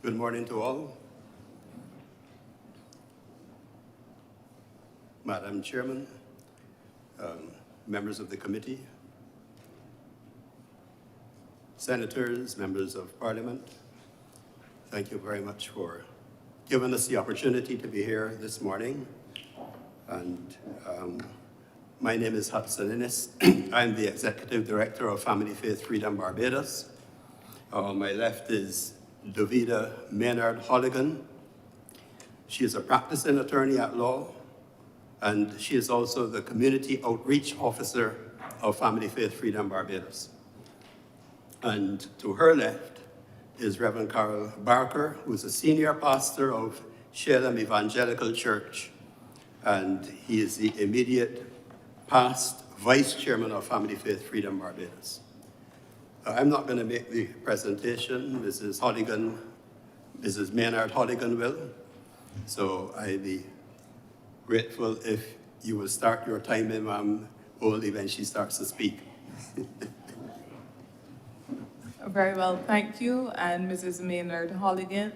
Good morning to all. Madam Chairman, members of the committee, senators, members of parliament, thank you very much for giving us the opportunity to be here this morning. And my name is Hudson Innes. I'm the Executive Director of Family Faith Freedom Barbados. On my left is Davida Maynard Holligan. She is a practicing attorney at law, and she is also the Community Outreach Officer of Family Faith Freedom Barbados. And to her left is Reverend Carl Barker, who is a senior pastor of Shalem Evangelical Church, and he is the immediate past vice chairman of Family Faith Freedom Barbados. I'm not going to make the presentation. Mrs. Maynard Holligan will. So I'd be grateful if you will start your time, ma'am, only when she starts to speak. Very well, thank you. And Mrs. Maynard Holligan,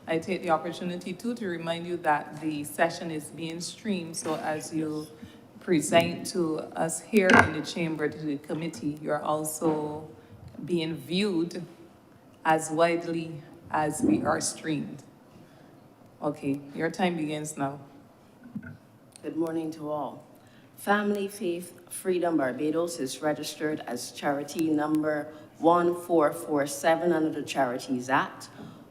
I take the opportunity to remind you that the session is being streamed, so as you present to us here in the chamber, to the committee, you're also being viewed as widely as we are streamed. Okay, your time begins now. Good morning to all. Family Faith Freedom Barbados is registered as charity number 1447 under the Charities Act.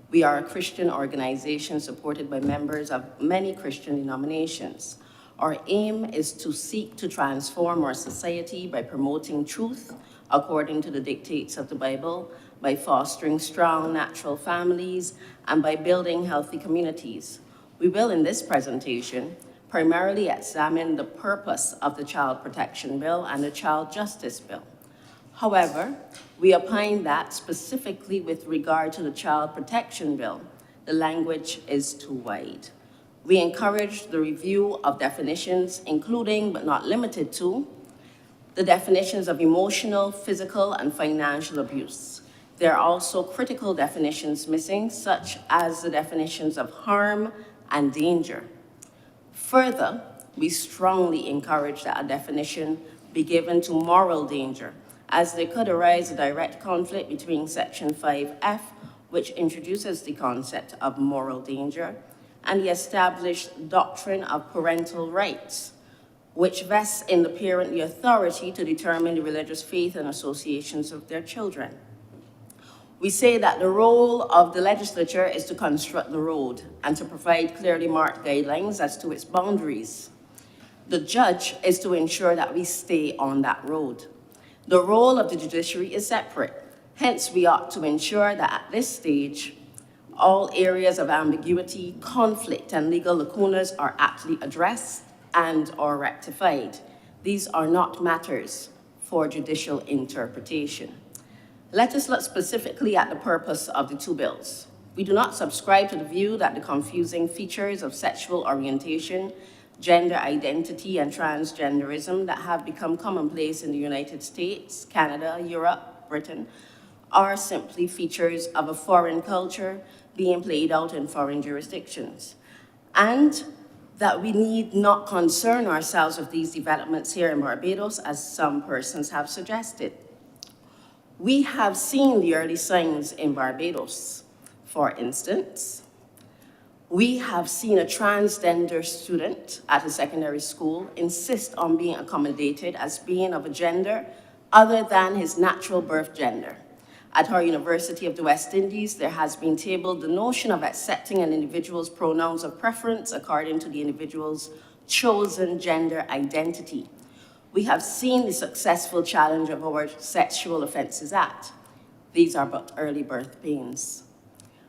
We are a Christian organization supported by members of many Christian denominations. Our aim is to seek to transform our society by promoting truth according to the dictates of the Bible, by fostering strong natural families, and by building healthy communities. We will, in this presentation, primarily examine the purpose of the Child Protection Bill and the Child Justice Bill. However, we opine that specifically with regard to the Child Protection Bill, the language is too wide. We encourage the review of definitions, including but not limited to the definitions of emotional, physical, and financial abuse. There are also critical definitions missing, such as the definitions of harm and danger. Further, we strongly encourage that a definition be given to moral danger, as there could arise a direct conflict between Section 5F, which introduces the concept of moral danger, and the established doctrine of parental rights, which vests in the parent the authority to determine the religious faith and associations of their children. We say that the role of the legislature is to construct the road and to provide clearly marked guidelines as to its boundaries. The judge is to ensure that we stay on that road. The role of the judiciary is separate. Hence, we ought to ensure that at this stage, all areas of ambiguity, conflict, and legal lacunas are aptly addressed and/or rectified. These are not matters for judicial interpretation. Let us look specifically at the purpose of the two bills. We do not subscribe to the view that the confusing features of sexual orientation, gender identity, and transgenderism that have become commonplace in the United States, Canada, Europe, Britain, are simply features of a foreign culture being played out in foreign jurisdictions, and that we need not concern ourselves with these developments here in Barbados, as some persons have suggested. We have seen the early signs in Barbados. For instance, we have seen a transgender student at a secondary school insist on being accommodated as being of a gender other than his natural birth gender. At our University of the West Indies, there has been tabled the notion of accepting an individual's pronouns of preference according to the individual's chosen gender identity. We have seen the successful challenge of our Sexual Offences Act. These are but early birth pains.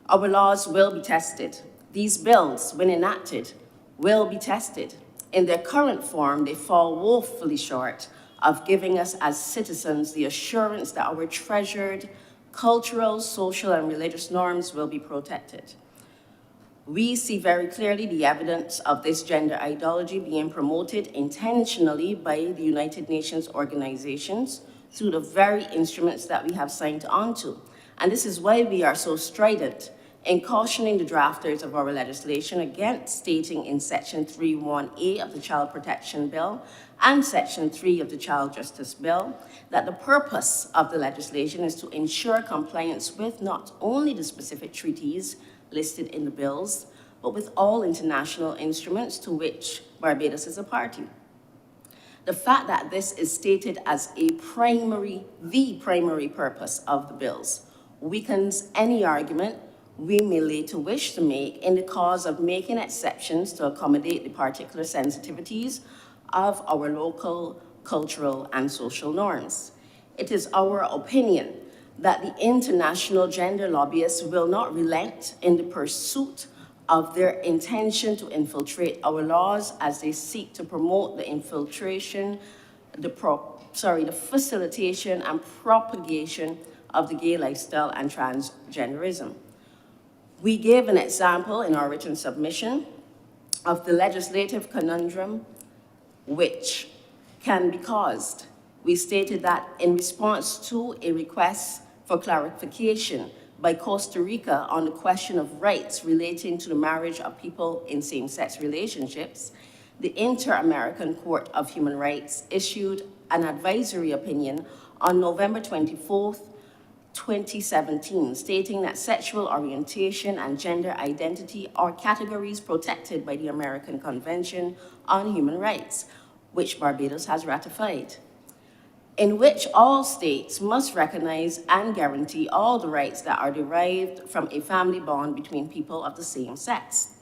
Our laws will be tested. These bills, when enacted, will be tested. In their current form, they fall woefully short of giving us as citizens the assurance that our treasured cultural, social, and religious norms will be protected. We see very clearly the evidence of this gender ideology being promoted intentionally by the United Nations organizations through the very instruments that we have signed on to. And this is why we are so strident in cautioning the drafters of our legislation against stating in Section 3(1)A of the Child Protection Bill and Section 3 of the Child Justice Bill that the purpose of the legislation is to ensure compliance with not only the specific treaties listed in the bills, but with all international instruments to which Barbados is a party. The fact that this is stated as the primary purpose of the bills weakens any argument we may later wish to make in the cause of making exceptions to accommodate the particular sensitivities of our local, cultural, and social norms. It is our opinion that the international gender lobbyists will not relent in the pursuit of their intention to infiltrate our laws as they seek to promote the infiltration, the facilitation and propagation of the gay lifestyle and transgenderism. We gave an example in our written submission of the legislative conundrum which can be caused. We stated that in response to a request for clarification by Costa Rica on the question of rights relating to the marriage of people in same-sex relationships, the Inter-American Court of Human Rights issued an advisory opinion on November 24th, 2017, stating that sexual orientation and gender identity are categories protected by the American Convention on Human Rights, which Barbados has ratified, in which all states must recognize and guarantee all the rights that are derived from a family bond between people of the same sex.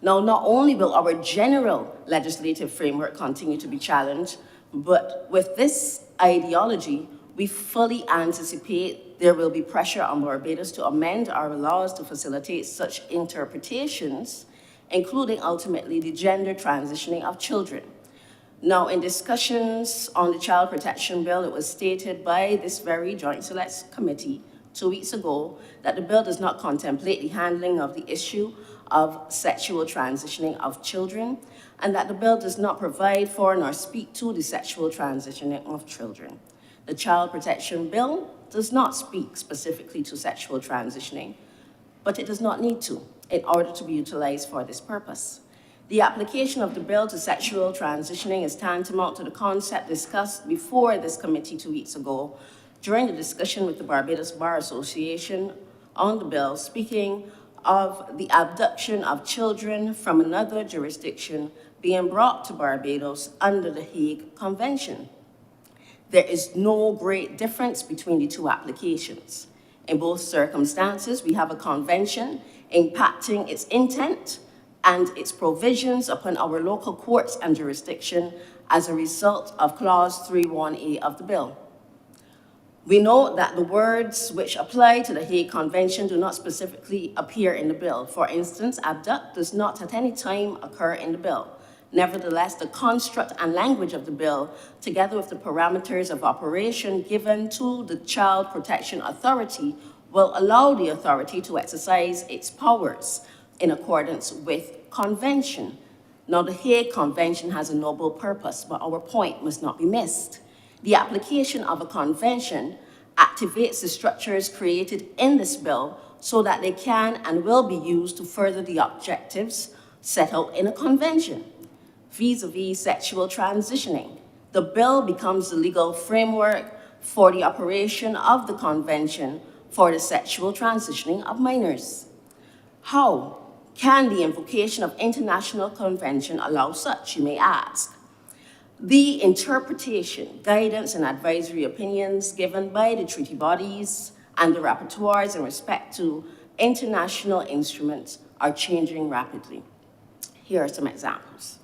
Now, not only will our general legislative framework continue to be challenged, but with this ideology, we fully anticipate there will be pressure on Barbados to amend our laws to facilitate such interpretations, including ultimately the gender transitioning of children. Now, in discussions on the Child Protection Bill, it was stated by this very Joint Select Committee 2 weeks ago that the bill does not contemplate the handling of the issue of sexual transitioning of children, and that the bill does not provide for nor speak to the sexual transitioning of children. The Child Protection Bill does not speak specifically to sexual transitioning, but it does not need to in order to be utilized for this purpose. The application of the bill to sexual transitioning is tantamount to the concept discussed before this committee 2 weeks ago during the discussion with the Barbados Bar Association on the bill, speaking of the abduction of children from another jurisdiction being brought to Barbados under the Hague Convention. There is no great difference between the two applications. In both circumstances, we have a convention impacting its intent and its provisions upon our local courts and jurisdiction as a result of Clause 3(1)A of the bill. We note that the words which apply to the Hague Convention do not specifically appear in the bill. For instance, abduct does not at any time occur in the bill. Nevertheless, the construct and language of the bill, together with the parameters of operation given to the Child Protection Authority, will allow the authority to exercise its powers in accordance with convention. Now, the Hague Convention has a noble purpose, but our point must not be missed. The application of a convention activates the structures created in this bill so that they can and will be used to further the objectives set out in a convention. Vis-a-vis sexual transitioning, the bill becomes the legal framework for the operation of the convention for the sexual transitioning of minors. How can the invocation of international convention allow such, you may ask? The interpretation, guidance, and advisory opinions given by the treaty bodies and the rapporteurs in respect to international instruments are changing rapidly. Here are some examples.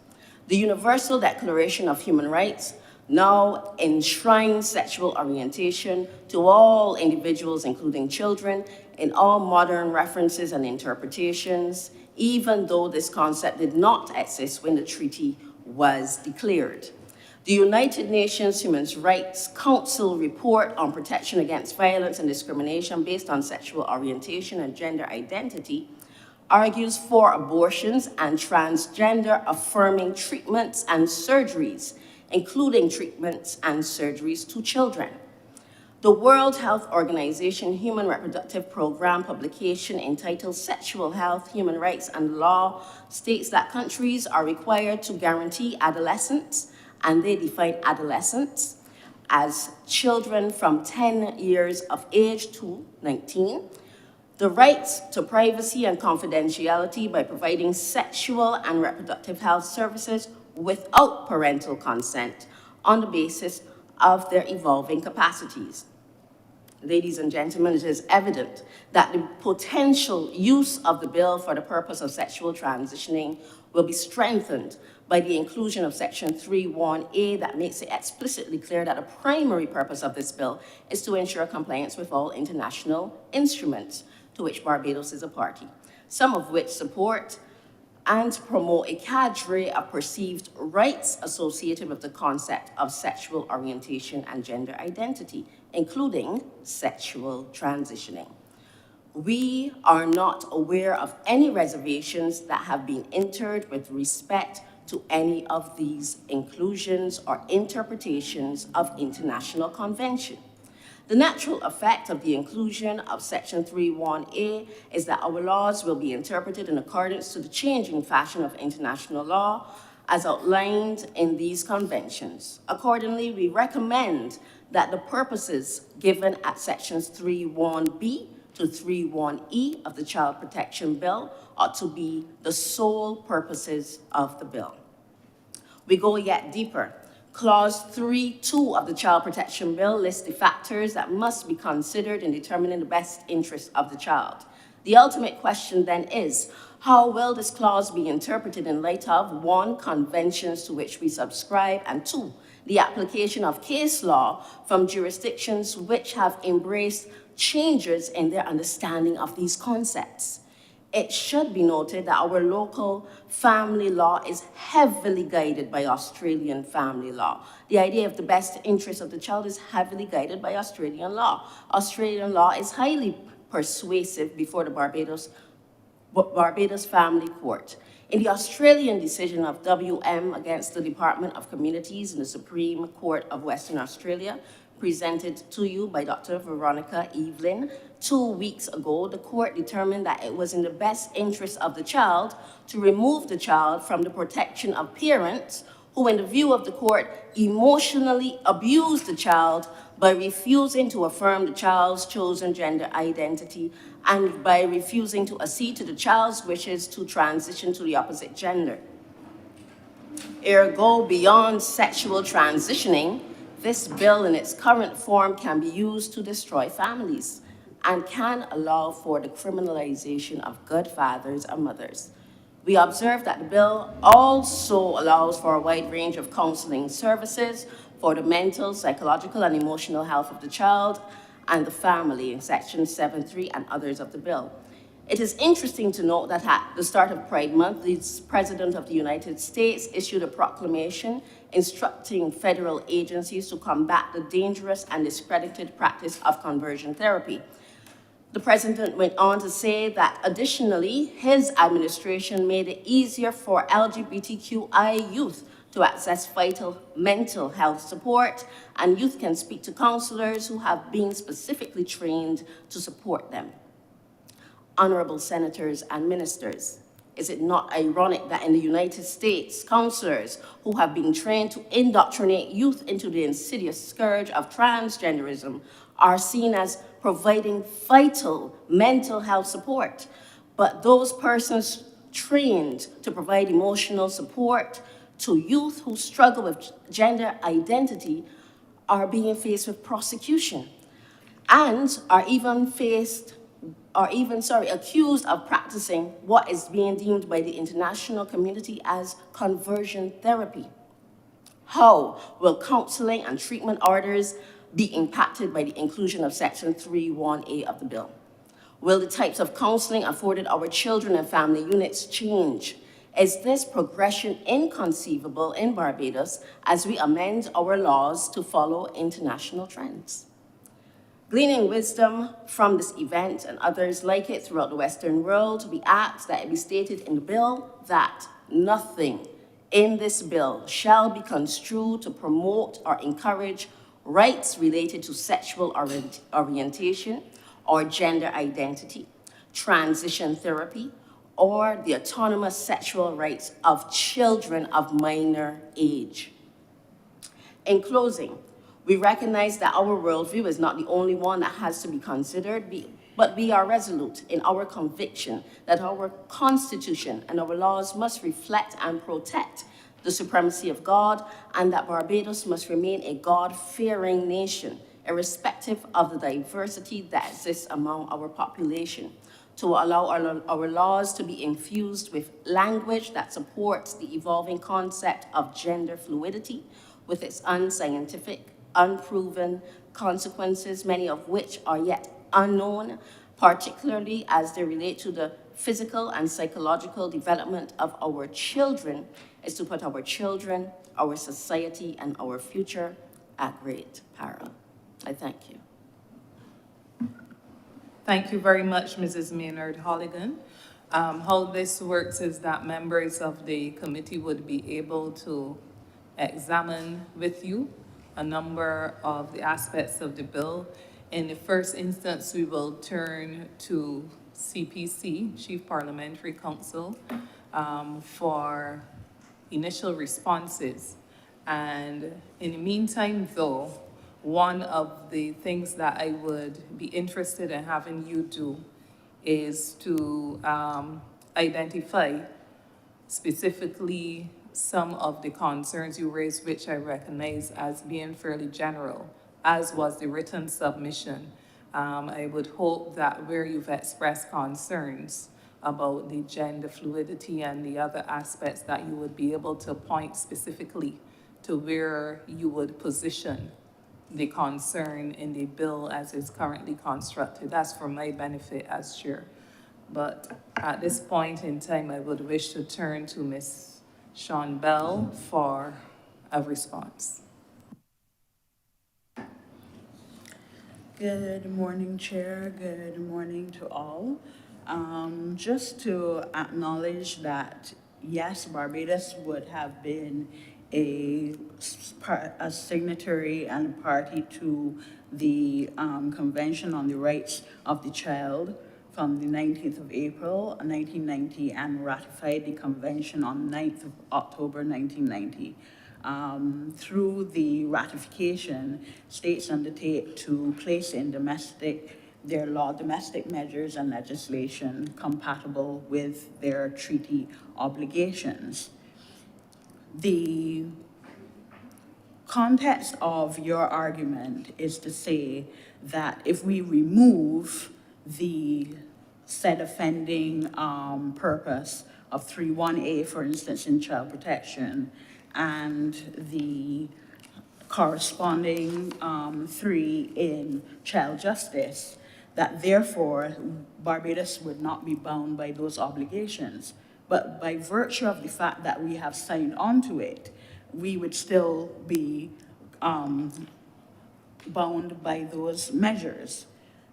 The Universal Declaration of Human Rights now enshrines sexual orientation to all individuals, including children, in all modern references and interpretations, even though this concept did not exist when the treaty was declared. The United Nations Human Rights Council report on protection against violence and discrimination based on sexual orientation and gender identity argues for abortions and transgender affirming treatments and surgeries, including treatments and surgeries to children. The World Health Organization Human Reproductive Program publication entitled Sexual Health, Human Rights and Law states that countries are required to guarantee adolescents, and they define adolescents as children from 10 years of age to 19, the rights to privacy and confidentiality by providing sexual and reproductive health services without parental consent on the basis of their evolving capacities. Ladies and gentlemen, it is evident that the potential use of the bill for the purpose of sexual transitioning will be strengthened by the inclusion of Section 3(1)(a) that makes it explicitly clear that the primary purpose of this bill is to ensure compliance with all international instruments to which Barbados is a party, some of which support and promote a cadre of perceived rights associated with the concept of sexual orientation and gender identity, including sexual transitioning. We are not aware of any reservations that have been entered with respect to any of these inclusions or interpretations of international convention. The natural effect of the inclusion of Section 3(1)(a) is that our laws will be interpreted in accordance to the changing fashion of international law as outlined in these conventions. Accordingly, we recommend that the purposes given at Sections 3(1)(b) to 3(1)(e) of the Child Protection Bill ought to be the sole purposes of the bill. We go yet deeper. Clause 3(2) of the Child Protection Bill lists the factors that must be considered in determining the best interest of the child. The ultimate question then is, how will this clause be interpreted in light of, 1, conventions to which we subscribe, and 2, the application of case law from jurisdictions which have embraced changes in their understanding of these concepts? It should be noted that our local family law is heavily guided by Australian family law. The idea of the best interest of the child is heavily guided by Australian law. Australian law is highly persuasive before the Barbados Family Court. In the Australian decision of WM against the Department of Communities in the Supreme Court of Western Australia, presented to you by Dr. Veronica Evelyn 2 weeks ago, the court determined that it was in the best interest of the child to remove the child from the protection of parents who, in the view of the court, emotionally abused the child by refusing to affirm the child's chosen gender identity and by refusing to accede to the child's wishes to transition to the opposite gender. Ergo, beyond sexual transitioning, this bill in its current form can be used to destroy families and can allow for the criminalization of good fathers and mothers. We observe that the bill also allows for a wide range of counseling services for the mental, psychological, and emotional health of the child and the family in Section 7(3) and others of the bill. It is interesting to note that at the start of Pride Month, the President of the United States issued a proclamation instructing federal agencies to combat the dangerous and discredited practice of conversion therapy. The President went on to say that additionally, his administration made it easier for LGBTQI youth to access vital mental health support, and youth can speak to counselors who have been specifically trained to support them. Honourable senators and ministers, is it not ironic that in the United States, counselors who have been trained to indoctrinate youth into the insidious scourge of transgenderism are seen as providing vital mental health support, but those persons trained to provide emotional support to youth who struggle with gender identity are being faced with prosecution and are even accused of practicing what is being deemed by the international community as conversion therapy. How will counseling and treatment orders be impacted by the inclusion of Section 3(1)(a) of the bill? Will the types of counseling afforded our children and family units change? Is this progression inconceivable in Barbados as we amend our laws to follow international trends? Gleaning wisdom from this event and others like it throughout the Western world, we ask that it be stated in the bill that nothing in this bill shall be construed to promote or encourage rights related to sexual orientation or gender identity, transition therapy, or the autonomous sexual rights of children of minor age. In closing, we recognize that our worldview is not the only one that has to be considered, but we are resolute in our conviction that our Constitution and our laws must reflect and protect the supremacy of God, and that Barbados must remain a God-fearing nation, irrespective of the diversity that exists among our population, to allow our laws to be infused with language that supports the evolving concept of gender fluidity, with its unscientific, unproven consequences, many of which are yet unknown, particularly as they relate to the physical and psychological development of our children, is to put our children, our society, and our future at great peril. I thank you. Thank you very much, Mrs. Maynard Holligan. How this works is that members of the committee would be able to examine with you a number of the aspects of the bill. In the first instance, we will turn to CPC, Chief Parliamentary Counsel, for initial responses. And in the meantime, though, one of the things that I would be interested in having you do is to identify specifically some of the concerns you raised, which I recognize as being fairly general, as was the written submission. I would hope that where you've expressed concerns about the gender fluidity and the other aspects, that you would be able to point specifically to where you would position the concern in the bill as it's currently constructed. That's for my benefit as chair. But at this point in time, I would wish to turn to Ms. Sean Bell for a response. Good morning, Chair. Good morning to all. Just to acknowledge that, yes, Barbados would have been a signatory and a party to the Convention on the Rights of the Child from the 19th of April, 1990, and ratified the convention on 9th of October, 1990. Through the ratification, states undertake to place in their law domestic measures and legislation compatible with their treaty obligations. The context of your argument is to say that if we remove the said offending purpose of 3(1)A, for instance, in child protection, and the corresponding 3 in child justice, that therefore Barbados would not be bound by those obligations. But by virtue of the fact that we have signed on to it, we would still be bound by those measures.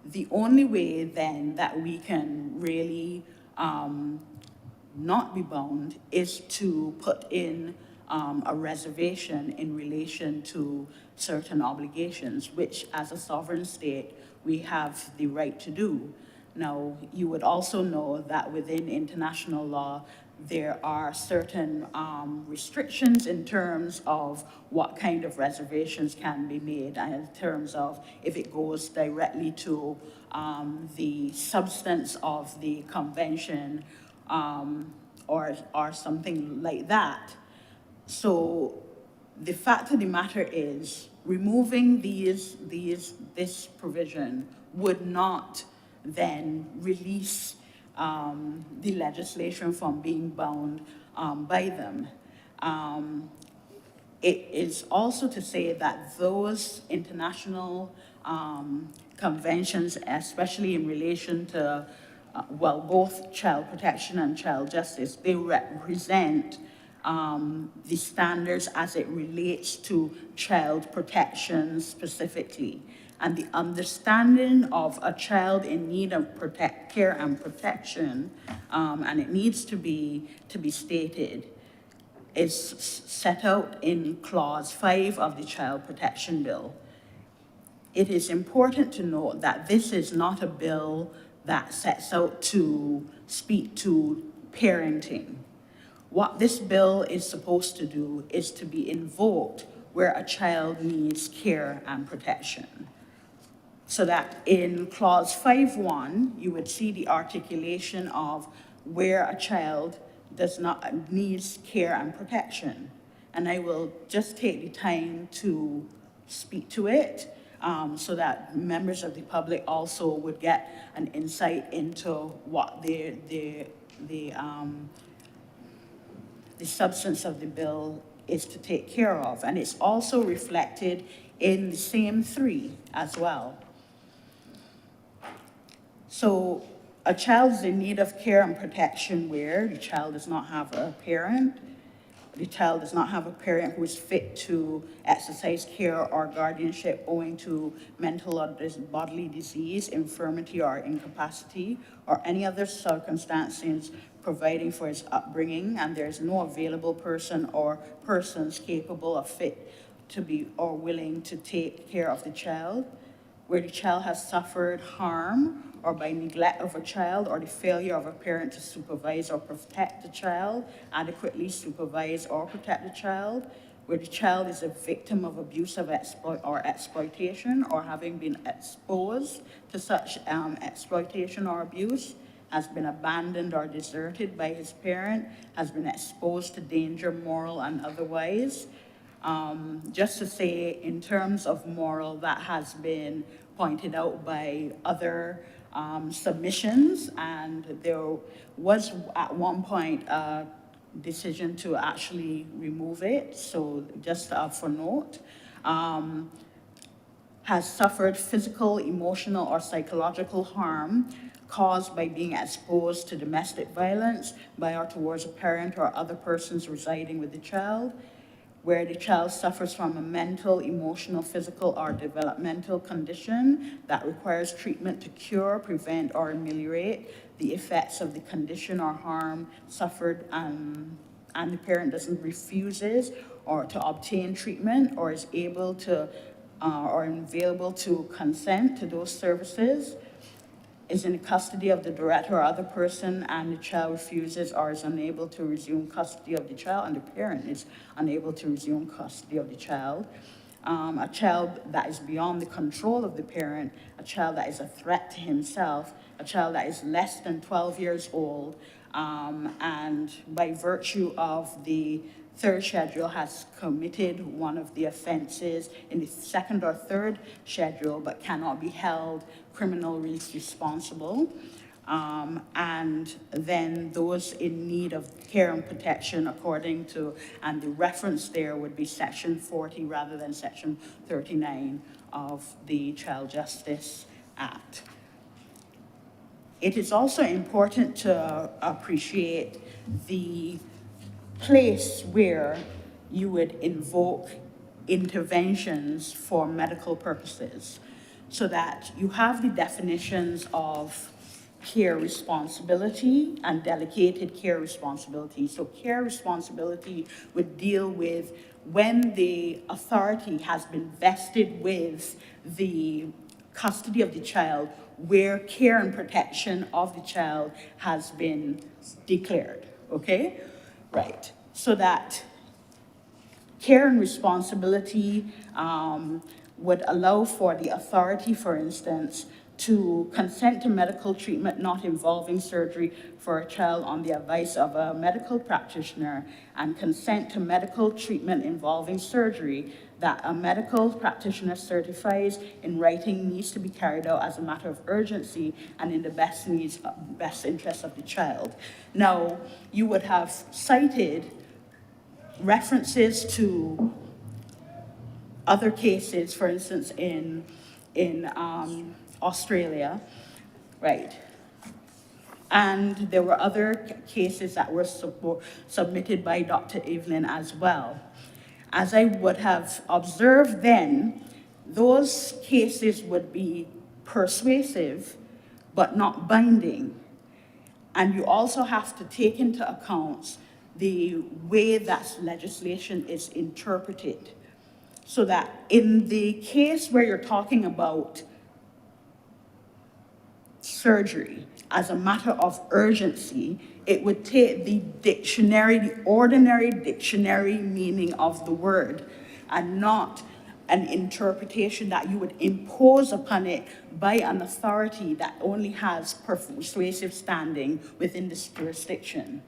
The only way then that we can really not be bound is to put in a reservation in relation to certain obligations, which as a sovereign state, we have the right to do. Now, you would also know that within international law, there are certain restrictions in terms of what kind of reservations can be made, and in terms of if it goes directly to the substance of the convention or something like that. So the fact of the matter is, removing this provision would not then release the legislation from being bound by them. It is also to say that those international conventions, especially in relation to, both child protection and child justice, they represent the standards as it relates to child protection specifically. And the understanding of a child in need of care and protection, and it needs to be stated, is set out in Clause 5 of the Child Protection Bill. it is important to note that this is not a bill that sets out to speak to parenting. What this bill is supposed to do is to be invoked where a child needs care and protection. So that in clause 5.1, you would see the articulation of where a child needs care and protection. And I will just take the time to speak to it so that members of the public also would get an insight into what the substance of the bill is to take care of. And it's also reflected in the same 3 as well. So a child is in need of care and protection where the child does not have a parent, the child does not have a parent who is fit to exercise care or guardianship owing to mental or bodily disease, infirmity or incapacity, or any other circumstances providing for his upbringing, and there is no available person or persons capable or fit to be or willing to take care of the child, where the child has suffered harm or by neglect of a child or the failure of a parent to supervise or protect the child, adequately supervise or protect the child, where the child is a victim of abuse of exploitation or having been exposed to such exploitation or abuse, has been abandoned or deserted by his parent, has been exposed to danger, moral and otherwise. Just to say, in terms of moral, that has been pointed out by other submissions, and there was at one point a decision to actually remove it, so just for note. Has suffered physical, emotional, or psychological harm caused by being exposed to domestic violence by or towards a parent or other persons residing with the child, where the child suffers from a mental, emotional, physical, or developmental condition that requires treatment to cure, prevent, or ameliorate the effects of the condition or harm suffered, and the parent refuses or to obtain treatment or is able to or available to consent to those services, is in the custody of the director or other person, and the child refuses or is unable to resume custody of the child, and the parent is unable to resume custody of the child. A child that is beyond the control of the parent, a child that is a threat to himself, a child that is less than 12 years old, and by virtue of the 3rd schedule has committed one of the offenses in the 2nd or 3rd schedule, but cannot be held criminally responsible. And then those in need of care and protection according to, and the reference there would be section 40 rather than section 39 of the Child Justice Act. It is also important to appreciate the place where you would invoke interventions for medical purposes, so that you have the definitions of care responsibility and delegated care responsibility. So care responsibility would deal with when the authority has been vested with the custody of the child, where care and protection of the child has been declared, okay? Right, so that care and responsibility would allow for the authority, for instance, to consent to medical treatment not involving surgery for a child on the advice of a medical practitioner, and consent to medical treatment involving surgery that a medical practitioner certifies in writing needs to be carried out as a matter of urgency and in the best interest of the child. Now, you would have cited references to other cases, for instance, in Australia, right? And there were other cases that were submitted by Dr. Evelyn as well. As I would have observed then, those cases would be persuasive, but not binding. And you also have to take into account the way that legislation is interpreted. So that in the case where you're talking about surgery as a matter of urgency, it would take the dictionary, the ordinary dictionary meaning of the word, and not an interpretation that you would impose upon it by an authority that only has persuasive standing within this jurisdiction.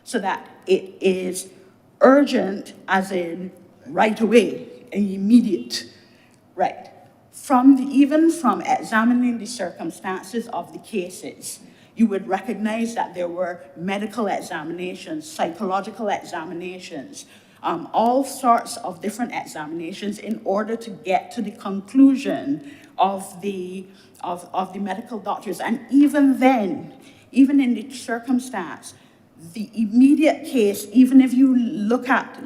So that it is urgent as in right away, immediate, right? Even from examining the circumstances of the cases, you would recognize that there were medical examinations, psychological examinations, all sorts of different examinations in order to get to the conclusion of the medical doctors. And even then, even in the circumstance, the immediate case, even if you look at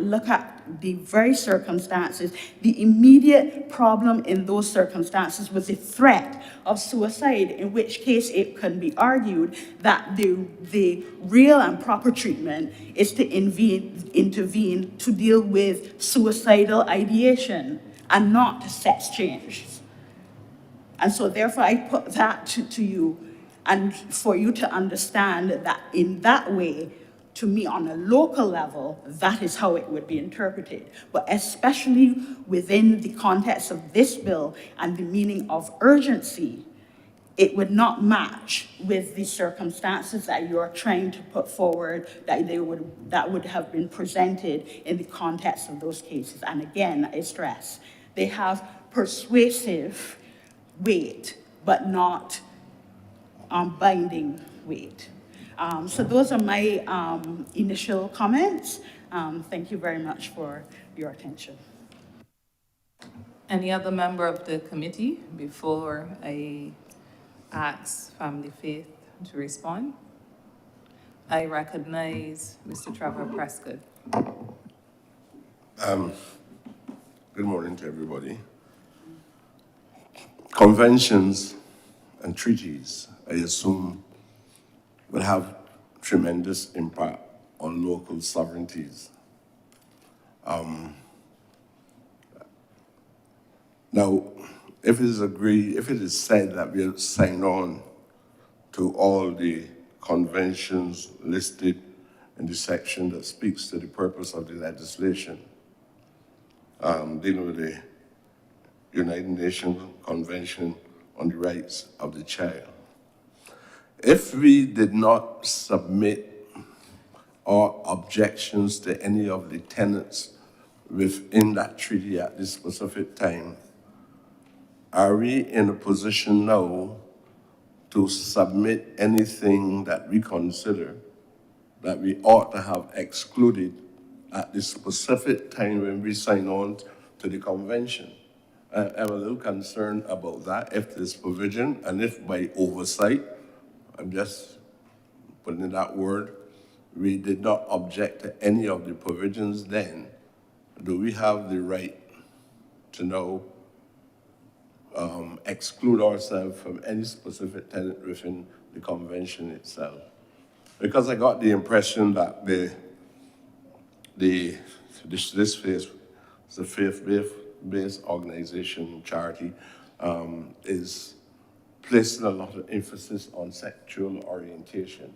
the very circumstances, the immediate problem in those circumstances was the threat of suicide, in which case it can be argued that the real and proper treatment is to intervene to deal with suicidal ideation and not sex change. And so therefore I put that to you, and for you to understand that in that way, to me on a local level, that is how it would be interpreted. But especially within the context of this bill and the meaning of urgency, it would not match with the circumstances that you're trying to put forward, that would have been presented in the context of those cases. And again, I stress, they have persuasive weight, but not binding weight. So those are my initial comments. Thank you very much for your attention. Any other member of the committee before I ask Family Faith to respond? I recognize Mr. Trevor Prescott. Good morning to everybody. Conventions and treaties, I assume, will have tremendous impact on local sovereignties. Now, if it is said that we have signed on to all the conventions listed in the section that speaks to the purpose of the legislation, dealing with the United Nations Convention on the Rights of the Child. If we did not submit our objections to any of the tenets within that treaty at this specific time, are we in a position now to submit anything that we consider that we ought to have excluded at this specific time when we sign on to the convention? I'm a little concerned about that, if there's provision, and if by oversight, I'm just putting in that word, we did not object to any of the provisions then, do we have the right to now exclude ourselves from any specific tenet within the convention itself? Because I got the impression that this faith-based organization, charity, is placing a lot of emphasis on sexual orientation.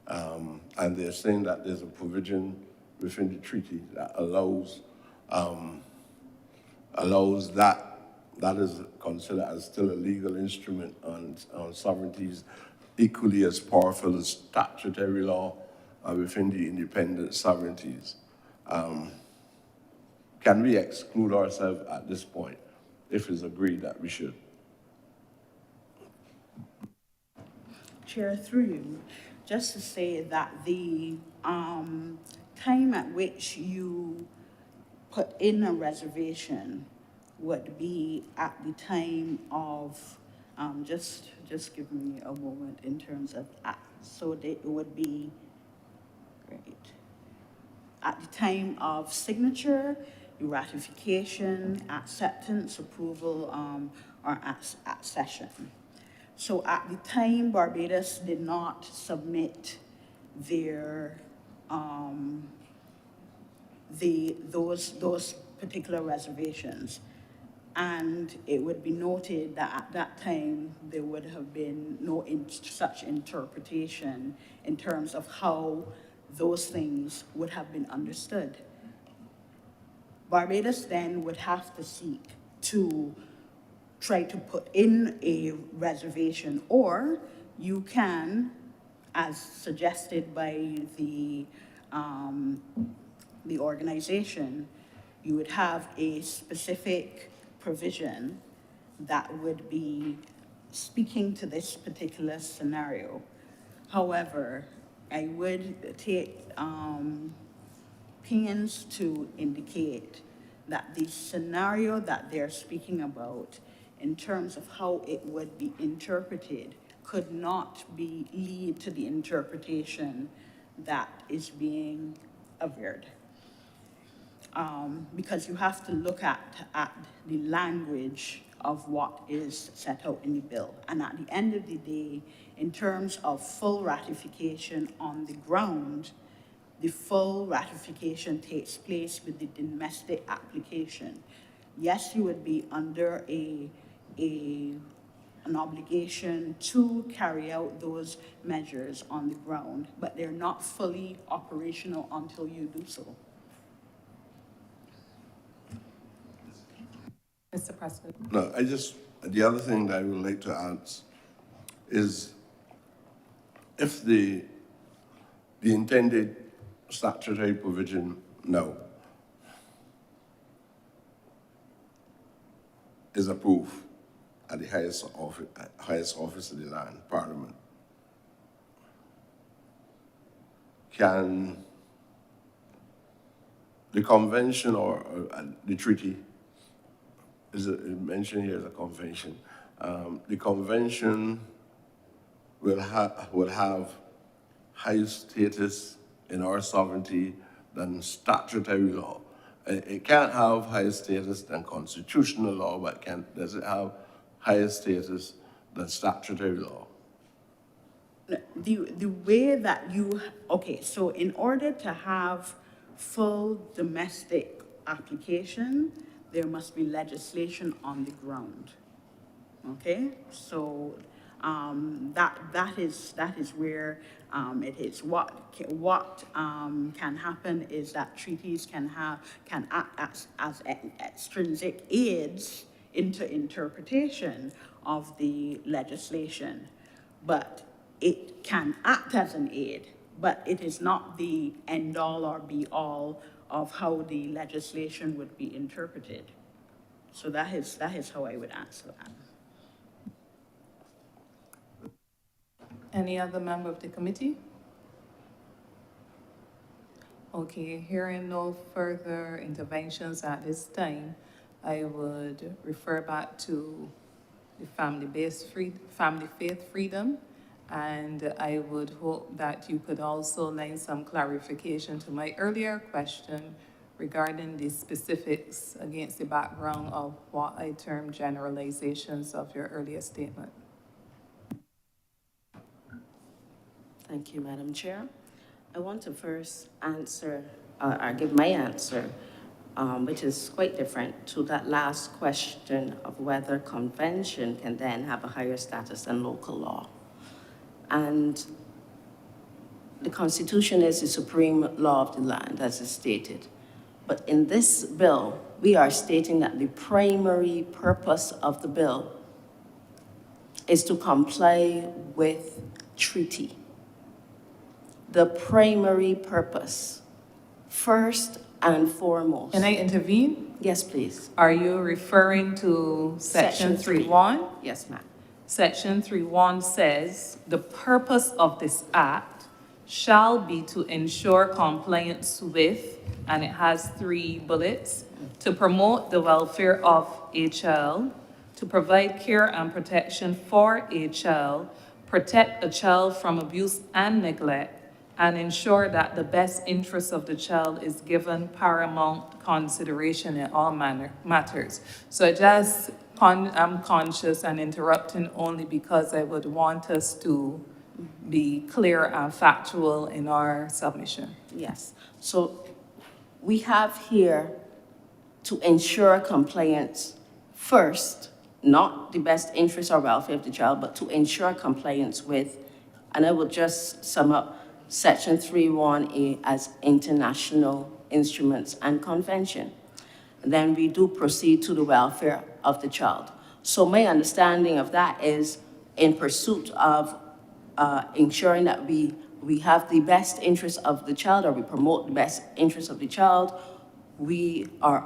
And they're saying that there's a provision within the treaty that allows that is considered as still a legal instrument on sovereignties equally as powerful as statutory law within the independent sovereignties. Can we exclude ourselves at this point if it's agreed that we should? Chair, through you, just to say that the time at which you put in a reservation would be at the time of, just give me a moment in terms of, so that it would be, great, at the time of signature, ratification, acceptance, approval, or accession. So at the time, Barbados did not submit their those particular reservations. And it would be noted that at that time, there would have been no such interpretation in terms of how those things would have been understood. Barbados then would have to seek to try to put in a reservation, or you can, as suggested by the organization, you would have a specific provision that would be speaking to this particular scenario. However, I would take pains to indicate that the scenario that they're speaking about in terms of how it would be interpreted could not lead to the interpretation that is being averred. Because you have to look at the language of what is set out in the bill. And at the end of the day, in terms of full ratification on the ground, the full ratification takes place with the domestic application. Yes, you would be under an obligation to carry out those measures on the ground, but they're not fully operational until you do so. Mr. President. No, the other thing that I would like to add is if the intended statutory provision now is approved at the highest office of the land, Parliament, can the convention or the treaty, is it mentioned here as a convention, the convention will have higher status in our sovereignty than statutory law. It can't have higher status than constitutional law, but does it have higher status than statutory law? The way that okay, so in order to have full domestic application, there must be legislation on the ground. Okay, so that is where it is. What can happen is that treaties can act as extrinsic aids into interpretation of the legislation, but it can act as an aid, but it is not the end all or be all of how the legislation would be interpreted. So that is how I would answer that. Any other member of the committee? Okay, hearing no further interventions at this time, I would refer back to the family faith freedom, and I would hope that you could also lend some clarification to my earlier question regarding the specifics against the background of what I termed generalizations of your earlier statement. Thank you, Madam Chair. I want to first answer, or give my answer, which is quite different to that last question of whether convention can then have a higher status than local law. And the Constitution is the supreme law of the land, as is stated. But in this bill, we are stating that the primary purpose of the bill is to comply with treaty. The primary purpose, first and foremost. Can I intervene? Yes, please. Are you referring to section 3. 3.1? Yes, ma'am. Section 3.1 says, the purpose of this act shall be to ensure compliance with, and it has 3 bullets, to promote the welfare of a child, to provide care and protection for a child, protect a child from abuse and neglect, and ensure that the best interest of the child is given paramount consideration in all matters. So I'm conscious and interrupting only because I would want us to be clear and factual in our submission. Yes. So we have here to ensure compliance first, not the best interest or welfare of the child, but to ensure compliance with, and I will just sum up Section 3(1)(a) as international instruments and convention. Then we do proceed to the welfare of the child. So my understanding of that is in pursuit of ensuring that we have the best interest of the child, or we promote the best interest of the child, we are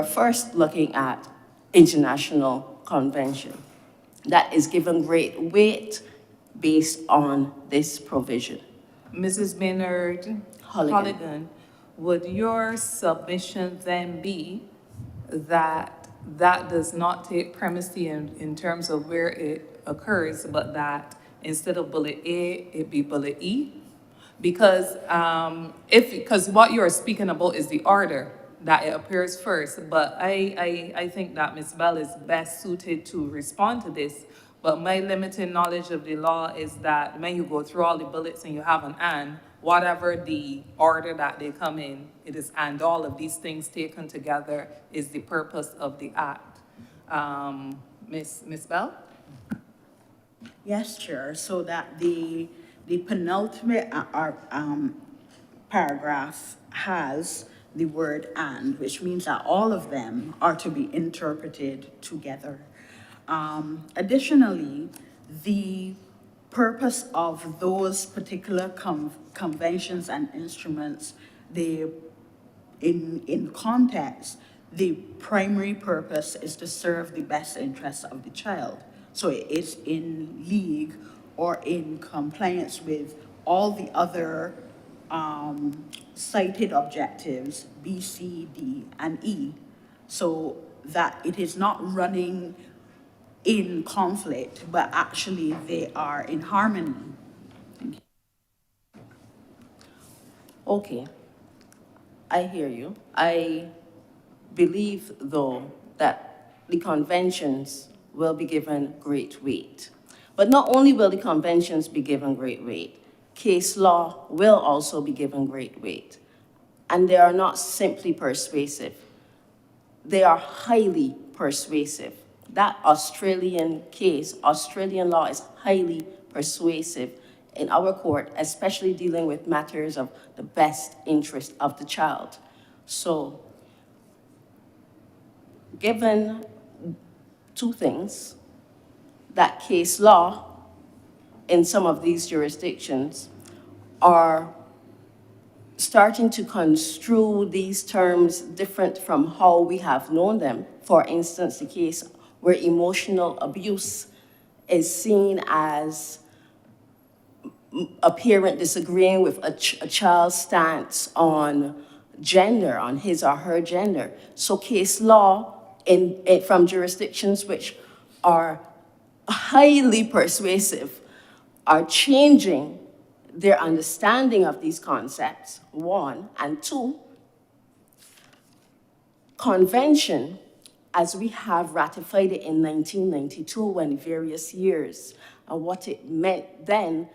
first looking at international convention that is given great weight based on this provision. Mrs. Maynard Holligan. would your submission then be that that does not take primacy in terms of where it occurs, but that instead of bullet A, it be bullet E? Because because what you're speaking about is the order that it appears first, but I think that Ms. Bell is best suited to respond to this. But my limited knowledge of the law is that when you go through all the bullets and you have an and, whatever the order that they come in, it is and all of these things taken together is the purpose of the act. Ms. Bell? Yes, Chair, so that the penultimate paragraph has the word and, which means that all of them are to be interpreted together. Additionally, the purpose of those particular conventions and instruments, in context, the primary purpose is to serve the best interests of the child. So it is in league or in compliance with all the other cited objectives, B, C, D, and E, so that it is not running in conflict, but actually they are in harmony. Okay, I hear you. I believe, though, that the conventions will be given great weight. But not only will the conventions be given great weight, case law will also be given great weight. And they are not simply persuasive. They are highly persuasive. That Australian case, Australian law is highly persuasive in our court, especially dealing with matters of the best interest of the child. So, given two things, that case law in some of these jurisdictions are starting to construe these terms different from how we have known them. For instance, the case where emotional abuse is seen as a parent disagreeing with a child's stance on gender, on his or her gender. So case law from jurisdictions which are highly persuasive are changing their understanding of these concepts, one, and two, convention, as we have ratified it in 1992 and various years, and what it meant then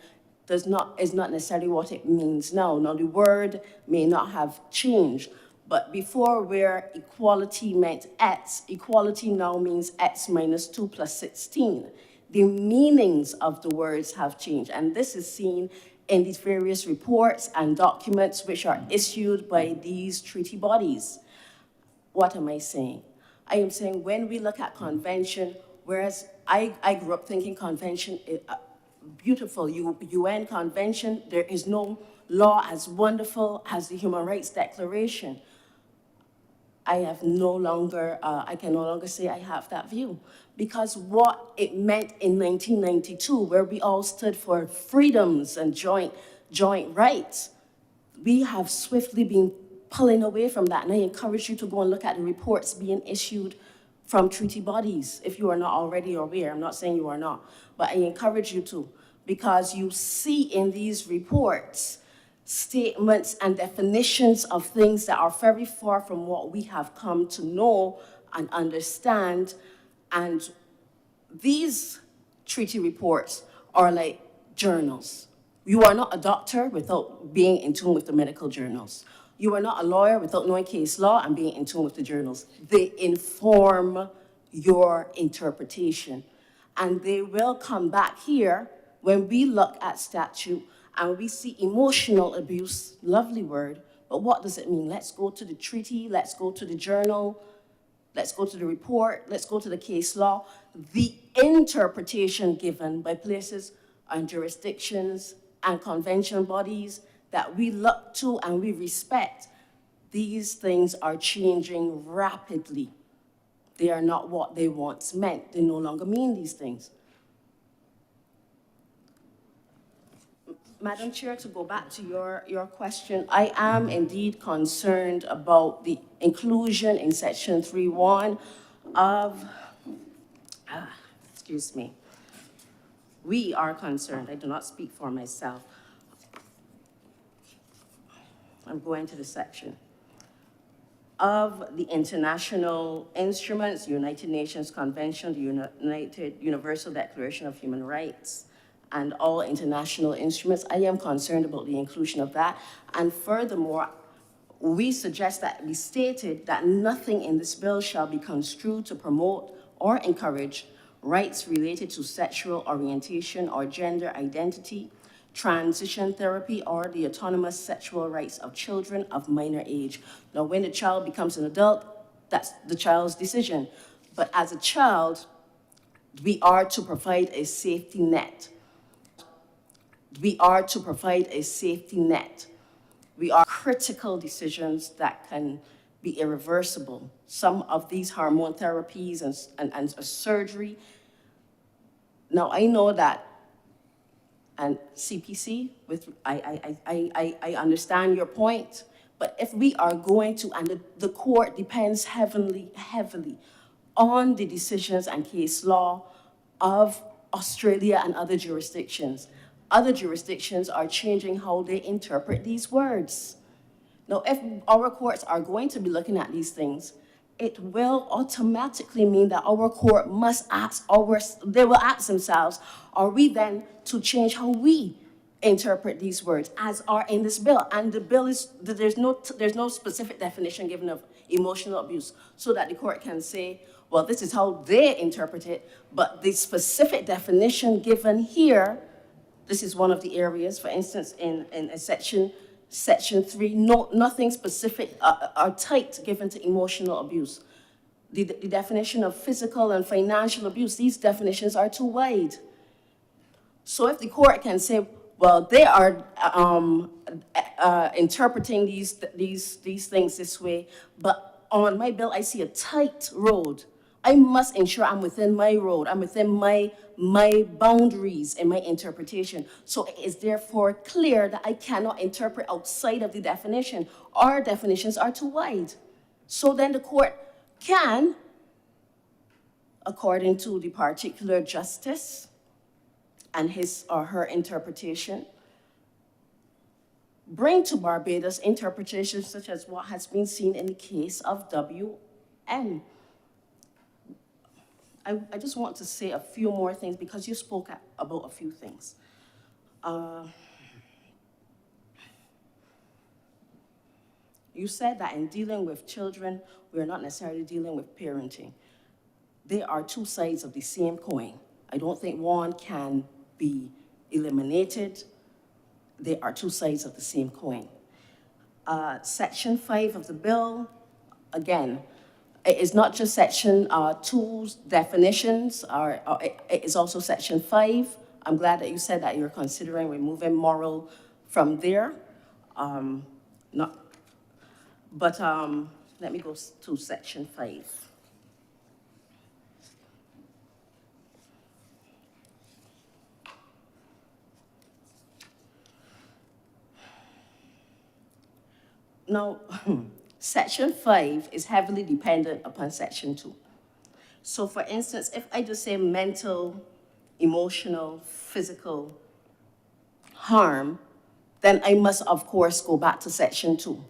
is not necessarily what it means now. Now, the word may not have changed, but before, where equality meant X, equality now means X minus 2 plus 16. The meanings of the words have changed, and this is seen in these various reports and documents which are issued by these treaty bodies. What am I saying? I am saying when we look at convention, whereas I grew up thinking convention is beautiful, UN convention, there is no law as wonderful as the Human Rights Declaration. I can no longer say I have that view, because what it meant in 1992, where we all stood for freedoms and joint rights, we have swiftly been pulling away from that. And I encourage you to go and look at the reports being issued from treaty bodies, if you are not already aware. I'm not saying you are not, but I encourage you to, because you see in these reports statements and definitions of things that are very far from what we have come to know and understand. And these treaty reports are like journals. You are not a doctor without being in tune with the medical journals. You are not a lawyer without knowing case law and being in tune with the journals. They inform your interpretation. And they will come back here when we look at statute and we see emotional abuse, lovely word, but what does it mean? Let's go to the treaty, let's go to the journal, let's go to the report, let's go to the case law. The interpretation given by places and jurisdictions and convention bodies that we look to and we respect, these things are changing rapidly. They are not what they once meant. They no longer mean these things. Madam Chair, to go back to your question, I am indeed concerned about the inclusion in Section 3.1 of, excuse me, we are concerned, I do not speak for myself. I'm going to the section. Of the international instruments, United Nations Convention, the United Universal Declaration of Human Rights, and all international instruments, I am concerned about the inclusion of that. And furthermore, we suggest that be stated that nothing in this bill shall be construed to promote or encourage rights related to sexual orientation or gender identity, transition therapy, or the autonomous sexual rights of children of minor age. Now, when the child becomes an adult, that's the child's decision. But as a child, we are to provide a safety net. We are to provide a safety net. We are critical decisions that can be irreversible. Some of these hormone therapies and surgery. Now, I know that, and CPC, I understand your point, but if we are going to, and the court depends heavily on the decisions and case law of Australia and other jurisdictions. Other jurisdictions are changing how they interpret these words. Now, if our courts are going to be looking at these things, it will automatically mean that our court must they will ask themselves, are we then to change how we interpret these words as are in this bill? And the bill is, there's no specific definition given of emotional abuse, so that the court can say, well, this is how they interpret it, but the specific definition given here, this is one of the areas, for instance, in Section 3, nothing specific or tight given to emotional abuse. The definition of physical and financial abuse, these definitions are too wide. So if the court can say, well, they are interpreting these things this way, but on my bill, I see a tight road. I must ensure I'm within my road, I'm within my boundaries in my interpretation. So it is therefore clear that I cannot interpret outside of the definition. Our definitions are too wide. So then the court can, according to the particular justice and his or her interpretation, bring to Barbados interpretations such as what has been seen in the case of WN. I just want to say a few more things because you spoke about a few things. You said that in dealing with children, we're not necessarily dealing with parenting. They are two sides of the same coin. I don't think one can be eliminated. They are two sides of the same coin. Section 5 of the bill, again, it is not just Section 2's definitions, it is also Section 5. I'm glad that you said that you're considering removing moral from there. Let me go to Section 5. Now, Section 5 is heavily dependent upon Section 2. So for instance, if I just say mental, emotional, physical harm, then I must, of course, go back to Section 2.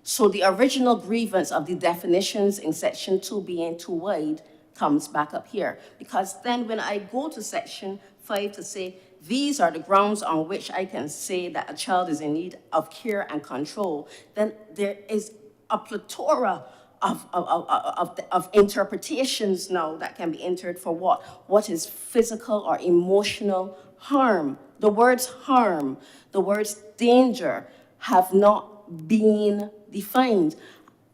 So the original grievance of the definitions in Section 2 being too wide comes back up here. Because then when I go to Section 5 to say these are the grounds on which I can say that a child is in need of care and control, then there is a plethora of interpretations now that can be entered for what? What is physical or emotional harm? The words harm, the words danger have not been defined.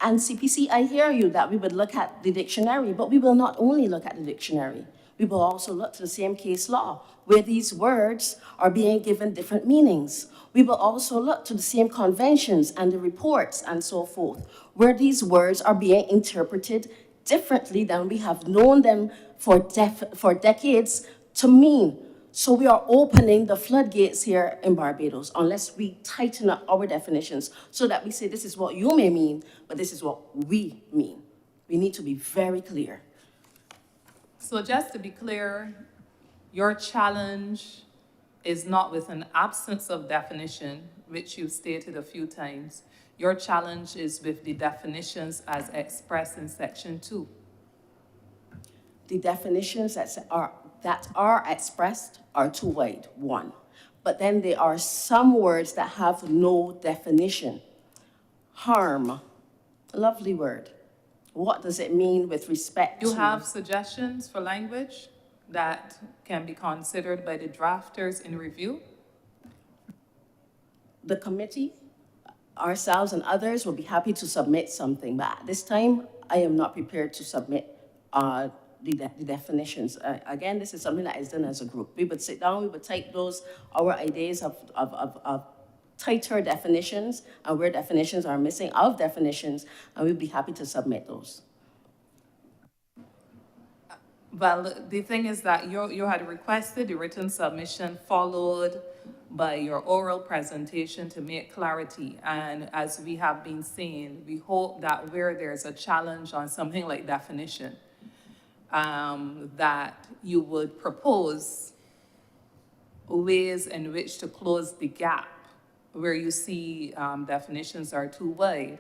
And CPC, I hear you that we would look at the dictionary, but we will not only look at the dictionary. We will also look to the same case law, where these words are being given different meanings. We will also look to the same conventions and the reports and so forth, where these words are being interpreted differently than we have known them for decades to mean. So we are opening the floodgates here in Barbados unless we tighten up our definitions so that we say this is what you may mean, but this is what we mean. We need to be very clear. So just to be clear, your challenge is not with an absence of definition, which you've stated a few times. Your challenge is with the definitions as expressed in section 2. The definitions that are expressed are too wide, one. But then there are some words that have no definition. Harm, lovely word. What does it mean with respect to? You have suggestions for language that can be considered by the drafters in review? The committee, ourselves and others will be happy to submit something, but at this time, I am not prepared to submit the definitions. Again, this is something that is done as a group. We would sit down, we would take our ideas of tighter definitions, and where definitions are missing of definitions, and we'd be happy to submit those. Well, the thing is that you had requested the written submission followed by your oral presentation to make clarity. And as we have been saying, we hope that where there's a challenge on something like definition, that you would propose ways in which to close the gap where you see definitions are too wide.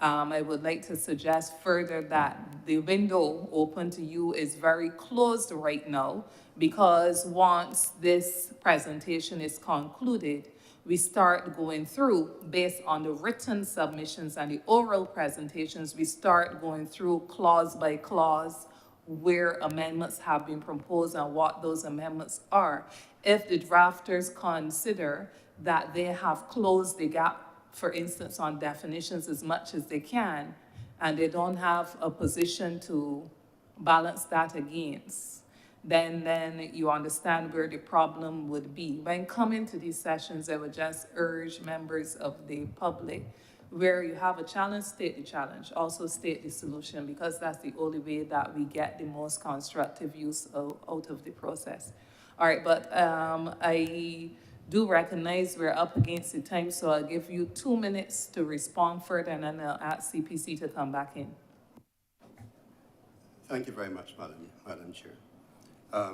I would like to suggest further that the window open to you is very closed right now, because once this presentation is concluded, we start going through, based on the written submissions and the oral presentations, we start going through clause by clause where amendments have been proposed and what those amendments are. If the drafters consider that they have closed the gap, for instance, on definitions as much as they can, and they don't have a position to balance that against, then you understand where the problem would be. When coming to these sessions, I would just urge members of the public, where you have a challenge, state the challenge. Also state the solution, because that's the only way that we get the most constructive use out of the process. All right, but I do recognize we're up against the time, so I'll give you 2 minutes to respond further, and then I'll ask CPC to come back in. Thank you very much, Madam Chair. I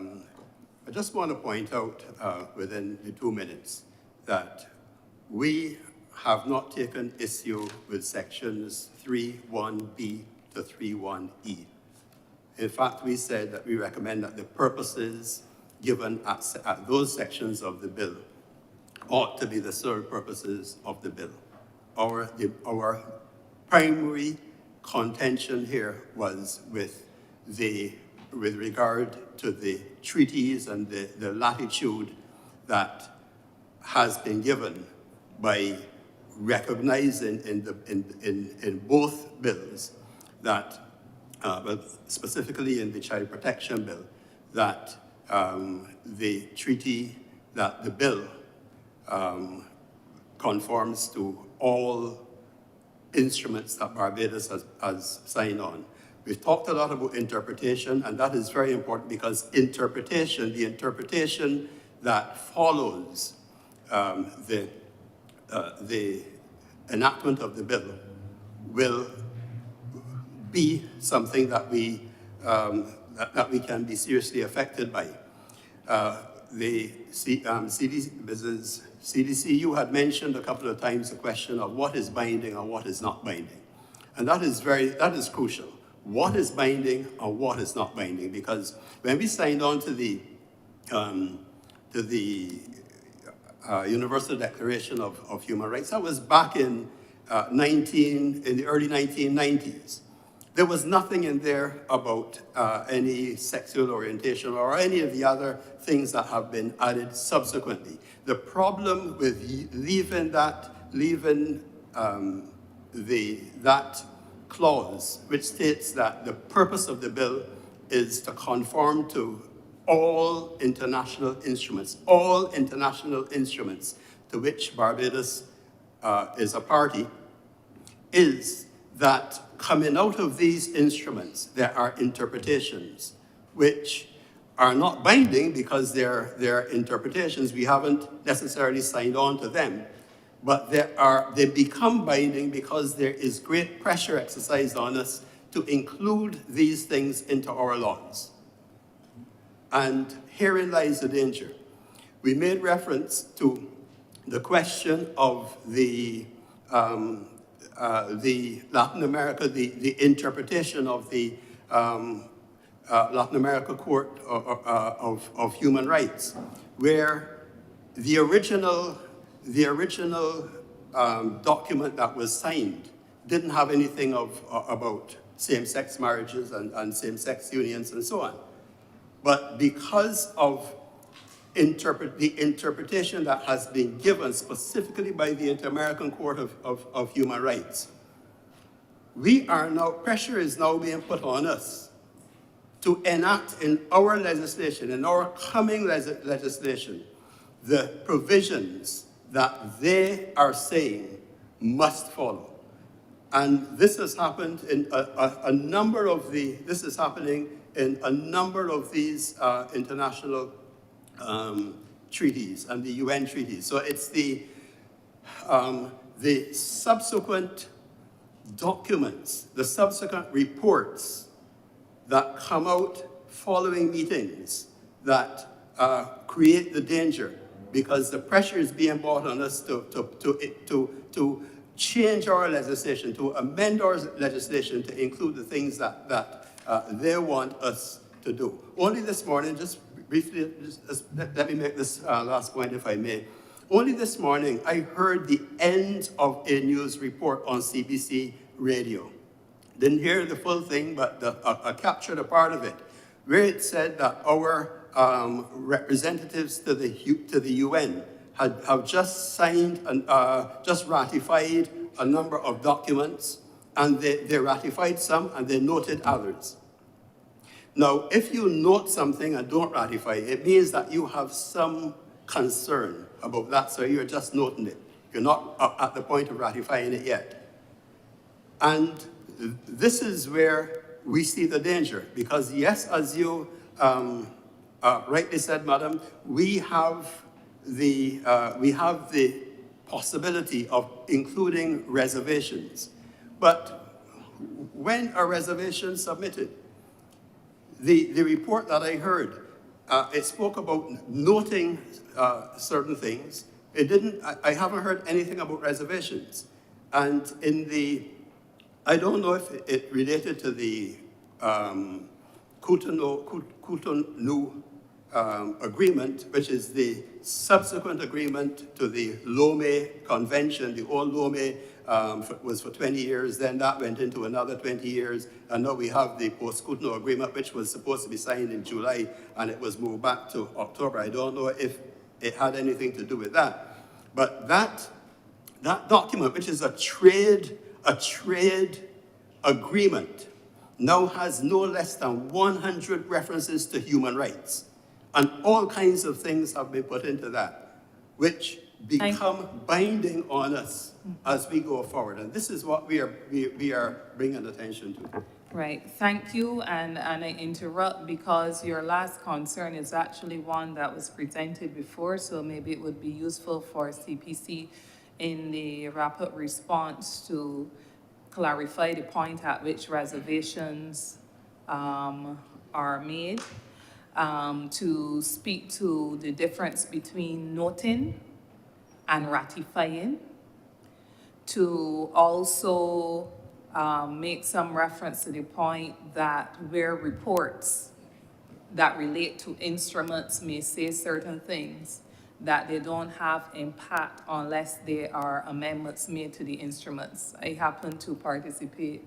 just want to point out within the 2 minutes that we have not taken issue with sections 3.1b to 3.1e. In fact, we said that we recommend that the purposes given at those sections of the bill ought to be the sole purposes of the bill. Our primary contention here was with regard to the treaties and the latitude that has been given by recognizing in both bills that, well, specifically in the Child Protection Bill, that the treaty, that the bill conforms to all instruments that Barbados has signed on. We've talked a lot about interpretation, and that is very important, because the interpretation that follows the enactment of the bill will be something that we can be seriously affected by. The CDCU had mentioned a couple of times the question of what is binding and what is not binding. And that is crucial. What is binding and what is not binding? Because when we signed on to the Universal Declaration of Human Rights. That was back in in the early 1990s. There was nothing in there about any sexual orientation or any of the other things that have been added subsequently. The problem with leaving that clause, which states that the purpose of the bill is to conform to all international instruments to which Barbados is a party, is that coming out of these instruments, there are interpretations which are not binding because they're interpretations. We haven't necessarily signed on to them, but they become binding because there is great pressure exercised on us to include these things into our laws. And herein lies the danger. We made reference to the question of the Latin America, the interpretation of the Latin America Court of Human Rights, where the original document that was signed didn't have anything about same-sex marriages and same-sex unions and so on. But because of the interpretation that has been given specifically by the Inter-American Court of Human Rights, pressure is now being put on us to enact in our legislation, in our coming legislation, the provisions that they are saying must follow. And this has happened in this is happening in a number of these international treaties and the UN treaties. So it's the subsequent documents, the subsequent reports that come out following meetings that create the danger, because the pressure is being brought on us to change our legislation, to amend our legislation to include the things that they want us to do. Only this morning, just briefly, let me make this last point if I may. Only this morning, I heard the end of a news report on CBC radio. Didn't hear the full thing, but I captured a part of it, where it said that our representatives to the UN have just signed and just ratified a number of documents, and they ratified some and they noted others. Now, if you note something and don't ratify it, it means that you have some concern about that, so you're just noting it. You're not at the point of ratifying it yet. And this is where we see the danger, because yes, as you rightly said, madam, we have the possibility of including reservations. But when a reservation submitted, the report that I heard, it spoke about noting certain things. I haven't heard anything about reservations. And I don't know if it related to the Cotonou agreement, which is the subsequent agreement to the Lomé Convention. The old Lomé was for 20 years, then that went into another 20 years, and now we have the post-Cotonou agreement, which was supposed to be signed in July, and it was moved back to October. I don't know if it had anything to do with that. But that document, which is a trade agreement, now has no less than 100 references to human rights. And all kinds of things have been put into that, which become binding on us as we go forward. And this is what we are bringing attention to. Right, thank you, and I interrupt because your last concern is actually one that was presented before, so maybe it would be useful for CPC in the rapid response to clarify the point at which reservations are made, to speak to the difference between noting and ratifying, to also make some reference to the point that where reports that relate to instruments may say certain things that they don't have impact unless there are amendments made to the instruments. I happen to participate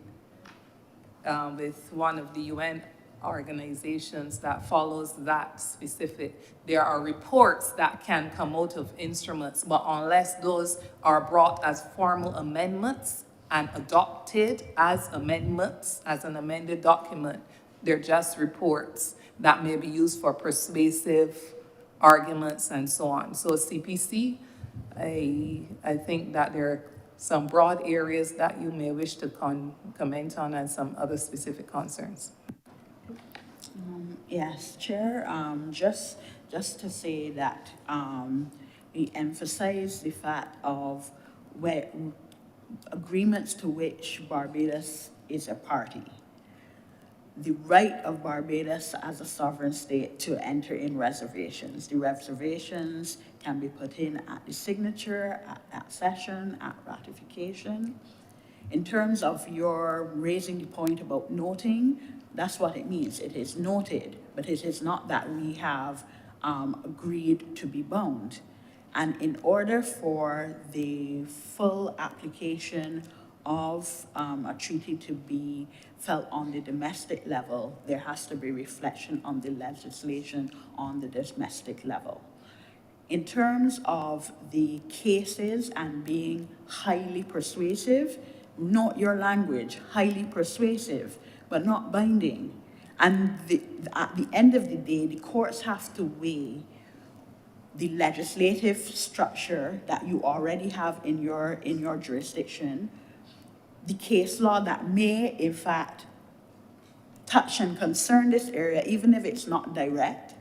with one of the UN organizations that follows that specific. There are reports that can come out of instruments, but unless those are brought as formal amendments and adopted as amendments, as an amended document, they're just reports that may be used for persuasive arguments and so on. So CPC, I think that there are some broad areas that you may wish to comment on and some other specific concerns. Yes, Chair, just to say that we emphasize the fact of where agreements to which Barbados is a party. The right of Barbados as a sovereign state to enter in reservations. The reservations can be put in at the signature, at accession, at ratification. In terms of your raising the point about noting, that's what it means. It is noted, but it is not that we have agreed to be bound. And in order for the full application of a treaty to be felt on the domestic level, there has to be reflection on the legislation on the domestic level. In terms of the cases and being highly persuasive, note your language, highly persuasive, but not binding. And at the end of the day, the courts have to weigh the legislative structure that you already have in your jurisdiction, the case law that may, in fact, touch and concern this area, even if it's not direct,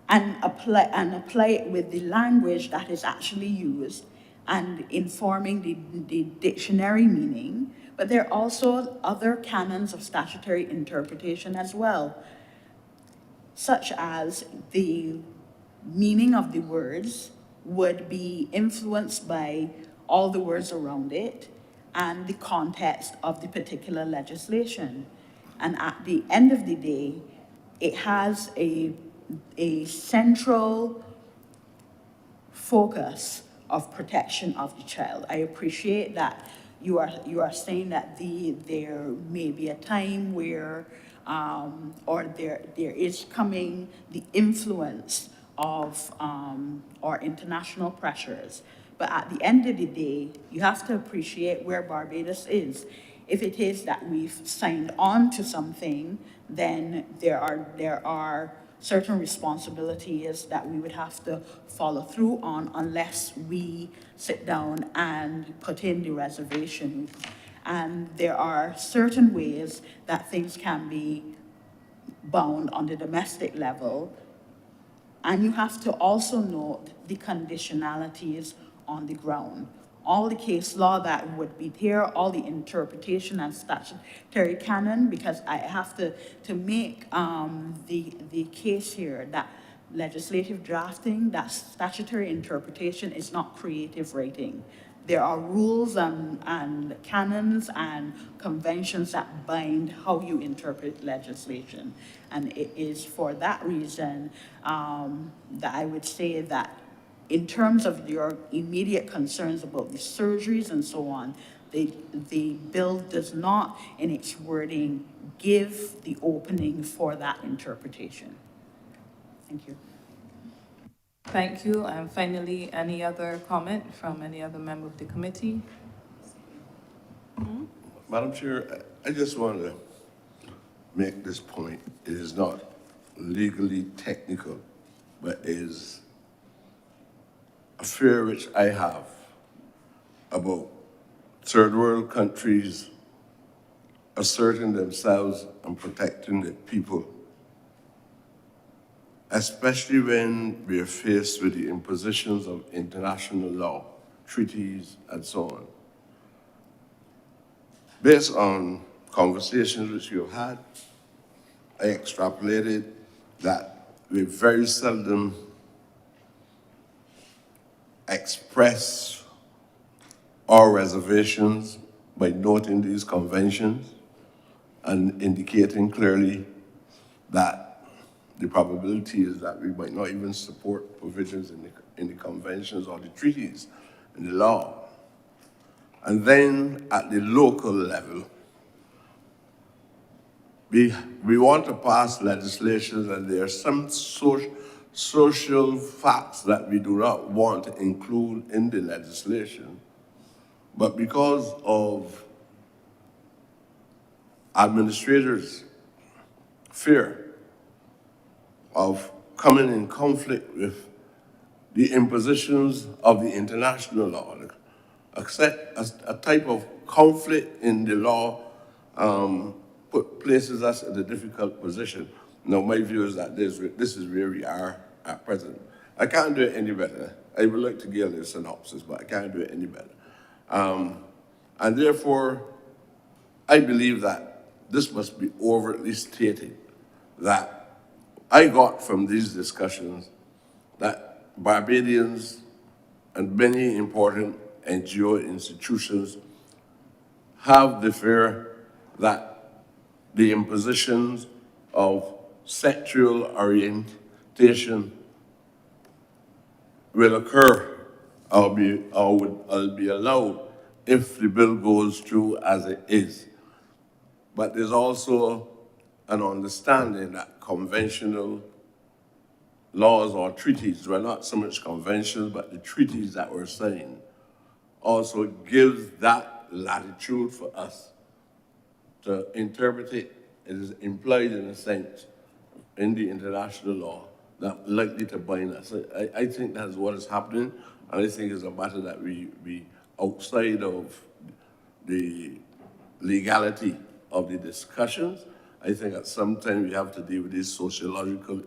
and apply it with the language that is actually used and informing the dictionary meaning. But there are also other canons of statutory interpretation as well, such as the meaning of the words would be influenced by all the words around it and the context of the particular legislation. And at the end of the day, it has a central focus of protection of the child. I appreciate that you are saying that there may be a time where or there is coming the influence of or international pressures. But at the end of the day, you have to appreciate where Barbados is. If it is that we've signed on to something, then there are certain responsibilities that we would have to follow through on unless we sit down and put in the reservation. And there are certain ways that things can be bound on the domestic level. And you have to also note the conditionalities on the ground. All the case law that would be there, all the interpretation and statutory canon, because I have to make the case here that legislative drafting, that statutory interpretation is not creative writing. There are rules and canons and conventions that bind how you interpret legislation. And it is for that reason that I would say that in terms of your immediate concerns about the surgeries and so on, the bill does not, in its wording, give the opening for that interpretation. Thank you. Thank you. And finally, any other comment from any other member of the committee? Madam Chair, I just want to make this point. It is not legally technical, but is a fear which I have about third world countries asserting themselves and protecting the people, especially when we are faced with the impositions of international law, treaties, and so on. Based on conversations which you've had, I extrapolated that we very seldom express our reservations by noting these conventions and indicating clearly that the probability is that we might not even support provisions in the conventions or the treaties in the law. And then at the local level, we want to pass legislation, and there are some social facts that we do not want to include in the legislation. But because of administrators' fear of coming in conflict with the impositions of the international law, a type of conflict in the law places us in a difficult position. Now, my view is that this is where we are at present. I can't do it any better. I would like to give a synopsis, but I can't do it any better. And therefore, I believe that this must be overtly stated that I got from these discussions that Barbadians and many important NGO institutions have the fear that the impositions of sexual orientation will occur or be allowed if the bill goes through as it is. But there's also an understanding that conventional laws or treaties, well, not so much conventions, but the treaties that we're saying, also gives that latitude for us to interpret it. It is implied in a sense in the international law that likely to bind us. I think that's what is happening, and I think it's a matter that we outside of the legality of the discussions. I think at some time we have to deal with these sociological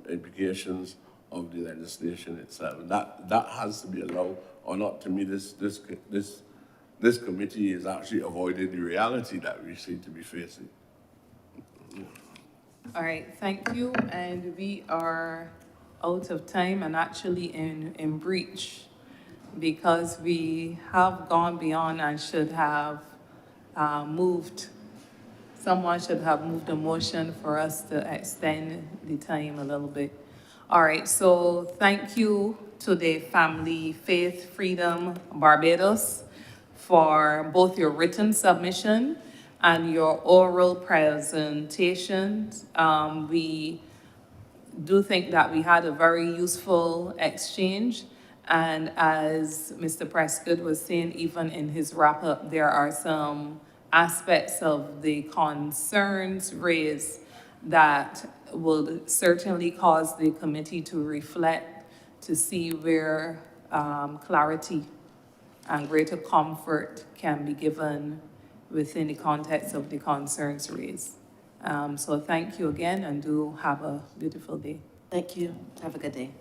implications of the legislation itself. That has to be allowed, or not. To me, this committee is actually avoiding the reality that we seem to be facing. All right, thank you, and we are out of time and actually in breach because we have gone beyond and should have moved. Someone should have moved a motion for us to extend the time a little bit. All right, so thank you to the Family Faith Freedom Barbados for both your written submission and your oral presentations. We do think that we had a very useful exchange. And as Mr. Prescott was saying, even in his wrap-up, there are some aspects of the concerns raised that will certainly cause the committee to reflect to see where clarity and greater comfort can be given within the context of the concerns raised. So thank you again, and do have a beautiful day. Thank you. Have a good day.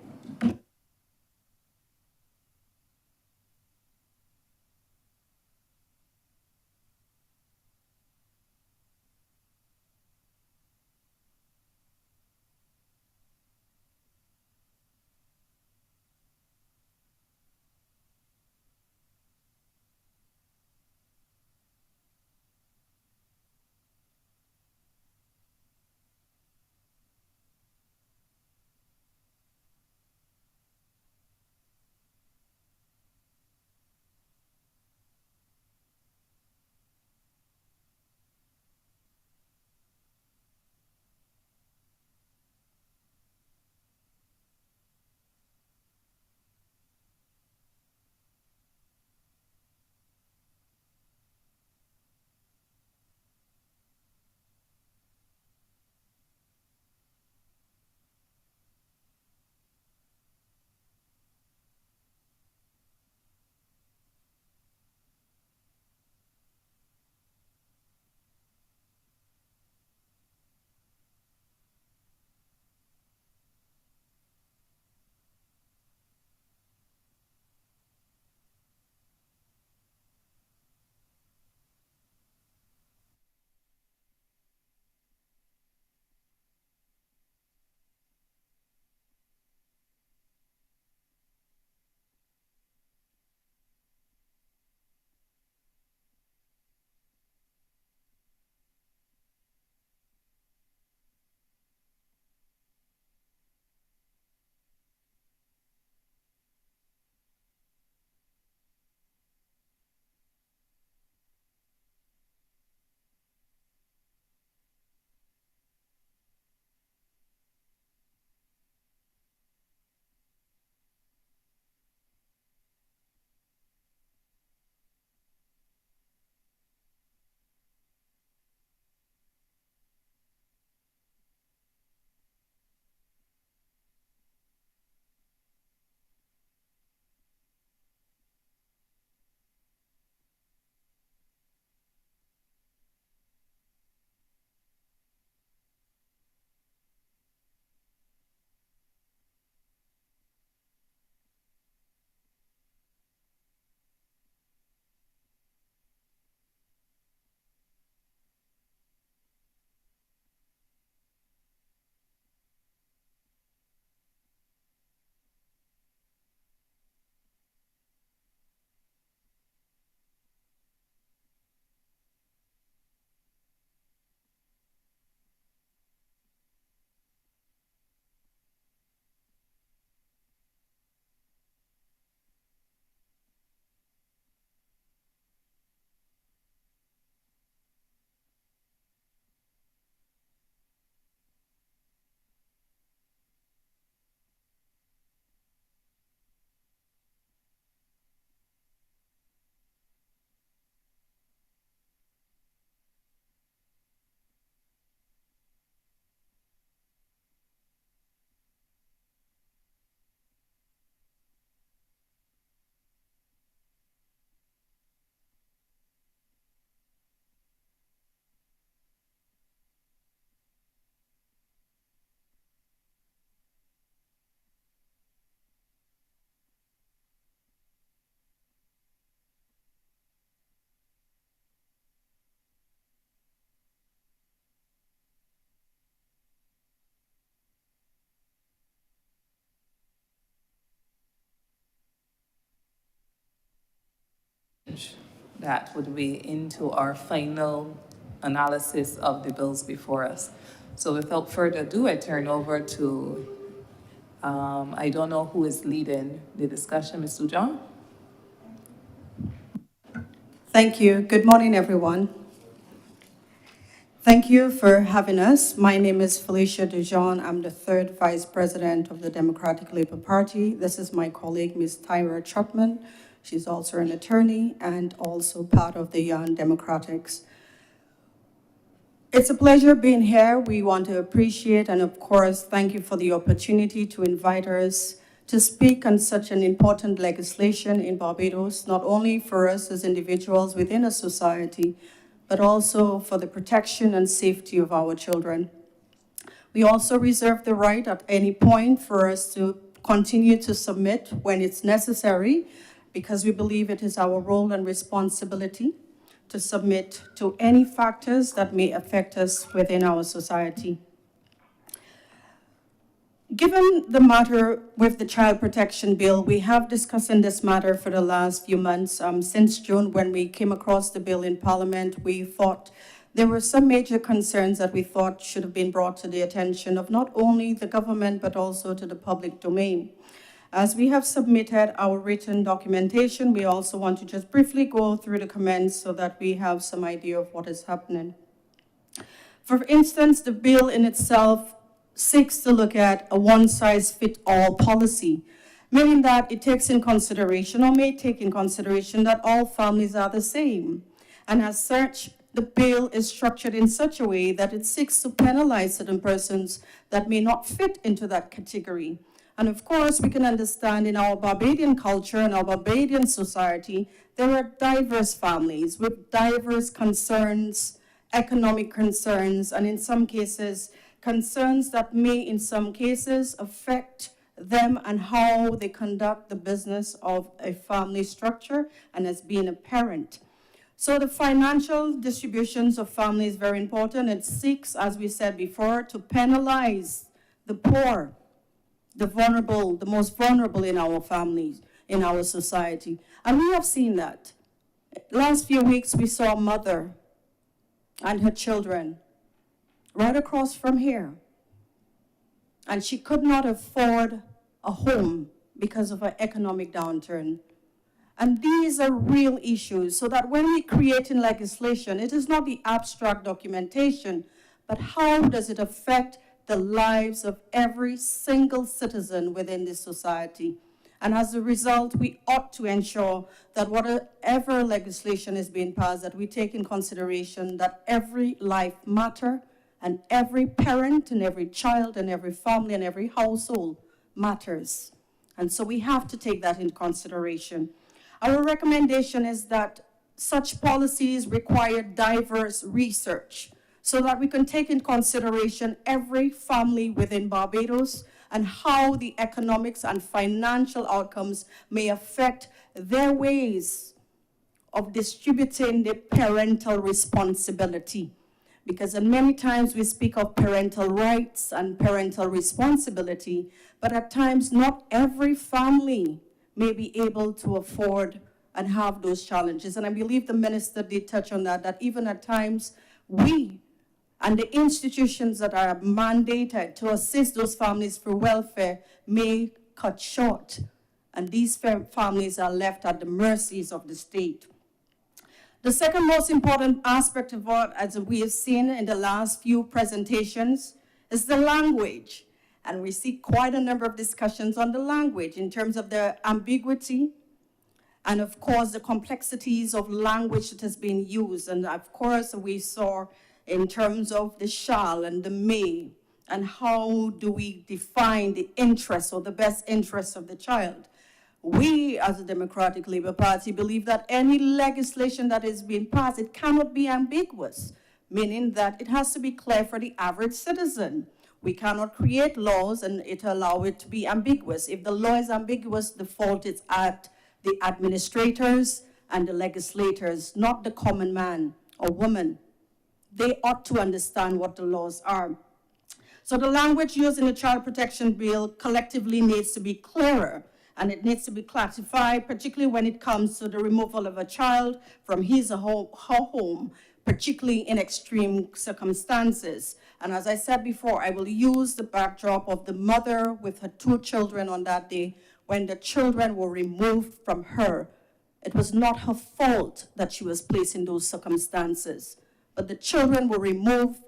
that would weigh into our final analysis of the bills before us. So without further ado, I turn over to, I don't know who is leading the discussion, Ms. Sujan? Thank you. Good morning, everyone. Thank you for having us. My name is Felicia Dujon. I'm the third vice president of the Democratic Labour Party. This is my colleague, Ms. Tyra Chapman. She's also an attorney and also part of the Young Democrats. It's a pleasure being here. We want to appreciate and, of course, thank you for the opportunity to invite us to speak on such an important legislation in Barbados, not only for us as individuals within a society, but also for the protection and safety of our children. We also reserve the right at any point for us to continue to submit when it's necessary, because we believe it is our role and responsibility to submit to any factors that may affect us within our society. Given the matter with the Child Protection Bill, we have discussed this matter for the last few months. Since June, when we came across the bill in Parliament, we thought there were some major concerns that we thought should have been brought to the attention of not only the government, but also to the public domain. As we have submitted our written documentation, we also want to just briefly go through the comments so that we have some idea of what is happening. For instance, the bill in itself seeks to look at a one-size-fits-all policy, meaning that it takes in consideration or may take in consideration that all families are the same. And as such, the bill is structured in such a way that it seeks to penalize certain persons that may not fit into that category. And of course, we can understand in our Barbadian culture and our Barbadian society, there are diverse families with diverse concerns, economic concerns, and in some cases, concerns that may, in some cases, affect them and how they conduct the business of a family structure and as being a parent. So the financial distributions of family is very important. It seeks, as we said before, to penalize the poor, the vulnerable, the most vulnerable in our families, in our society. And we have seen that. Last few weeks, we saw a mother and her children right across from here. And she could not afford a home because of her economic downturn. And these are real issues, so that when we create in legislation, it is not the abstract documentation, but how does it affect the lives of every single citizen within this society. And as a result, we ought to ensure that whatever legislation is being passed, that we take in consideration that every life matters, and every parent and every child and every family and every household matters. And so we have to take that into consideration. Our recommendation is that such policies require diverse research so that we can take into consideration every family within Barbados and how the economics and financial outcomes may affect their ways of distributing the parental responsibility. Because many times we speak of parental rights and parental responsibility, but at times not every family may be able to afford and have those challenges. And I believe the minister did touch on that even at times we and the institutions that are mandated to assist those families for welfare may cut short. And these families are left at the mercies of the state. The second most important aspect of what, as we have seen in the last few presentations, is the language. And we see quite a number of discussions on the language in terms of the ambiguity and, of course, the complexities of language that has been used. And, of course, we saw in terms of the shall and the may, and how do we define the interests or the best interests of the child. We, as a Democratic Labour Party, believe that any legislation that is being passed, it cannot be ambiguous, meaning that it has to be clear for the average citizen. We cannot create laws and allow it to be ambiguous. If the law is ambiguous, the fault is at the administrators and the legislators, not the common man or woman. They ought to understand what the laws are. So the language used in the Child Protection Bill collectively needs to be clearer and it needs to be classified, particularly when it comes to the removal of a child from his or her home, particularly in extreme circumstances. And as I said before, I will use the backdrop of the mother with her 2 children on that day when the children were removed from her. It was not her fault that she was placed in those circumstances, but the children were removed.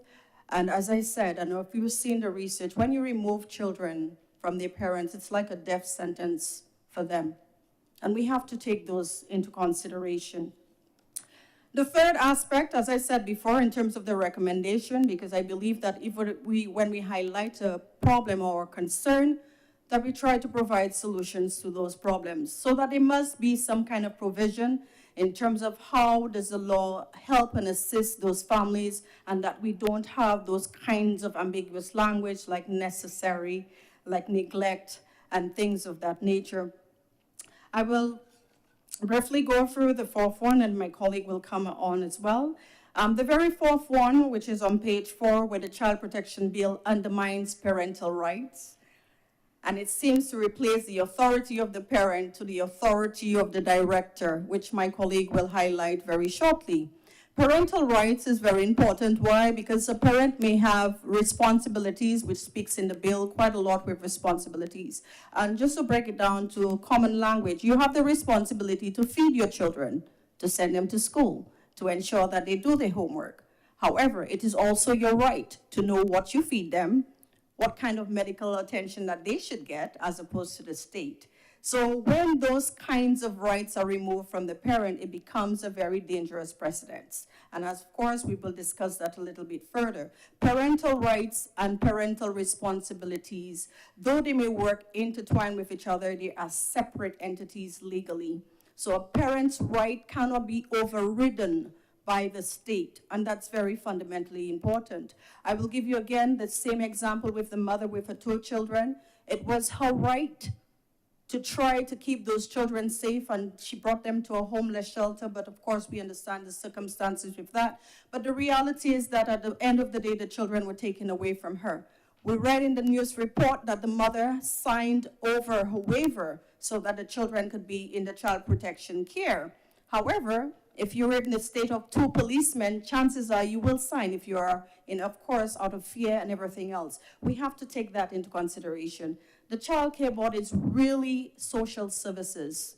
And as I said, I don't know if you've seen the research, when you remove children from their parents, it's like a death sentence for them. And we have to take those into consideration. The third aspect, as I said before, in terms of the recommendation, because I believe that when we highlight a problem or a concern, that we try to provide solutions to those problems, so that there must be some kind of provision in terms of how does the law help and assist those families, and that we don't have those kinds of ambiguous language like necessary, like neglect, and things of that nature. I will briefly go through the fourth one, and my colleague will come on as well. The very fourth one, which is on page 4, where the Child Protection Bill undermines parental rights, and it seems to replace the authority of the parent to the authority of the director, which my colleague will highlight very shortly. Parental rights is very important. Why? Because a parent may have responsibilities, which speaks in the bill quite a lot with responsibilities. And just to break it down to common language, you have the responsibility to feed your children, to send them to school, to ensure that they do their homework. However, it is also your right to know what you feed them, what kind of medical attention that they should get, as opposed to the state. So when those kinds of rights are removed from the parent, it becomes a very dangerous precedent. And of course, we will discuss that a little bit further. Parental rights and parental responsibilities, though they may work intertwined with each other, they are separate entities legally. So a parent's right cannot be overridden by the state, and that's very fundamentally important. I will give you again the same example with the mother with her 2 children. It was her right to try to keep those children safe, and she brought them to a homeless shelter, but of course we understand the circumstances with that. But the reality is that at the end of the day, the children were taken away from her. We read in the news report that the mother signed over her waiver so that the children could be in the child protection care. However, if you're in the state of 2 policemen, chances are you will sign if you are in, of course, out of fear and everything else. We have to take that into consideration. The Child Care Board is really social services,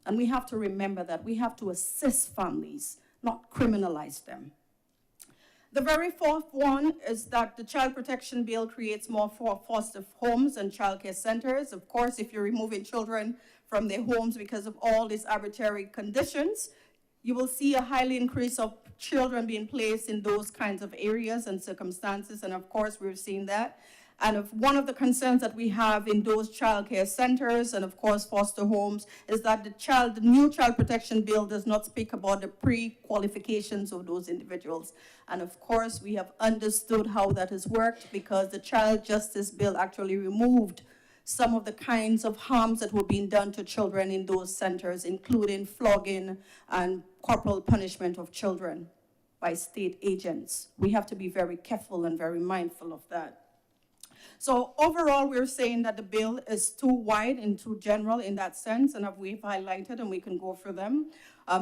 and we have to remember that. We have to assist families, not criminalize them. The very fourth one is that the Child Protection Bill creates more foster homes and child care centers. Of course, if you're removing children from their homes because of all these arbitrary conditions, you will see a highly increase of children being placed in those kinds of areas and circumstances, and of course, we're seeing that. And one of the concerns that we have in those child care centers and of course foster homes is that the new Child Protection Bill does not speak about the pre-qualifications of those individuals. And of course, we have understood how that has worked, because the Child Justice Bill actually removed some of the kinds of harms that were being done to children in those centers, including flogging and corporal punishment of children by state agents. We have to be very careful and very mindful of that. So overall, we're saying that the bill is too wide and too general in that sense, and we've highlighted, and we can go through them.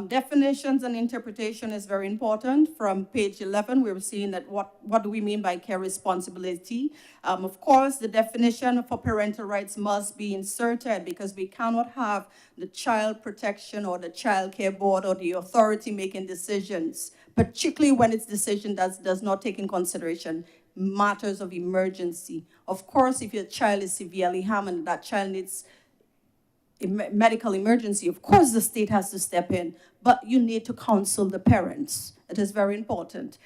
Definitions and interpretation is very important. From page 11, we're seeing that what do we mean by care responsibility? Of course, the definition for parental rights must be inserted, because we cannot have the Child Protection or the Child Care Board or the authority making decisions, particularly when it's decision that does not take in consideration matters of emergency. Of course, if your child is severely harmed and that child needs a medical emergency, of course the state has to step in, but you need to counsel the parents. It is very important.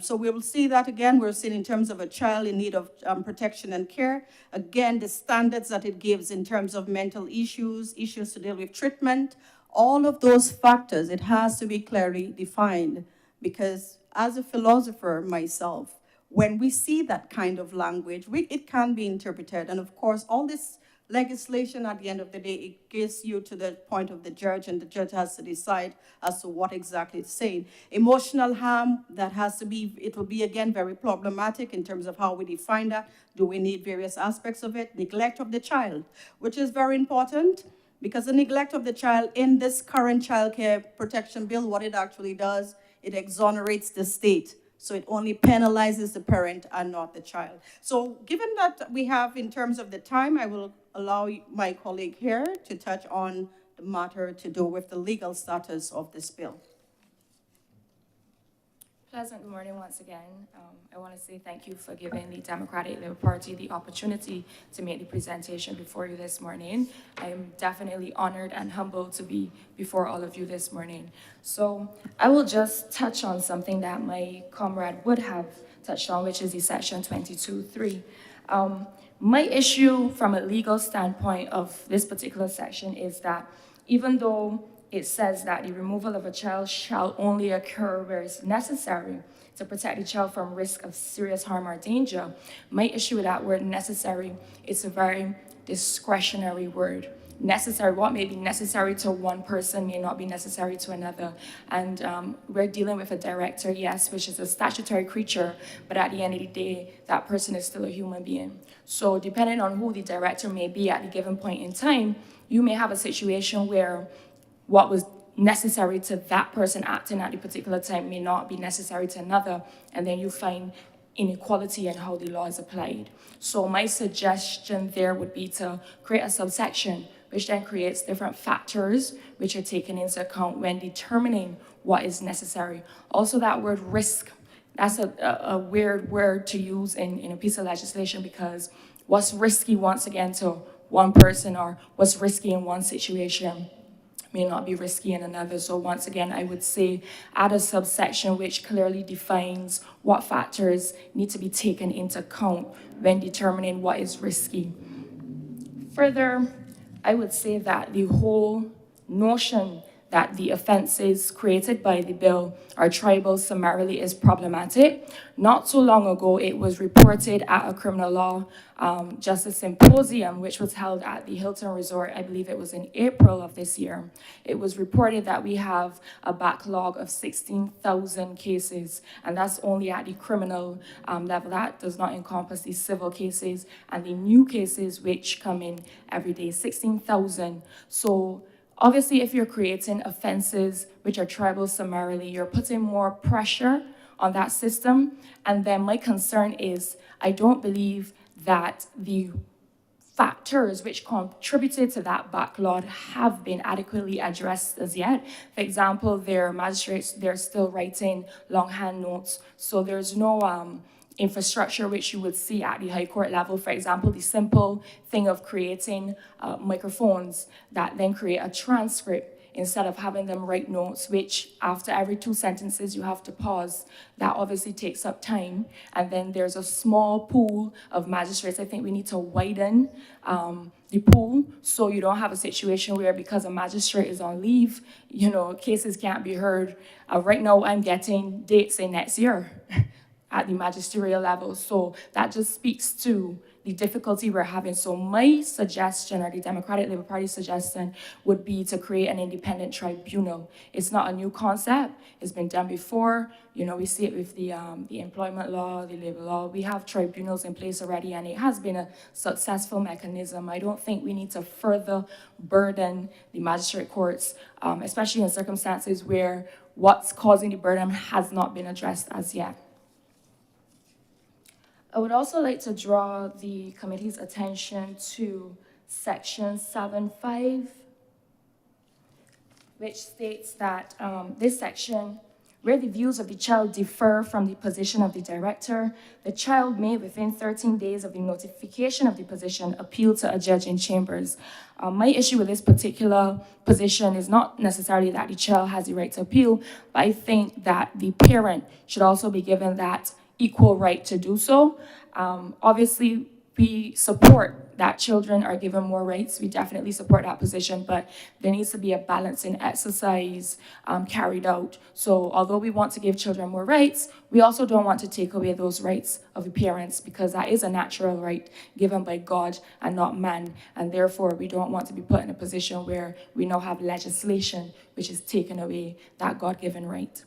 So we will see that again. We're seeing in terms of a child in need of protection and care. Again, the standards that it gives in terms of mental issues to deal with treatment, all of those factors, it has to be clearly defined, because as a philosopher myself, when we see that kind of language, it can be interpreted. And of course, all this Legislation, at the end of the day, it gets you to the point of the judge, and the judge has to decide as to what exactly it's saying. Emotional harm, that has to be, it will be again very problematic in terms of how we define that. Do we need various aspects of it? Neglect of the child, which is very important, because the neglect of the child in this current child care protection bill, what it actually does, it exonerates the state. So it only penalizes the parent and not the child. So given that we have, in terms of the time, I will allow my colleague here to touch on the matter to do with the legal status of this bill. Pleasant good morning once again. I want to say thank you for giving the Democratic Labour Party the opportunity to make the presentation before you this morning. I am definitely honored and humbled to be before all of you this morning. So I will just touch on something that my comrade would have touched on, which is the section 22.3. My issue from a legal standpoint of this particular section is that even though it says that the removal of a child shall only occur where it's necessary to protect the child from risk of serious harm or danger, my issue with that word necessary is a very discretionary word. Necessary, what may be necessary to one person may not be necessary to another. And we're dealing with a director, yes, which is a statutory creature, but at the end of the day, that person is still a human being. So depending on who the director may be at a given point in time, you may have a situation where what was necessary to that person acting at the particular time may not be necessary to another, and then you find inequality in how the law is applied. So my suggestion there would be to create a subsection which then creates different factors which are taken into account when determining what is necessary. Also, that word risk, that's a weird word to use in a piece of legislation, because what's risky once again to one person, or what's risky in one situation, may not be risky in another. So once again, I would say add a subsection which clearly defines what factors need to be taken into account when determining what is risky. Further, I would say that the whole notion that the offenses created by the bill are tribal summarily is problematic. Not so long ago, it was reported at a criminal law justice symposium, which was held at the Hilton Resort. I believe it was in April of this year. It was reported that we have a backlog of 16,000 cases, and that's only at the criminal level. That does not encompass the civil cases and the new cases which come in every day, 16,000. So obviously, if you're creating offenses which are tribal summarily, you're putting more pressure on that system. And then my concern is, I don't believe that the factors which contributed to that backlog have been adequately addressed as yet. For example, their magistrates, they're still writing longhand notes, so there's no infrastructure which you would see at the High Court level. For example, the simple thing of creating microphones that then create a transcript instead of having them write notes, which after every 2 sentences you have to pause. That obviously takes up time. And then there's a small pool of magistrates. I think we need to widen the pool so you don't have a situation where, because a magistrate is on leave, cases can't be heard. Right now I'm getting dates in next year at the magisterial level. So that just speaks to the difficulty we're having. So my suggestion, or the Democratic Labour Party suggestion, would be to create an independent tribunal. It's not a new concept. It's been done before. We see it with the employment law, the labor law. We have tribunals in place already, and it has been a successful mechanism. I don't think we need to further burden the magistrate courts, especially in circumstances where what's causing the burden has not been addressed as yet. I would also like to draw the committee's attention to section 7.5, which states that this section, where the views of the child differ from the position of the director, the child may, within 13 days of the notification of the position, appeal to a judge in chambers. My issue with this particular position is not necessarily that the child has the right to appeal, but I think that the parent should also be given that equal right to do so. Obviously, we support that children are given more rights. We definitely support that position, but there needs to be a balancing exercise carried out. So although we want to give children more rights, we also don't want to take away those rights of the parents, because that is a natural right given by God and not man. And therefore, we don't want to be put in a position where we now have legislation which is taking away that God-given right.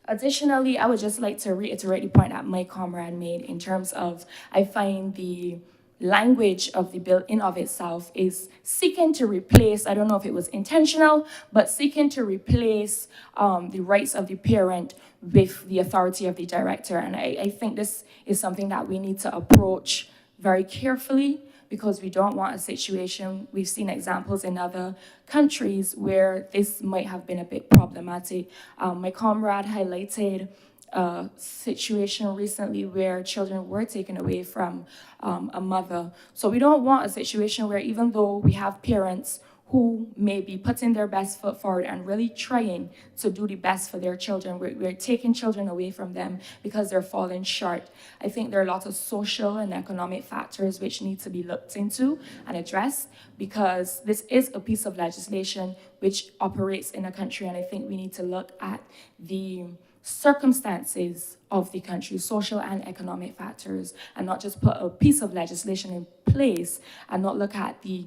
Additionally, I would just like to reiterate the point that my comrade made in terms of, I find the language of the bill in of itself is seeking to replace, I don't know if it was intentional, but seeking to replace the rights of the parent with the authority of the director. And I think this is something that we need to approach very carefully, because we don't want a situation, we've seen examples in other countries where this might have been a bit problematic. My comrade highlighted a situation recently where children were taken away from a mother. So we don't want a situation where, even though we have parents who may be putting their best foot forward and really trying to do the best for their children, we're taking children away from them because they're falling short. I think there are a lot of social and economic factors which need to be looked into and addressed, because this is a piece of legislation which operates in a country, and I think we need to look at the circumstances of the country, social and economic factors, and not just put a piece of legislation in place and not look at the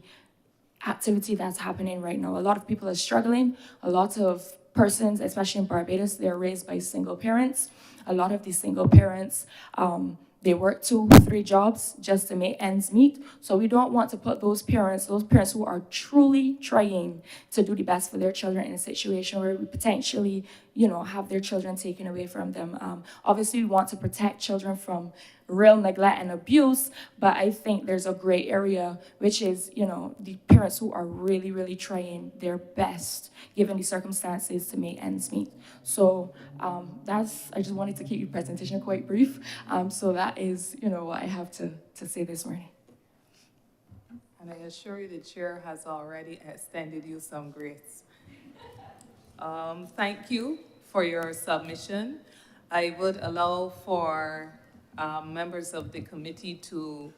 activity that's happening right now. A lot of people are struggling. A lot of persons, especially in Barbados, they're raised by single parents. A lot of these single parents, they work 2-3 jobs just to make ends meet. So we don't want to put those parents who are truly trying to do the best for their children, in a situation where we potentially, have their children taken away from them. Obviously, we want to protect children from real neglect and abuse, but I think there's a gray area, which is, the parents who are really, really trying their best, given the circumstances, to make ends meet. So I just wanted to keep your presentation quite brief. So that is, what I have to say this morning. And I assure you the chair has already extended you some grace. Thank you for your submission. I would allow for members of the committee to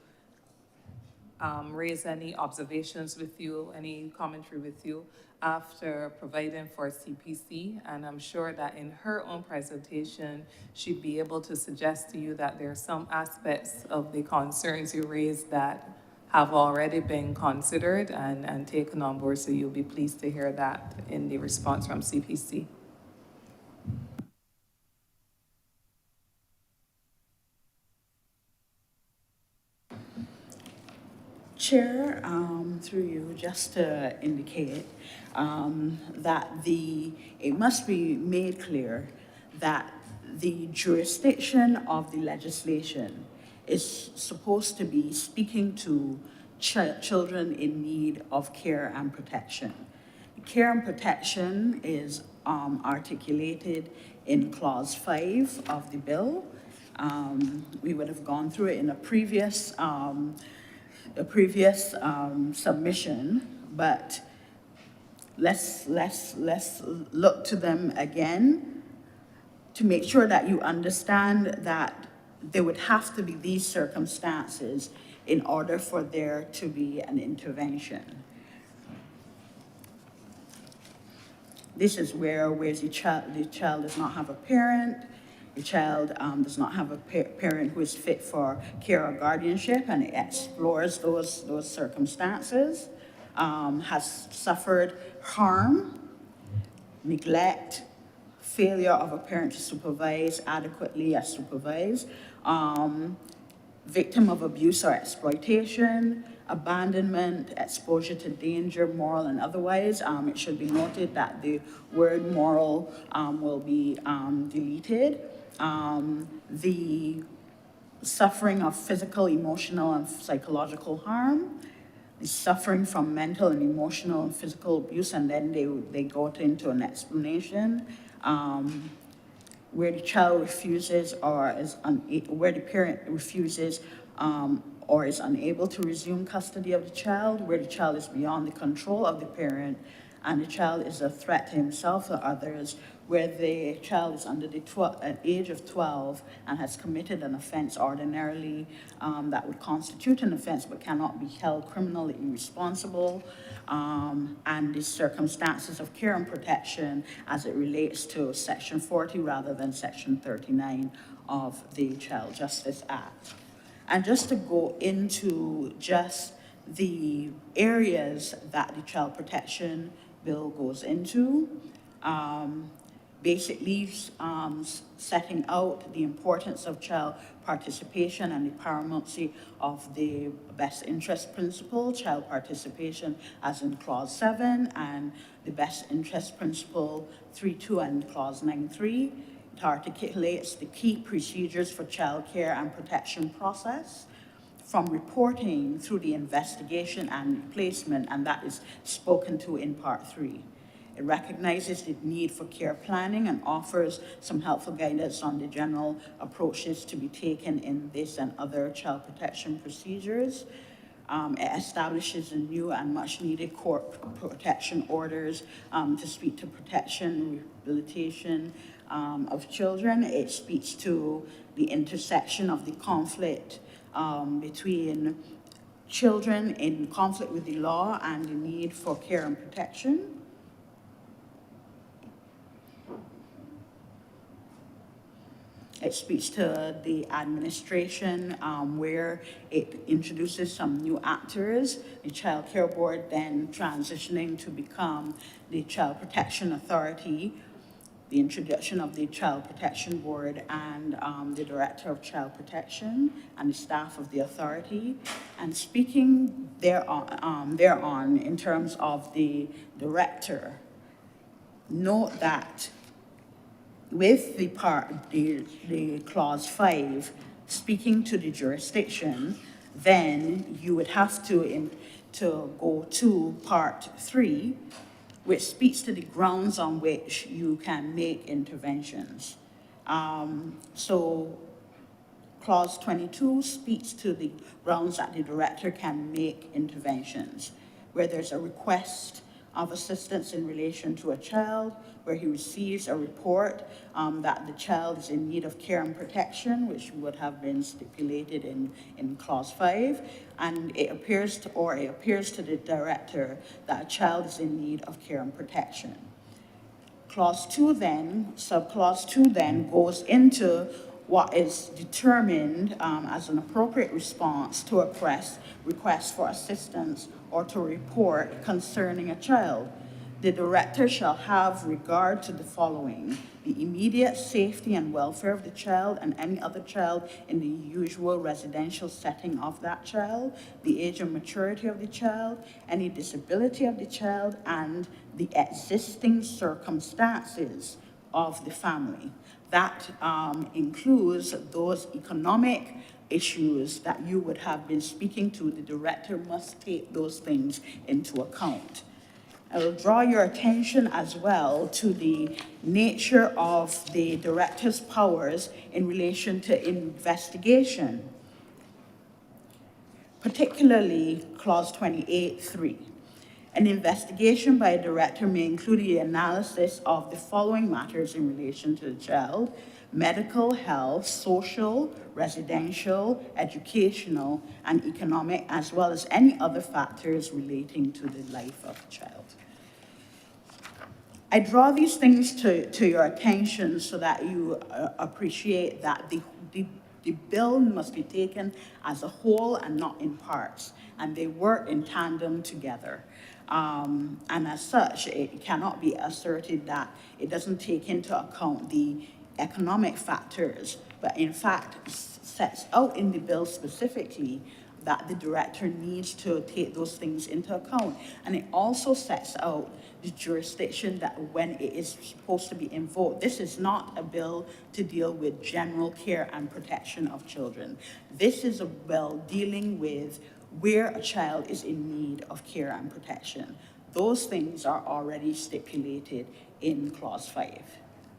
raise any observations with you, any commentary with you after providing for CPC. And I'm sure that in her own presentation, she'd be able to suggest to you that there are some aspects of the concerns you raised that have already been considered and taken on board. So you'll be pleased to hear that in the response from CPC. Chair, through you, just to indicate that it must be made clear that the jurisdiction of the legislation is supposed to be speaking to children in need of care and protection. Care and protection is articulated in Clause 5 of the bill. We would have gone through it in a previous submission, but let's look to them again to make sure that you understand that there would have to be these circumstances in order for there to be an intervention. This is where the child does not have a parent, the child does not have a parent who is fit for care or guardianship, and it explores those circumstances, has suffered harm, neglect, failure of a parent to supervise adequately as supervised, victim of abuse or exploitation, abandonment, exposure to danger, moral and otherwise. It should be noted that the word moral will be deleted. The suffering of physical, emotional, and psychological harm, the suffering from mental and emotional and physical abuse, and then they go into an explanation where the child refuses or where the parent refuses or is unable to resume custody of the child, where the child is beyond the control of the parent, and the child is a threat to himself or others, where the child is under the age of 12 and has committed an offense ordinarily that would constitute an offense but cannot be held criminally responsible, and the circumstances of care and protection as it relates to Section 40 rather than Section 39 of the Child Justice Act. And just to go into just the areas that the Child Protection Bill goes into, basically setting out the importance of child participation and the paramountcy of the best interest principle, child participation as in Clause 7, and the best interest principle 3.2 and Clause 9.3. It articulates the key procedures for child care and protection process, from reporting through the investigation and placement, and that is spoken to in Part 3. It recognizes the need for care planning and offers some helpful guidance on the general approaches to be taken in this and other child protection procedures. It establishes a new and much needed court protection orders to speak to protection, rehabilitation of children. It speaks to the intersection of the conflict between children in conflict with the law and the need for care and protection. It speaks to the administration where it introduces some new actors, the Child Care Board then transitioning to become the Child Protection Authority, the introduction of the Child Protection Board and the Director of Child Protection and the staff of the authority. And speaking thereon in terms of the Director, note that with the Clause 5, speaking to the jurisdiction, then you would have to go to Part 3, which speaks to the grounds on which you can make interventions. So Clause 22 speaks to the grounds that the director can make interventions, where there's a request of assistance in relation to a child, where he receives a report that the child is in need of care and protection, which would have been stipulated in Clause 5, and it appears to the director that a child is in need of care and protection. Subclause 2 then goes into what is determined as an appropriate response to a request for assistance or to report concerning a child. The director shall have regard to the following: the immediate safety and welfare of the child and any other child in the usual residential setting of that child, the age and maturity of the child, any disability of the child, and the existing circumstances of the family. That includes those economic issues that you would have been speaking to. The director must take those things into account. I will draw your attention as well to the nature of the director's powers in relation to investigation, particularly Clause 28.3. An investigation by a director may include the analysis of the following matters in relation to the child: medical, health, social, residential, educational, and economic, as well as any other factors relating to the life of the child. I draw these things to your attention so that you appreciate that the bill must be taken as a whole and not in parts, and they work in tandem together. And as such, it cannot be asserted that it doesn't take into account the economic factors, but in fact sets out in the bill specifically that the director needs to take those things into account. And it also sets out the jurisdiction that when it is supposed to be invoked. This is not a bill to deal with general care and protection of children. This is a bill dealing with where a child is in need of care and protection. Those things are already stipulated in Clause 5.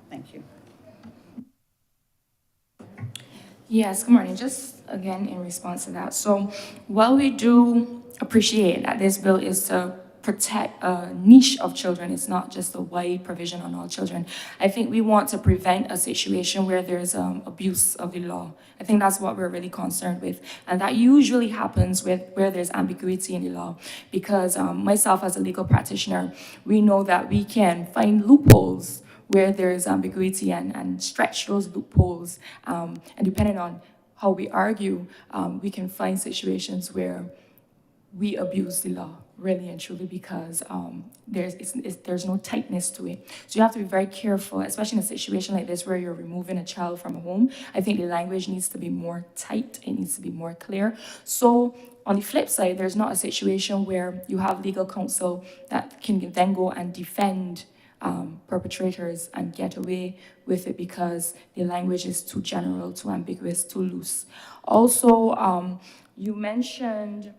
Thank you. Yes, good morning. Just again in response to that. So while we do appreciate that this bill is to protect a niche of children. It's not just a wide provision on all children. I think we want to prevent a situation where there's abuse of the law. I think that's what we're really concerned with. And that usually happens where there's ambiguity in the law. Because myself as a legal practitioner, we know that we can find loopholes where there's ambiguity and stretch those loopholes. And depending on how we argue, we can find situations where we abuse the law, really and truly, because there's no tightness to it. So you have to be very careful, especially in a situation like this where you're removing a child from a home. I think the language needs to be more tight, it needs to be more clear. So on the flip side, there's not a situation where you have legal counsel that can then go and defend perpetrators and get away with it because the language is too general, too ambiguous, too loose. Also, you mentioned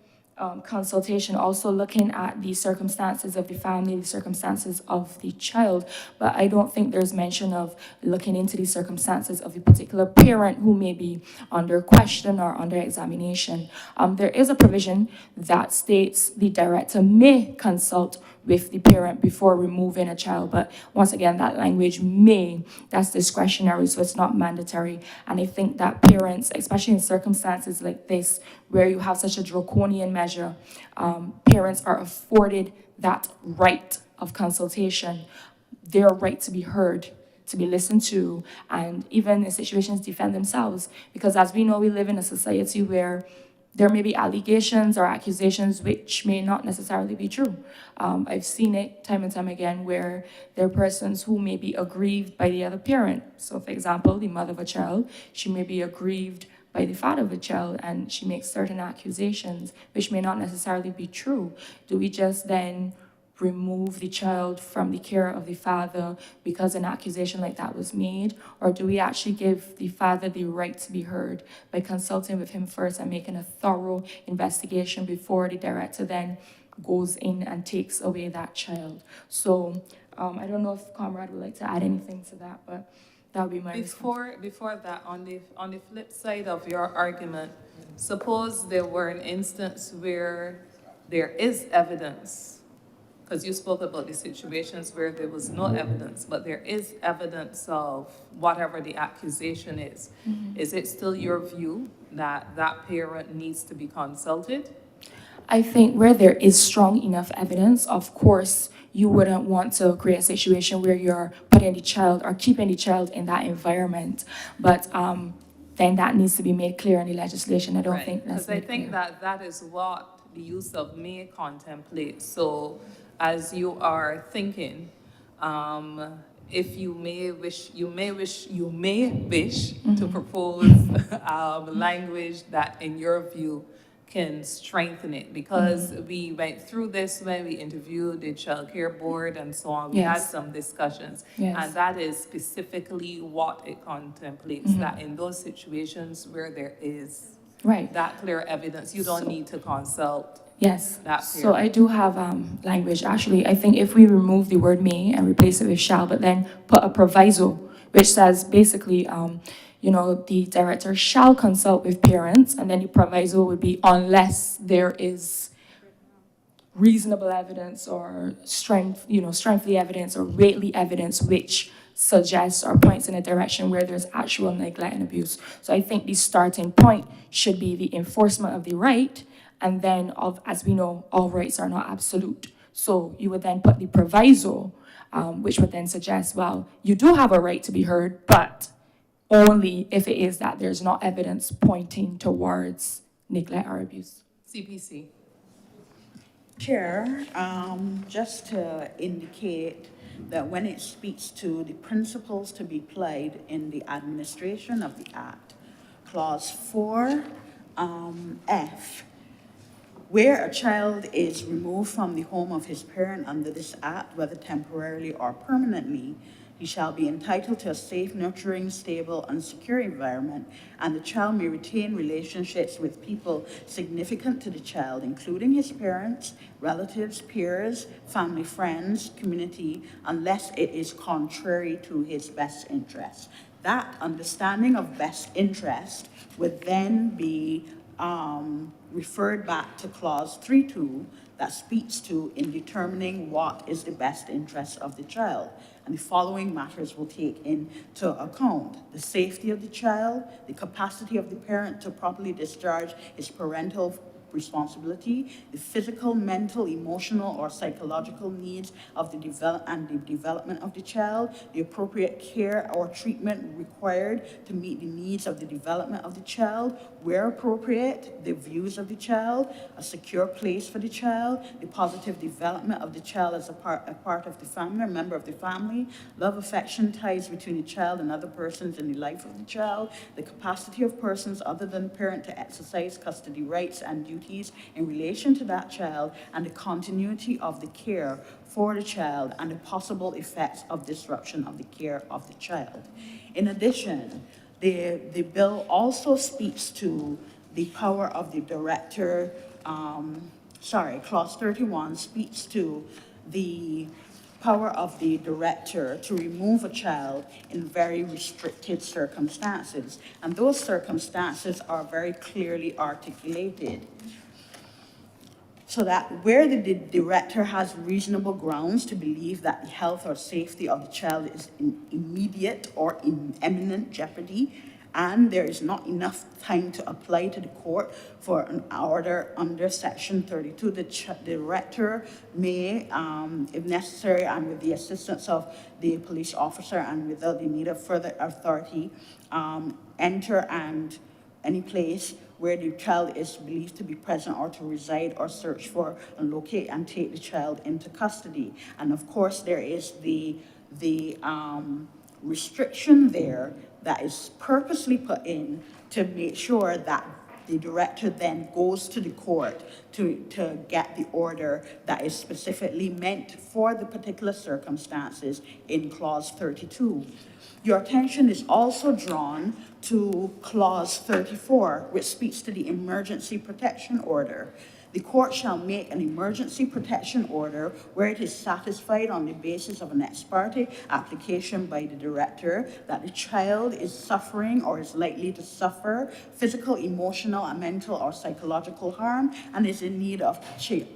consultation, also looking at the circumstances of the family, the circumstances of the child, but I don't think there's mention of looking into the circumstances of the particular parent who may be under question or under examination. There is a provision that states the director may consult with the parent before removing a child, but once again, that language may, that's discretionary, so it's not mandatory. And I think that parents, especially in circumstances like this, where you have such a draconian measure, parents are afforded that right of consultation, their right to be heard, to be listened to, and even in situations defend themselves. Because as we know, we live in a society where there may be allegations or accusations which may not necessarily be true. I've seen it time and time again where there are persons who may be aggrieved by the other parent. So for example, the mother of a child, she may be aggrieved by the father of the child and she makes certain accusations which may not necessarily be true. Do we just then remove the child from the care of the father because an accusation like that was made? Or do we actually give the father the right to be heard by consulting with him first and making a thorough investigation before the director then goes in and takes away that child? So I don't know if Comrade would like to add anything to that, but that would be my response. Before that, on the flip side of your argument, suppose there were an instance where there is evidence, because you spoke about the situations where there was no evidence, but there is evidence of whatever the accusation is. Is it still your view that that parent needs to be consulted? I think where there is strong enough evidence, of course, you wouldn't want to create a situation where you're putting the child or keeping the child in that environment. But then that needs to be made clear in the legislation. I don't think that's Because I think that is what the use of may contemplates. So as you are thinking, if you may wish to propose language that, in your view, can strengthen it, because we went through this when we interviewed the Child Care Board and so on. We had some discussions, and that is specifically what it contemplates, that in those situations where there is that clear evidence, you don't need to consult. Yes, that so I do have language. Actually, I think if we remove the word may and replace it with shall, but then put a proviso, which says basically, the director shall consult with parents, and then the proviso would be unless there is reasonable evidence or strengthly evidence or weighty evidence which suggests or points in a direction where there's actual neglect and abuse. So I think the starting point should be the enforcement of the right. And then, as we know, all rights are not absolute. So you would then put the proviso, which would then suggest, well, you do have a right to be heard, but only if it is that there's not evidence pointing towards neglect or abuse. CPC. Chair, just to indicate that when it speaks to the principles to be applied in the administration of the Act, Clause 4, F, where a child is removed from the home of his parent under this Act, whether temporarily or permanently, he shall be entitled to a safe, nurturing, stable, and secure environment, and the child may retain relationships with people significant to the child, including his parents, relatives, peers, family, friends, community, unless it is contrary to his best interest. That understanding of best interest would then be referred back to clause 3.2 that speaks to in determining what is the best interest of the child. And the following matters will take into account: the safety of the child, the capacity of the parent to properly discharge his parental responsibility, the physical, mental, emotional, or psychological needs of the development of the child, the appropriate care or treatment required to meet the needs of the development of the child, where appropriate, the views of the child, a secure place for the child, the positive development of the child as a part of the family, a member of the family, love, affection, ties between the child and other persons in the life of the child, the capacity of persons other than the parent to exercise custody rights and duties in relation to that child, and the continuity of the care for the child and the possible effects of disruption of the care of the child. In addition, the bill also speaks to the power of the director, clause 31 speaks to the power of the director to remove a child in very restricted circumstances. And those circumstances are very clearly articulated. So that where the director has reasonable grounds to believe that the health or safety of the child is in immediate or in imminent jeopardy, and there is not enough time to apply to the court for an order under section 32, the director may, if necessary, and with the assistance of the police officer and without the need of further authority, enter and any place where the child is believed to be present or to reside, or search for and locate and take the child into custody. And of course, there is the restriction there that is purposely put in to make sure that the director then goes to the court to get the order that is specifically meant for the particular circumstances in clause 32. Your attention is also drawn to clause 34, which speaks to the emergency protection order. The court shall make an emergency protection order where it is satisfied on the basis of an ex parte application by the director that the child is suffering or is likely to suffer physical, emotional, mental, or psychological harm and is in need of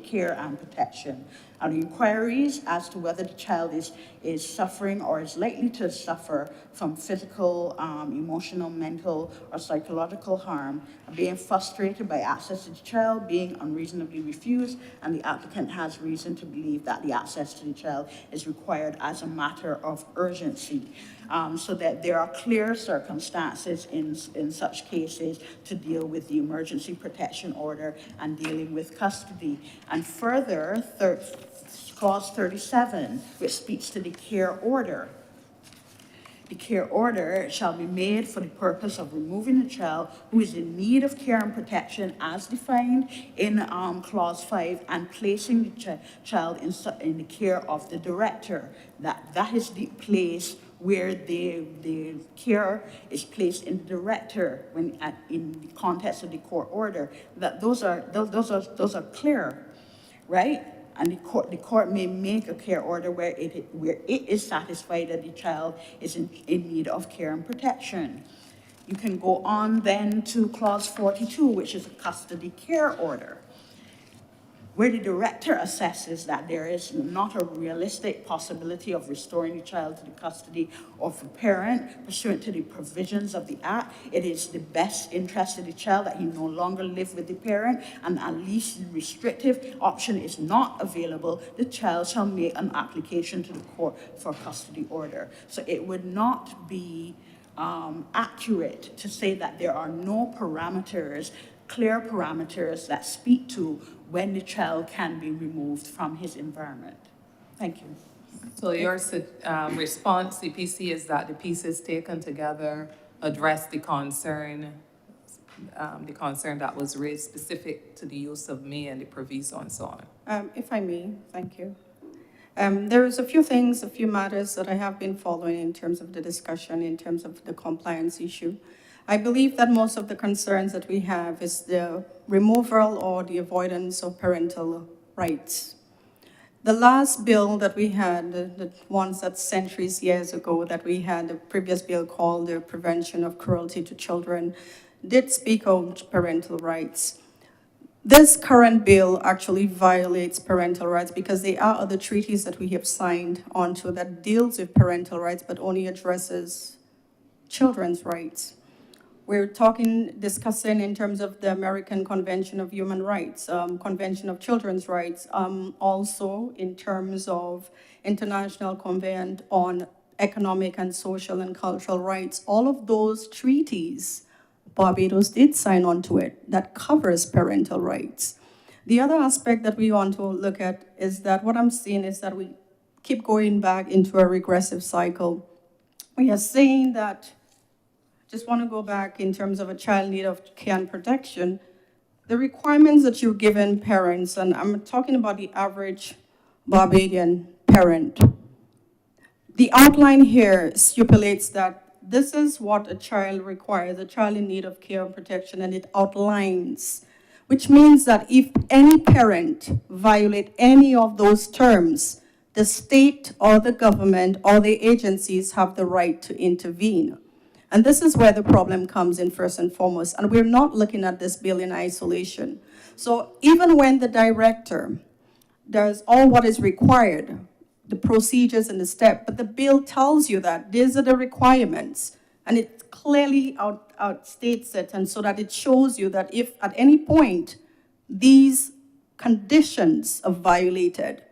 care and protection. And inquiries as to whether the child is suffering or is likely to suffer from physical, emotional, mental, or psychological harm, being frustrated by access to the child, being unreasonably refused, and the applicant has reason to believe that the access to the child is required as a matter of urgency. So that there are clear circumstances in such cases to deal with the emergency protection order and dealing with custody. And further, clause 37, which speaks to the care order. The care order shall be made for the purpose of removing a child who is in need of care and protection as defined in clause 5 and placing the child in the care of the director. That is the place where the care is placed in the director in the context of the court order. That those are clear, right? And the court may make a care order where it is satisfied that the child is in need of care and protection. You can go on then to clause 42, which is a custody care order, where the director assesses that there is not a realistic possibility of restoring the child to the custody of the parent pursuant to the provisions of the Act. It is the best interest of the child that he no longer live with the parent, and at least the restrictive option is not available. The child shall make an application to the court for a custody order. So it would not be accurate to say that there are no parameters, clear parameters that speak to when the child can be removed from his environment. Thank you. So your response, CPC, is that the pieces taken together address the concern that was raised specific to the use of me and the proviso and so on. If I may, thank you. There's a few matters that I have been following in terms of the discussion, in terms of the compliance issue. I believe that most of the concerns that we have is the removal or the avoidance of parental rights. The last bill that we had, the ones that years ago that we had, the previous bill called the Prevention of Cruelty to Children, did speak on parental rights. This current bill actually violates parental rights because there are other treaties that we have signed onto that deals with parental rights but only addresses children's rights. We're discussing in terms of the American Convention of Human Rights, Convention of Children's Rights, also in terms of International Convention on Economic and Social and Cultural Rights. All of those treaties, Barbados did sign on to it, that covers parental rights. The other aspect that we want to look at is that what I'm seeing is that we keep going back into a regressive cycle. We are saying that, just want to go back in terms of a child need of care and protection, the requirements that you've given parents, and I'm talking about the average Barbadian parent. The outline here stipulates that this is what a child requires, a child in need of care and protection, and it outlines, which means that if any parent violate any of those terms, the state or the government or the agencies have the right to intervene. And this is where the problem comes in first and foremost. And we're not looking at this bill in isolation. So even when the director does all what is required, the procedures and the step, but the bill tells you that these are the requirements, and it clearly outstates it, and so that it shows you that if at any point these conditions are violated,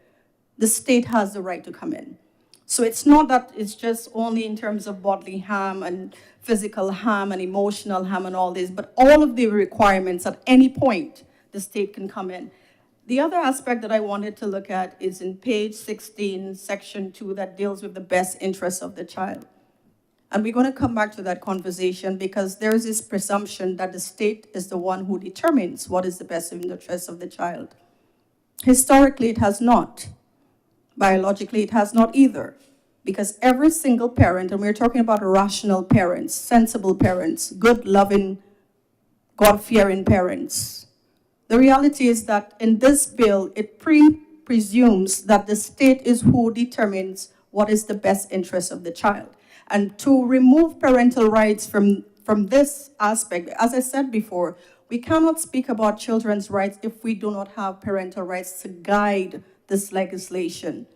the state has the right to come in. So it's not that it's just only in terms of bodily harm and physical harm and emotional harm and all this, but all of the requirements at any point, the state can come in. The other aspect that I wanted to look at is in page 16, section 2, that deals with the best interests of the child. And we're going to come back to that conversation because there is this presumption that the state is the one who determines what is the best interest of the child. Historically, it has not. Biologically, it has not either. Because every single parent, and we're talking about rational parents, sensible parents, good, loving, God-fearing parents. The reality is that in this bill, it presumes that the state is who determines what is the best interest of the child. And to remove parental rights from this aspect, as I said before, we cannot speak about children's rights if we do not have parental rights to guide this legislation.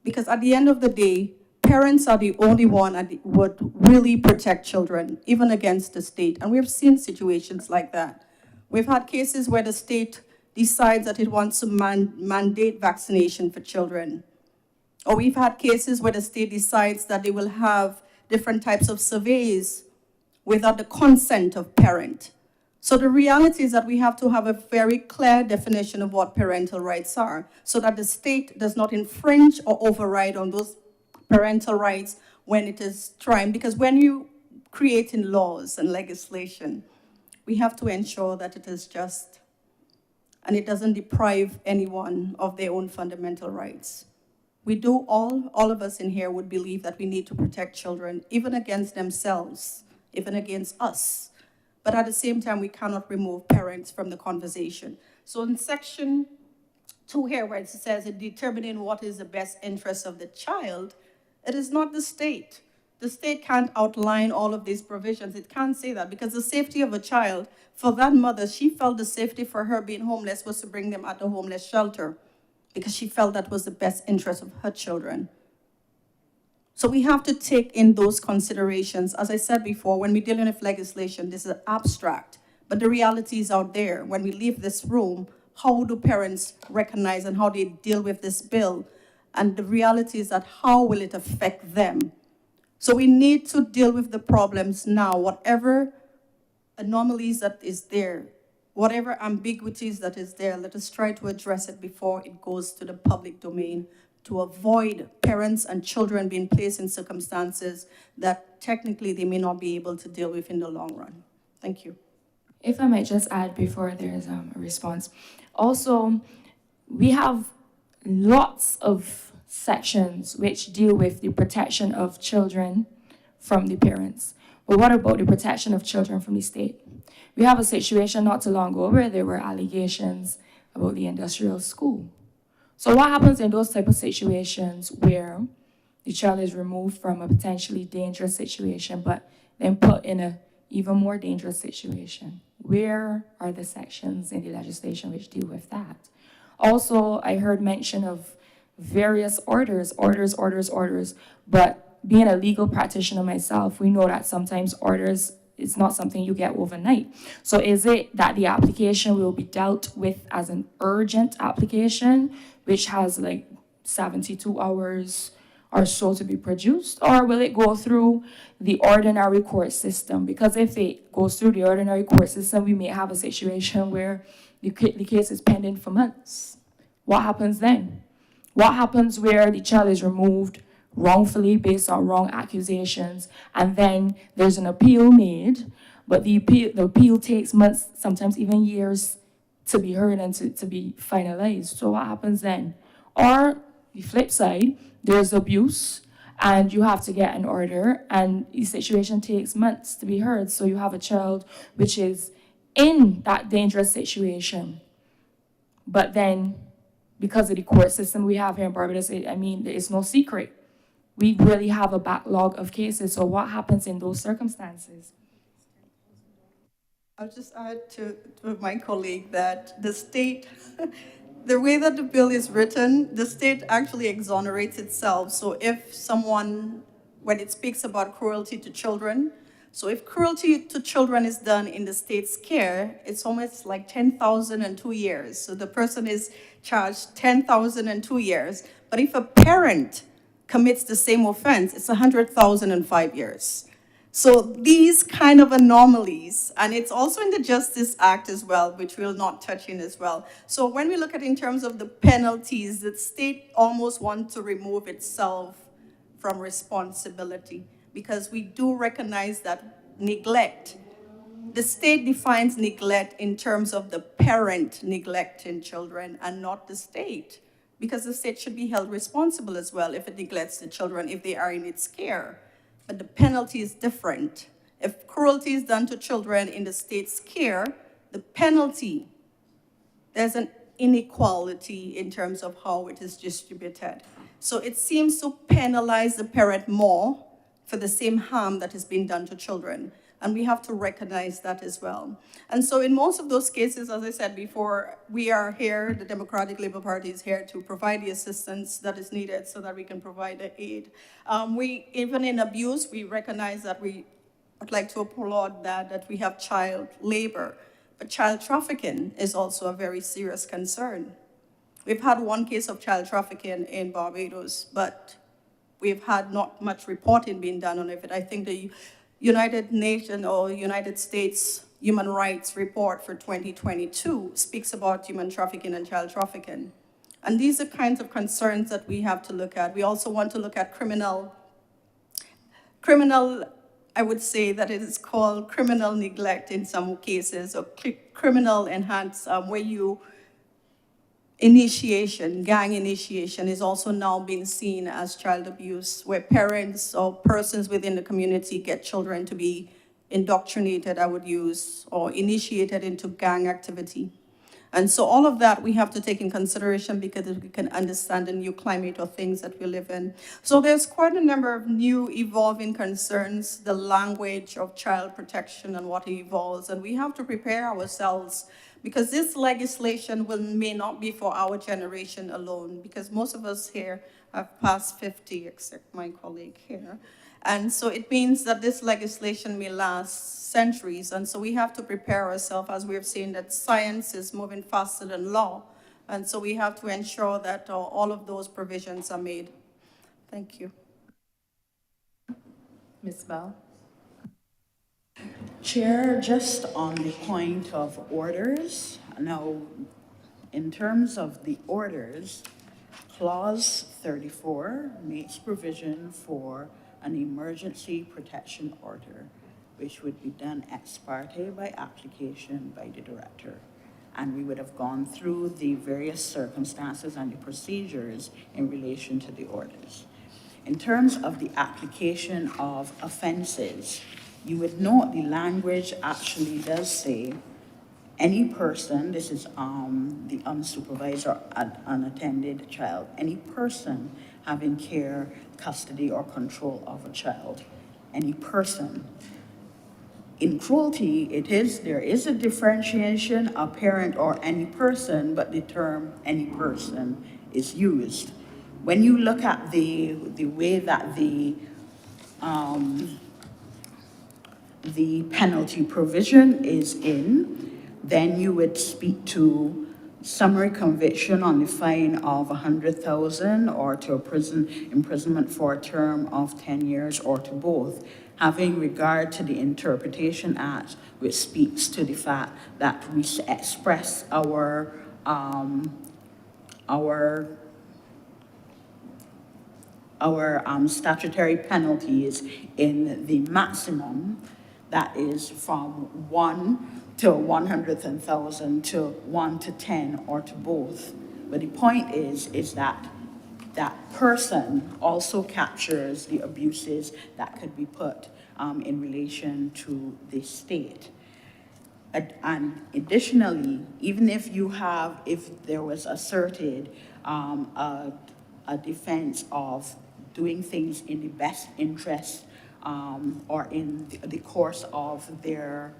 Because at the end of the day, parents are the only one that would really protect children, even against the state. And we've seen situations like that. We've had cases where the state decides that it wants to mandate vaccination for children. Or we've had cases where the state decides that they will have different types of surveys without the consent of parent. So the reality is that we have to have a very clear definition of what parental rights are so that the state does not infringe or override on those parental rights when it is trying. Because when you creating laws and legislation, we have to ensure that it is just and it doesn't deprive anyone of their own fundamental rights. We do all of us in here would believe that we need to protect children, even against themselves, even against us. But at the same time, we cannot remove parents from the conversation. So in section 2 here, where it says in determining what is the best interest of the child, it is not the state. The state can't outline all of these provisions. It can't say that because the safety of a child, for that mother, she felt the safety for her being homeless was to bring them at a homeless shelter because she felt that was the best interest of her children. So we have to take in those considerations. As I said before, when we're dealing with legislation, this is abstract, but the reality is out there. When we leave this room, how do parents recognize and how they deal with this bill? And the reality is that how will it affect them? So we need to deal with the problems now, whatever anomalies that is there, whatever ambiguities that is there, let us try to address it before it goes to the public domain to avoid parents and children being placed in circumstances that technically they may not be able to deal with in the long run. Thank you. If I might just add before there's a response. Also, we have lots of sections which deal with the protection of children from the parents. But what about the protection of children from the state? We have a situation not too long ago where there were allegations about the industrial school. So what happens in those type of situations where the child is removed from a potentially dangerous situation, but then put in a even more dangerous situation. Where are the sections in the legislation which deal with that? Also, I heard mention of various orders, but being a legal practitioner myself, we know that sometimes orders is not something you get overnight. So is it that the application will be dealt with as an urgent application, which has like 72 hours or so to be produced, or will it go through the ordinary court system? Because if it goes through the ordinary court system, we may have a situation where the case is pending for months. What happens then? What happens where the child is removed wrongfully based on wrong accusations, and then there's an appeal made, but the appeal takes months, sometimes even years, to be heard and to be finalized? So what happens then? Or the flip side, there's abuse, and you have to get an order, and the situation takes months to be heard. So you have a child which is in that dangerous situation, but then because of the court system we have here in Barbados, I mean, there is no secret. We really have a backlog of cases. So what happens in those circumstances? I'll just add to my colleague that the state, the way that the bill is written, the state actually exonerates itself. So if someone, when it speaks about cruelty to children, so if cruelty to children is done in the state's care, it's almost like 10,000 and 2 years. So the person is charged 10,000 and 2 years. But if a parent commits the same offense, it's 100,000 and 5 years. So these kind of anomalies, and it's also in the Justice Act as well, which we'll not touch in as well. So when we look at in terms of the penalties, the state almost wants to remove itself from responsibility, because we do recognize that neglect, the state defines neglect in terms of the parent neglecting children and not the state, because the state should be held responsible as well if it neglects the children, if they are in its care. But the penalty is different. If cruelty is done to children in the state's care, the penalty, there's an inequality in terms of how it is distributed. So it seems to penalize the parent more for the same harm that is being done to children. And we have to recognize that as well. And so in most of those cases, as I said before, we are here, the Democratic Labour Party is here to provide the assistance that is needed so that we can provide the aid. Even in abuse, we recognize that we would like to applaud that we have child labor. But child trafficking is also a very serious concern. We've had one case of child trafficking in Barbados, but we've had not much reporting being done on it. I think the United Nations or United States Human Rights Report for 2022 speaks about human trafficking and child trafficking. And these are kinds of concerns that we have to look at. We also want to look at criminal, I would say that it is called criminal neglect in some cases, or criminal enhanced, where you initiation, gang initiation is also now being seen as child abuse, where parents or persons within the community get children to be indoctrinated, I would use, or initiated into gang activity. And so all of that we have to take in consideration because we can understand the new climate of things that we live in. So there's quite a number of new evolving concerns, the language of child protection and what evolves, and we have to prepare ourselves, because this legislation may not be for our generation alone, because most of us here have passed 50, except my colleague here. And so it means that this legislation may last centuries. And so we have to prepare ourselves, as we have seen that science is moving faster than law. And so we have to ensure that all of those provisions are made. Thank you. Ms. Bell? Chair, just on the point of orders, now, in terms of the orders, Clause 34 makes provision for an emergency protection order, which would be done ex parte by application by the director. And we would have gone through the various circumstances and the procedures in relation to the orders. In terms of the application of offenses, you would note the language actually does say any person, this is the unsupervised or unattended child, any person having care, custody, or control of a child, any person. In cruelty, there is a differentiation, a parent or any person, but the term any person is used. When you look at the way that the penalty provision is in, then you would speak to summary conviction on the fine of 100,000 or to a imprisonment for a term of 10 years or to both, having regard to the Interpretation Act, which speaks to the fact that we express our statutory penalties in the maximum, that is from 1 to 100,000 to 1 to 10 or to both. But the point is that that person also captures the abuses that could be put in relation to the state. And additionally, even if there was asserted a defense of doing things in the best interest or in the course of their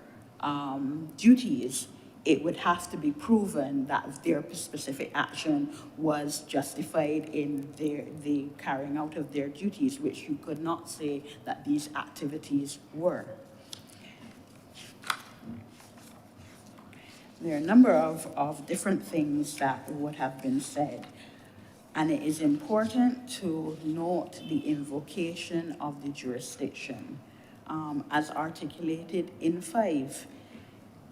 duties, it would have to be proven that their specific action was justified in the carrying out of their duties, which you could not say that these activities were. There are a number of different things that would have been said. And it is important to note the invocation of the jurisdiction as articulated in 5.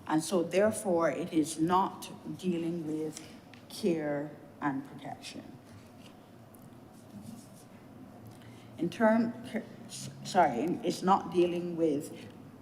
And so therefore, it is not dealing with care and protection. It's not dealing with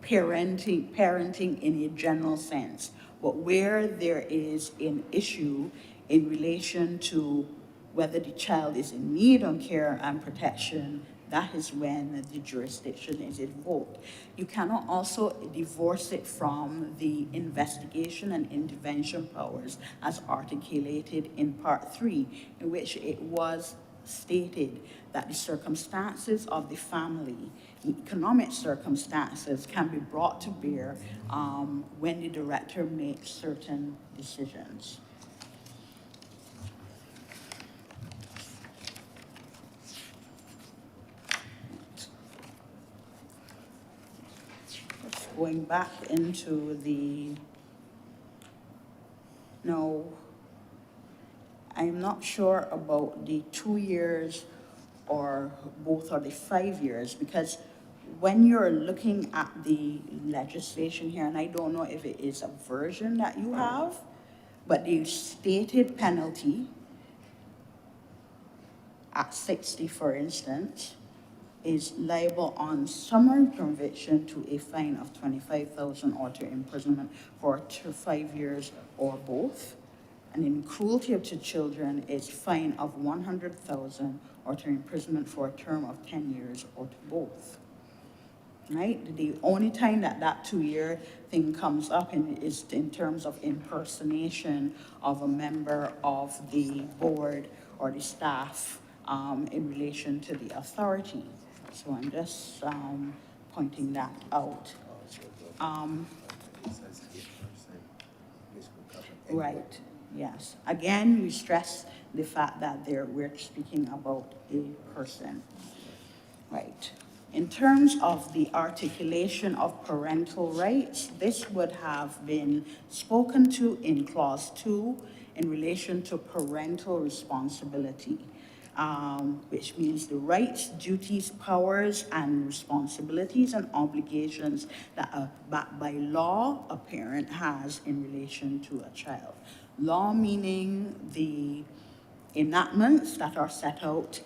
parenting in a general sense, but where there is an issue in relation to whether the child is in need of care and protection, that is when the jurisdiction is invoked. You cannot also divorce it from the investigation and intervention powers as articulated in Part 3, in which it was stated that the circumstances of the family, the economic circumstances, can be brought to bear when the director makes certain decisions. Just going back into no, I'm not sure about the 2 years or both or the 5 years, because when you're looking at the legislation here, and I don't know if it is a version that you have, but the stated penalty at 60, for instance, is liable on summary conviction to a fine of 25,000 or to imprisonment for 5 years or both. And in cruelty to children, it's fine of 100,000 or to imprisonment for a term of 10 years or to both. Right? The only time that 2-year thing comes up is in terms of impersonation of a member of the board or the staff in relation to the authority. So I'm just pointing that out. Right, yes. Again, we stress the fact that we're speaking about a person. Right. In terms of the articulation of parental rights, this would have been spoken to in Clause 2 in relation to parental responsibility, which means the rights, duties, powers, and responsibilities and obligations that by law a parent has in relation to a child. Law meaning the enactments that are set out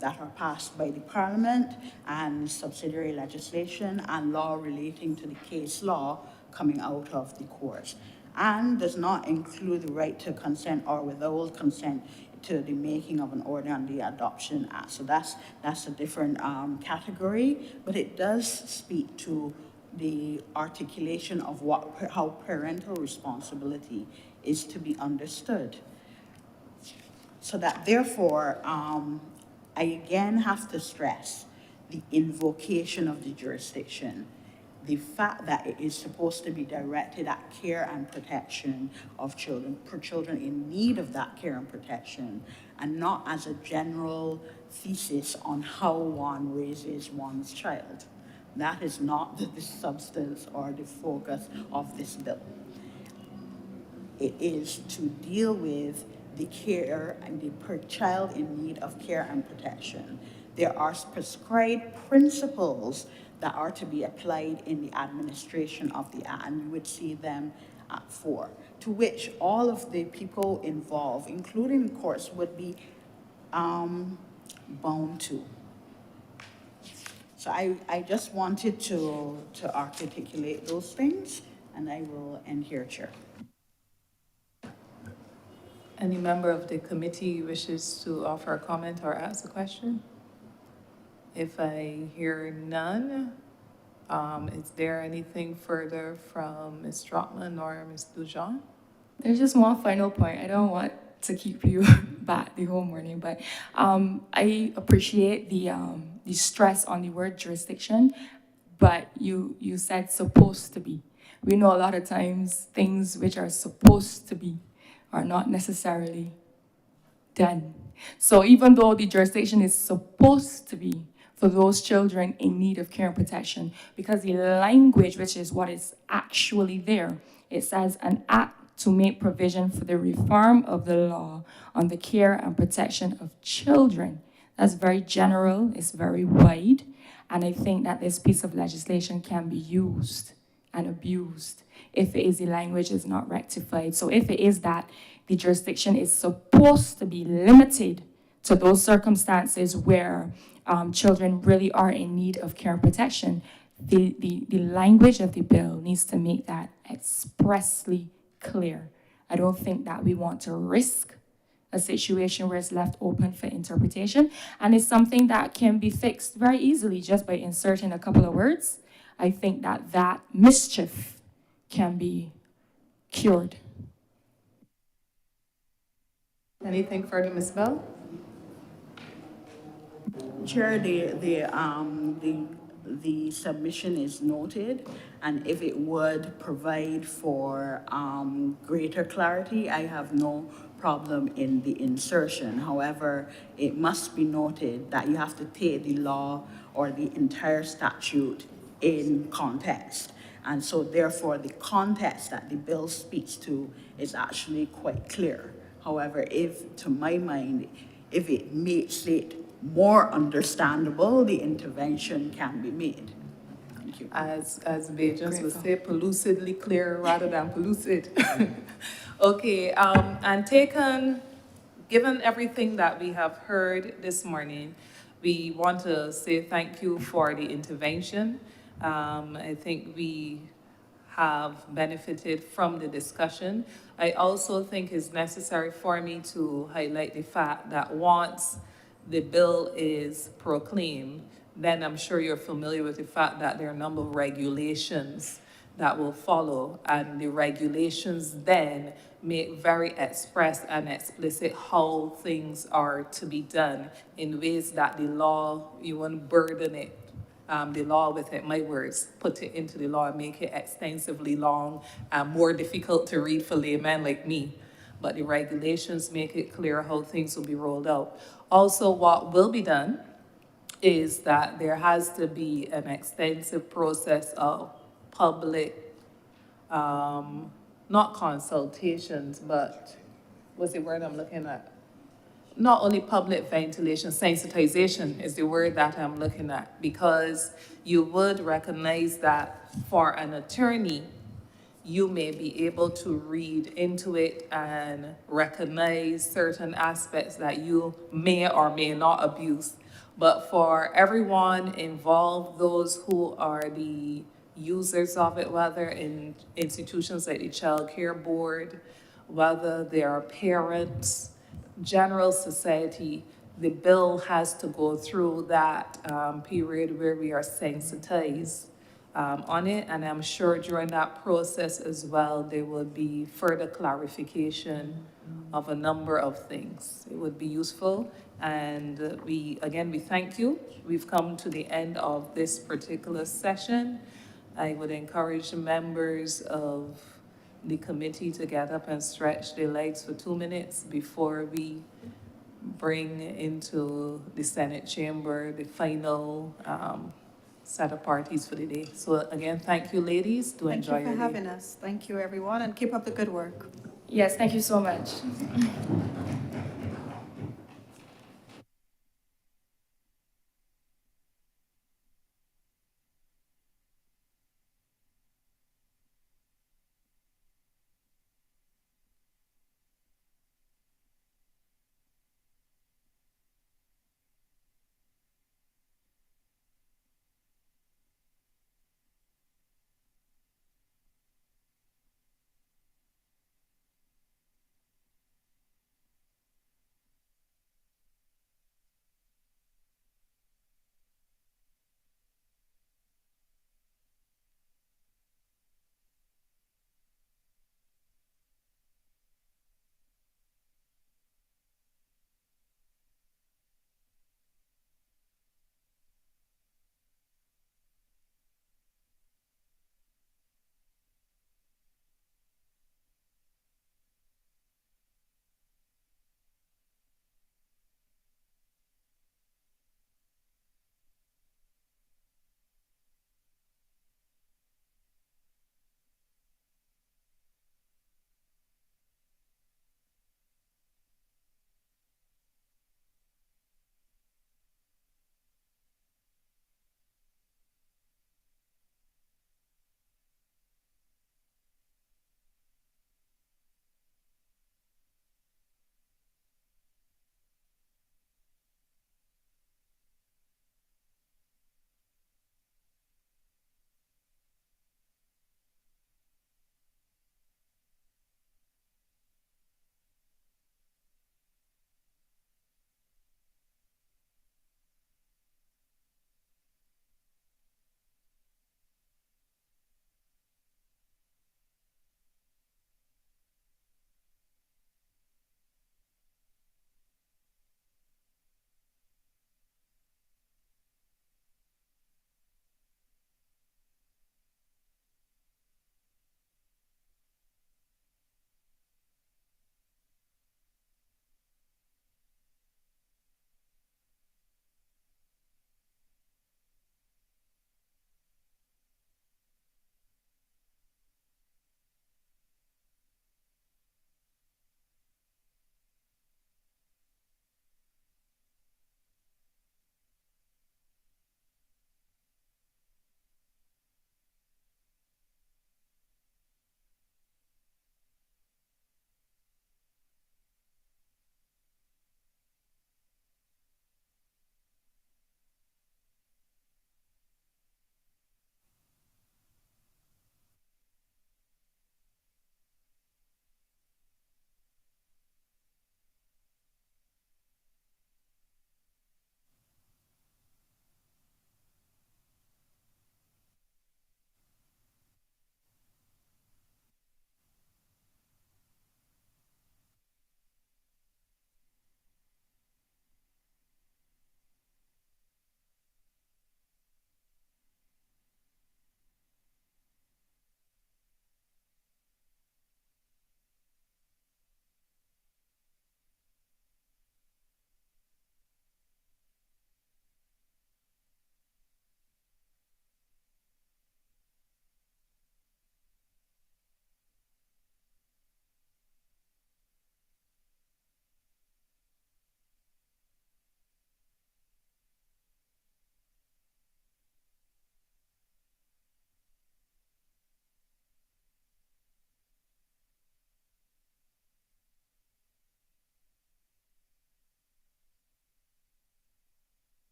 that are passed by the Parliament and subsidiary legislation, and law relating to the case law coming out of the courts, and does not include the right to consent or withhold consent to the making of an order on the Adoption Act. So that's a different category, but it does speak to the articulation of how parental responsibility is to be understood. So that therefore, I again have to stress the invocation of the jurisdiction. the fact that it is supposed to be directed at care and protection of children, for children in need of that care and protection, and not as a general thesis on how one raises one's child. That is not the substance or the focus of this bill. It is to deal with the care and the child in need of care and protection. There are prescribed principles that are to be applied in the administration of the act, and you would see them at 4, to which all of the people involved, including the courts, would be bound to. So I just wanted to articulate those things, and I will end here, Chair. Any member of the committee wishes to offer a comment or ask a question? If I hear none, is there anything further from Ms. Trotman or Ms. Dujon? There's just one final point. I don't want to keep you back the whole morning, but I appreciate the stress on the word jurisdiction, but you said supposed to be. We know a lot of times things which are supposed to be are not necessarily done. So even though the jurisdiction is supposed to be for those children in need of care and protection, because the language, which is what is actually there, it says an act to make provision for the reform of the law on the care and protection of children. That's very general, it's very wide, and I think that this piece of legislation can be used and abused if the language is not rectified. So if it is that the jurisdiction is supposed to be limited to those circumstances where children really are in need of care and protection, the language of the bill needs to make that expressly clear. I don't think that we want to risk a situation where it's left open for interpretation, and it's something that can be fixed very easily just by inserting a couple of words. I think that mischief can be cured. Anything further, Ms. Bell? Chair, the submission is noted, and if it would provide for greater clarity, I have no problem in the insertion. However, it must be noted that you have to take the law or the entire statute in context. And so therefore, the context that the bill speaks to is actually quite clear. However, if, to my mind, if it makes it more understandable, the intervention can be made. Thank you. As Bajans would say, pellucidly clear rather than pellucid. Okay, and given everything that we have heard this morning, we want to say thank you for the intervention. I think we have benefited from the discussion. I also think it's necessary for me to highlight the fact that once the bill is proclaimed, then I'm sure you're familiar with the fact that there are a number of regulations that will follow, and the regulations then make very express and explicit how things are to be done in ways that the law, you won't burden it, the law with it, my words, put it into the law and make it extensively long and more difficult to read for laymen like me. But the regulations make it clear how things will be rolled out. Also, what will be done is that there has to be an extensive process of public, not consultations, but what's the word I'm looking at? Not only public ventilation, sensitization is the word that I'm looking at, because you would recognize that for an attorney, you may be able to read into it and recognize certain aspects that you may or may not abuse. But for everyone involved, those who are the users of it, whether in institutions like the Child Care Board, whether they are parents, general society, the bill has to go through that period where we are sensitized on it, and I'm sure during that process as well, there will be further clarification of a number of things. It would be useful, and we thank you. We've come to the end of this particular session, I would encourage members of the committee to get up and stretch their legs for 2 minutes before we bring into the Senate chamber the final set of parties for the day. So again, thank you, ladies. Do Thank enjoy you for your day. having us. Thank you, everyone, and keep up the good work. Yes, thank you so much.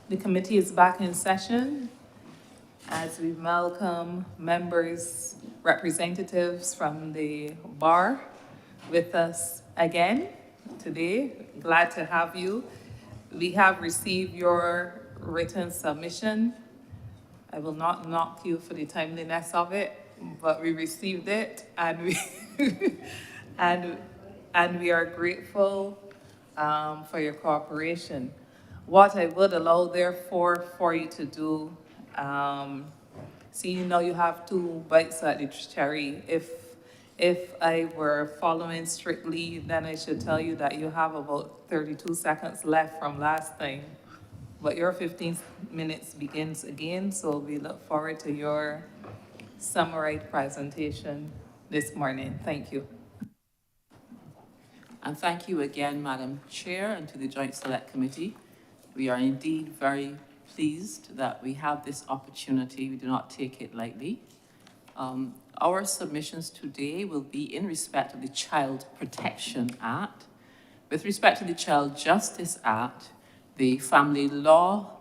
The committee is back in session as we welcome members, representatives from the bar with us again today. Glad to have you. We have received your written submission. I will not knock you for the timeliness of it, but we received it and we and we are grateful for your cooperation. What I would allow therefore for you to do, seeing now you have two bites at the cherry, if I were following strictly, then I should tell you that you have about 32 seconds left from last time. But your 15 minutes begins again, so we look forward to your summarized presentation this morning. Thank you. And thank you again, Madam Chair, and to the Joint Select Committee. We are indeed very pleased that we have this opportunity. We do not take it lightly. Our submissions today will be in respect of the Child Protection Act. With respect to the Child Justice Act, the family law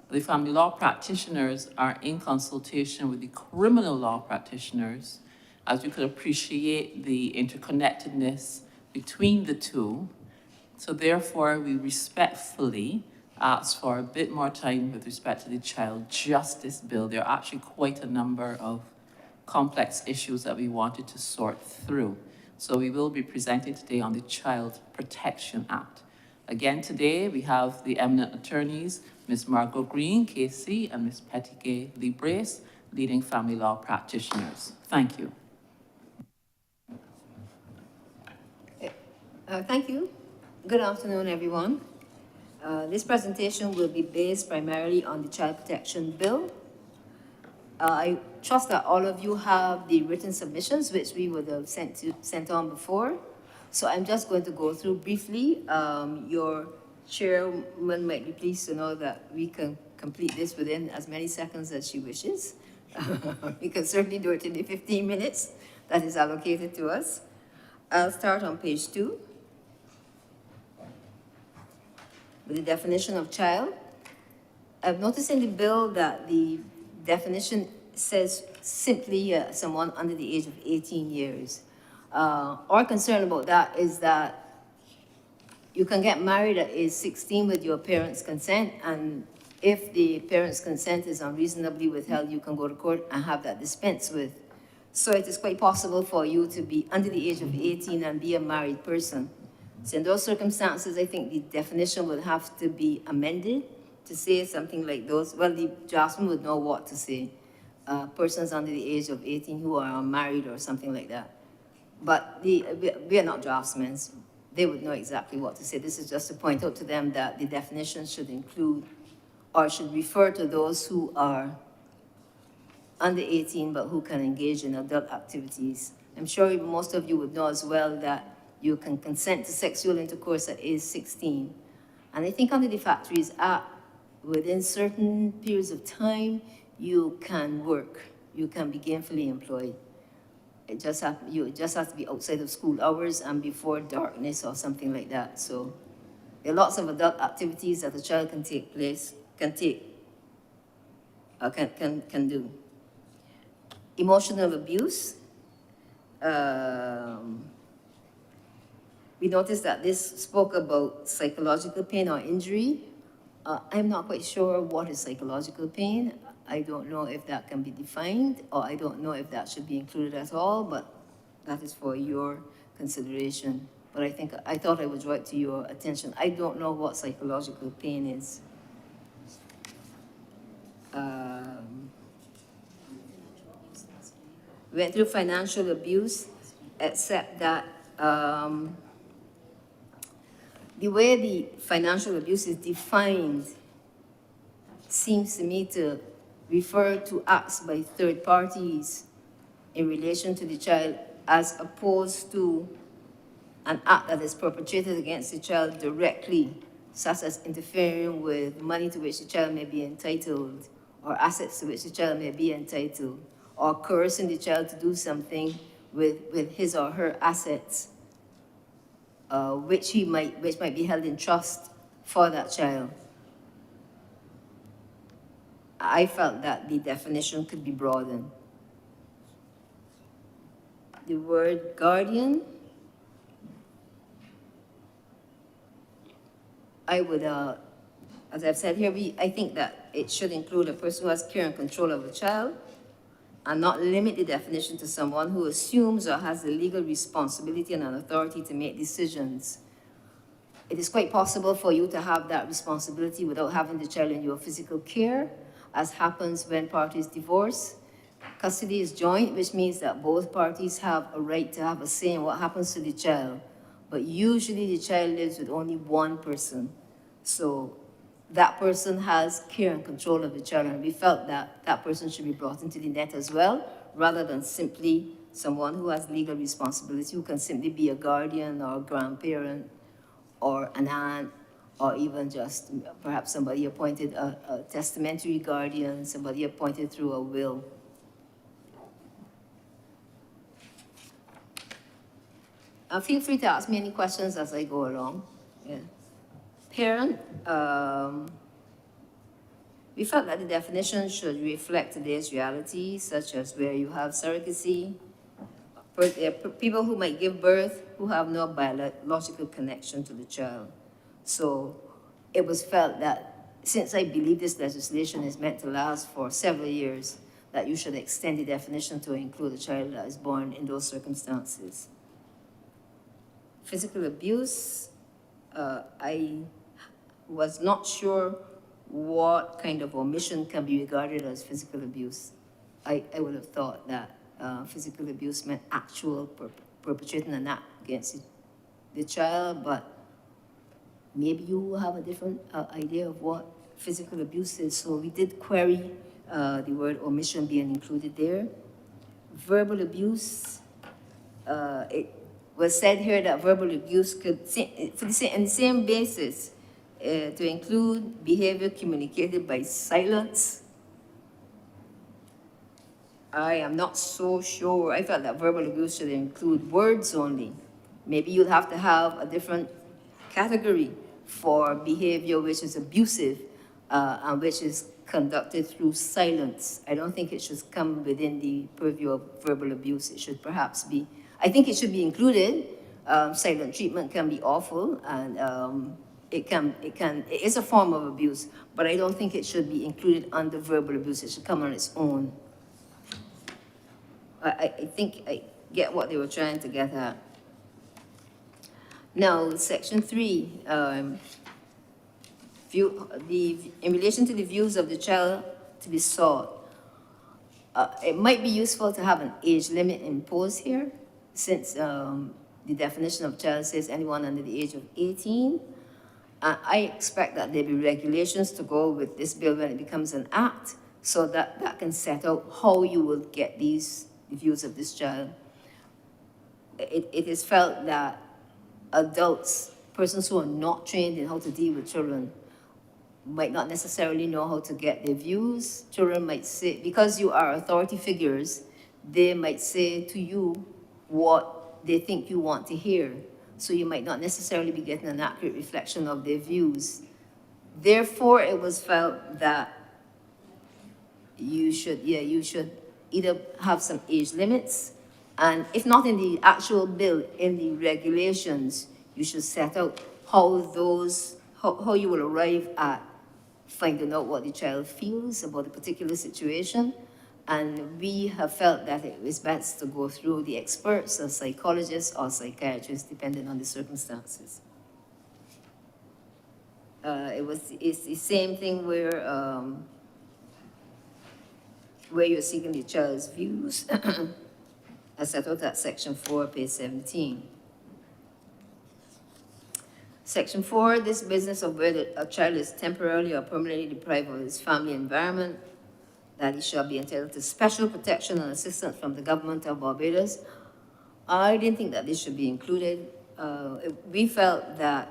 practitioners are in consultation with the criminal law practitioners, as you could appreciate the interconnectedness between the two. So therefore, we respectfully ask for a bit more time with respect to the Child Justice Bill. There are actually quite a number of complex issues that we wanted to sort through. So we will be presenting today on the Child Protection Act. Again, today we have the eminent attorneys, Ms. Margot Green, KC, and Ms. Pettigay Librace, leading family law practitioners. Thank you. Thank you. Good afternoon, everyone. This presentation will be based primarily on the Child Protection Bill. I trust that all of you have the written submissions, which we would have sent on before. So I'm just going to go through briefly. Your chairman might be pleased to know that we can complete this within as many seconds as she wishes. We can certainly do it in the 15 minutes that is allocated to us. I'll start on page 2 with the definition of child. I've noticed in the bill that the definition says simply someone under the age of 18 years. Our concern about that is that you can get married at age 16 with your parents' consent, and if the parents' consent is unreasonably withheld, you can go to court and have that dispensed with. So it is quite possible for you to be under the age of 18 and be a married person. So in those circumstances, I think the definition would have to be amended to say something like those. Well, the draftsman would know what to say. Persons under the age of 18 who are unmarried or something like that. But we are not draftsmen. They would know exactly what to say. This is just to point out to them that the definition should include or should refer to those who are under 18 but who can engage in adult activities. I'm sure most of you would know as well that you can consent to sexual intercourse at age 16. And I think under the Factories Act, within certain periods of time, you can work. You can be gainfully employed. You just have to be outside of school hours and before darkness or something like that. So there are lots of adult activities that a child can do. Emotional abuse. We noticed that this spoke about psychological pain or injury. I'm not quite sure what is psychological pain. I don't know if that can be defined, or I don't know if that should be included at all, but that is for your consideration. But I thought I would draw it to your attention. I don't know what psychological pain is. We went through financial abuse, except that the way the financial abuse is defined seems to me to refer to acts by third parties in relation to the child as opposed to an act that is perpetrated against the child directly, such as interfering with money to which the child may be entitled or assets to which the child may be entitled, or coercing the child to do something with his or her assets, which might be held in trust for that child. I felt that the definition could be broadened. The word guardian, I would, as I've said here, I think that it should include a person who has care and control of a child, and not limit the definition to someone who assumes or has the legal responsibility and an authority to make decisions. It is quite possible for you to have that responsibility without having the child in your physical care, as happens when parties divorce. Custody is joint, which means that both parties have a right to have a say in what happens to the child. But usually the child lives with only one person. So that person has care and control of the child, and we felt that that person should be brought into the net as well, rather than simply someone who has legal responsibility, who can simply be a guardian or a grandparent or an aunt, or even just perhaps somebody appointed, a testamentary guardian, somebody appointed through a will. Feel free to ask me any questions as I go along. Yeah. Parent, we felt that the definition should reflect today's reality, such as where you have surrogacy, people who might give birth who have no biological connection to the child. So it was felt that since I believe this legislation is meant to last for several years, that you should extend the definition to include a child that is born in those circumstances. Physical abuse, I was not sure what kind of omission can be regarded as physical abuse. I would have thought that physical abuse meant actual perpetrating an act against the child, but maybe you have a different idea of what physical abuse is. So we did query the word omission being included there. Verbal abuse, it was said here that verbal abuse could, in the same basis, to include behavior communicated by silence. I am not so sure. I felt that verbal abuse should include words only. Maybe you'll have to have a different category for behavior which is abusive and which is conducted through silence. I don't think it should come within the purview of verbal abuse. It should perhaps be, I think it should be included. Silent treatment can be awful, and it is a form of abuse, but I don't think it should be included under verbal abuse. It should come on its own. I think I get what they were trying to get at. Now, Section 3, in relation to the views of the child to be sought, it might be useful to have an age limit imposed here, since the definition of child says anyone under the age of 18. I expect that there be regulations to go with this bill when it becomes an act, so that can set out how you will get the views of this child. It is felt that adults, persons who are not trained in how to deal with children, might not necessarily know how to get their views. Children might say, because you are authority figures, they might say to you what they think you want to hear. So you might not necessarily be getting an accurate reflection of their views. Therefore, it was felt that you should either have some age limits, and if not in the actual bill, in the regulations, you should set out how you will arrive at finding out what the child feels about a particular situation. And we have felt that it was best to go through the experts, or psychologists or psychiatrists, depending on the circumstances. It's the same thing where you're seeking the child's views, as set out at Section 4, page 17. Section 4, this business of whether a child is temporarily or permanently deprived of his family environment, that he shall be entitled to special protection and assistance from the government of Barbados. I didn't think that this should be included. We felt that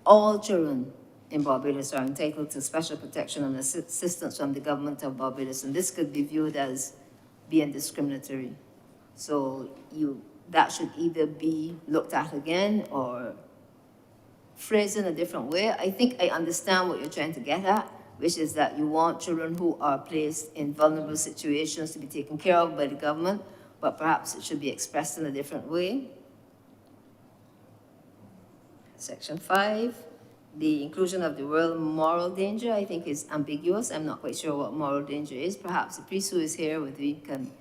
all children in Barbados are entitled to special protection and assistance from the government of Barbados, and this could be viewed as being discriminatory. So that should either be looked at again or phrased in a different way. I think I understand what you're trying to get at, which is that you want children who are placed in vulnerable situations to be taken care of by the government, but perhaps it should be expressed in a different way. Section 5, the inclusion of the word moral danger, I think is ambiguous. I'm not quite sure what moral danger is. Perhaps the priest who is here with me can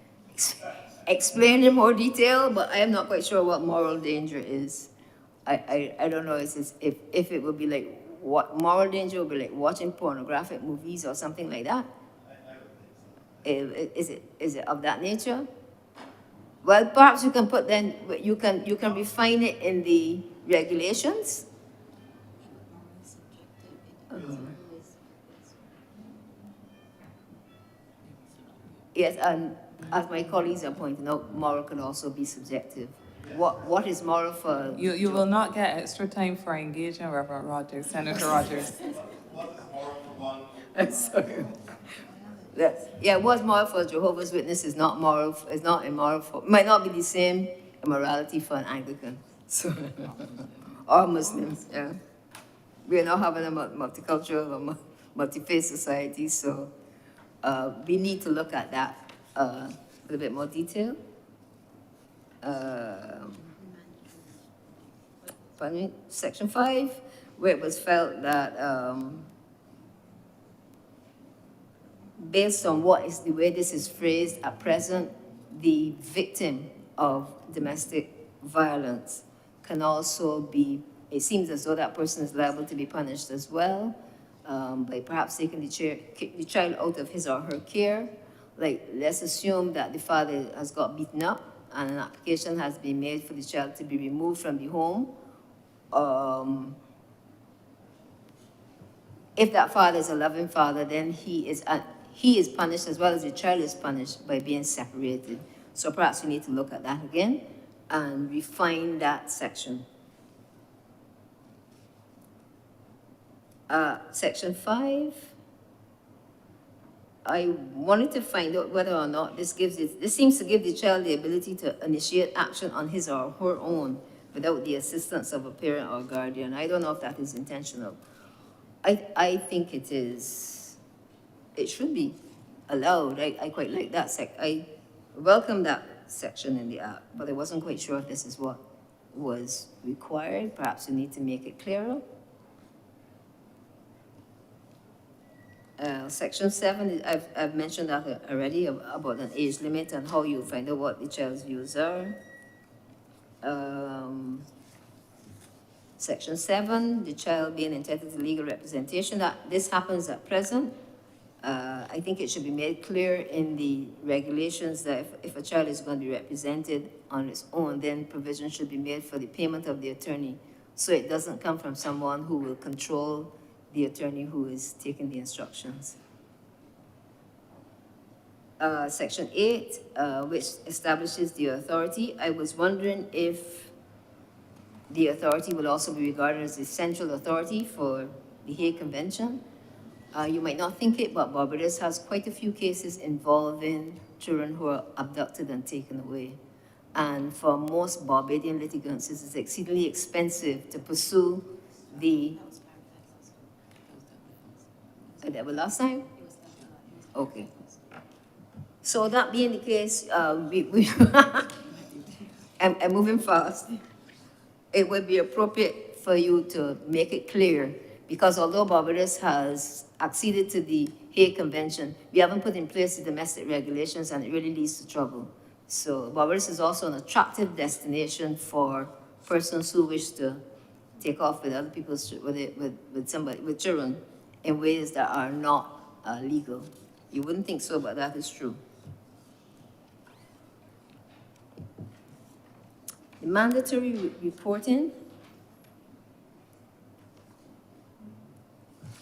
explain in more detail, but I am not quite sure what moral danger is. I don't know if it would be like, what moral danger would be like watching pornographic movies or something like that? Is it of that nature? Well, perhaps you can put then, you can refine it in the regulations. Yes, and as my colleagues are pointing out, moral can also be subjective. What is moral for? You will not get extra time for engaging Reverend Rogers, Senator Rogers. Sorry. Yeah, what's moral for Jehovah's Witness is not moral, is not immoral for, might not be the same immorality for an Anglican. So, or Muslims, yeah. We are not having a multicultural or multi-faith society, so we need to look at that with a bit more detail. Section 5, where it was felt that based on what is the way this is phrased at present, the victim of domestic violence can also be, it seems as though that person is liable to be punished as well, by perhaps taking the child out of his or her care. Like, let's assume that the father has got beaten up and an application has been made for the child to be removed from the home. If that father is a loving father, then he is punished as well as the child is punished by being separated. So perhaps we need to look at that again and refine that section. Section 5, I wanted to find out whether or not this seems to give the child the ability to initiate action on his or her own without the assistance of a parent or guardian. I don't know if that is intentional. I think it is, it should be allowed. I quite like that I welcome that section in the act, but I wasn't quite sure if this is what was required. Perhaps we need to make it clearer. Section 7, I've mentioned that already about an age limit and how you find out what the child's views are. Section 7, the child being entitled to legal representation. That this happens at present. I think it should be made clear in the regulations that if a child is going to be represented on its own, then provision should be made for the payment of the attorney, so it doesn't come from someone who will control the attorney who is taking the instructions. Section 8, which establishes the authority. I was wondering if the authority will also be regarded as the central authority for the Hague Convention. You might not think it, but Barbados has quite a few cases involving children who are abducted and taken away. And for most Barbadian litigants, it is exceedingly expensive to pursue the... That was last time? Okay. So that being the case, I'm moving fast. It would be appropriate for you to make it clear, because although Barbados has acceded to the Hague Convention, we haven't put in place the domestic regulations, and it really leads to trouble. So Barbados is also an attractive destination for persons who wish to take off with other people's, with children in ways that are not legal. You wouldn't think so, but that is true. The mandatory reporting.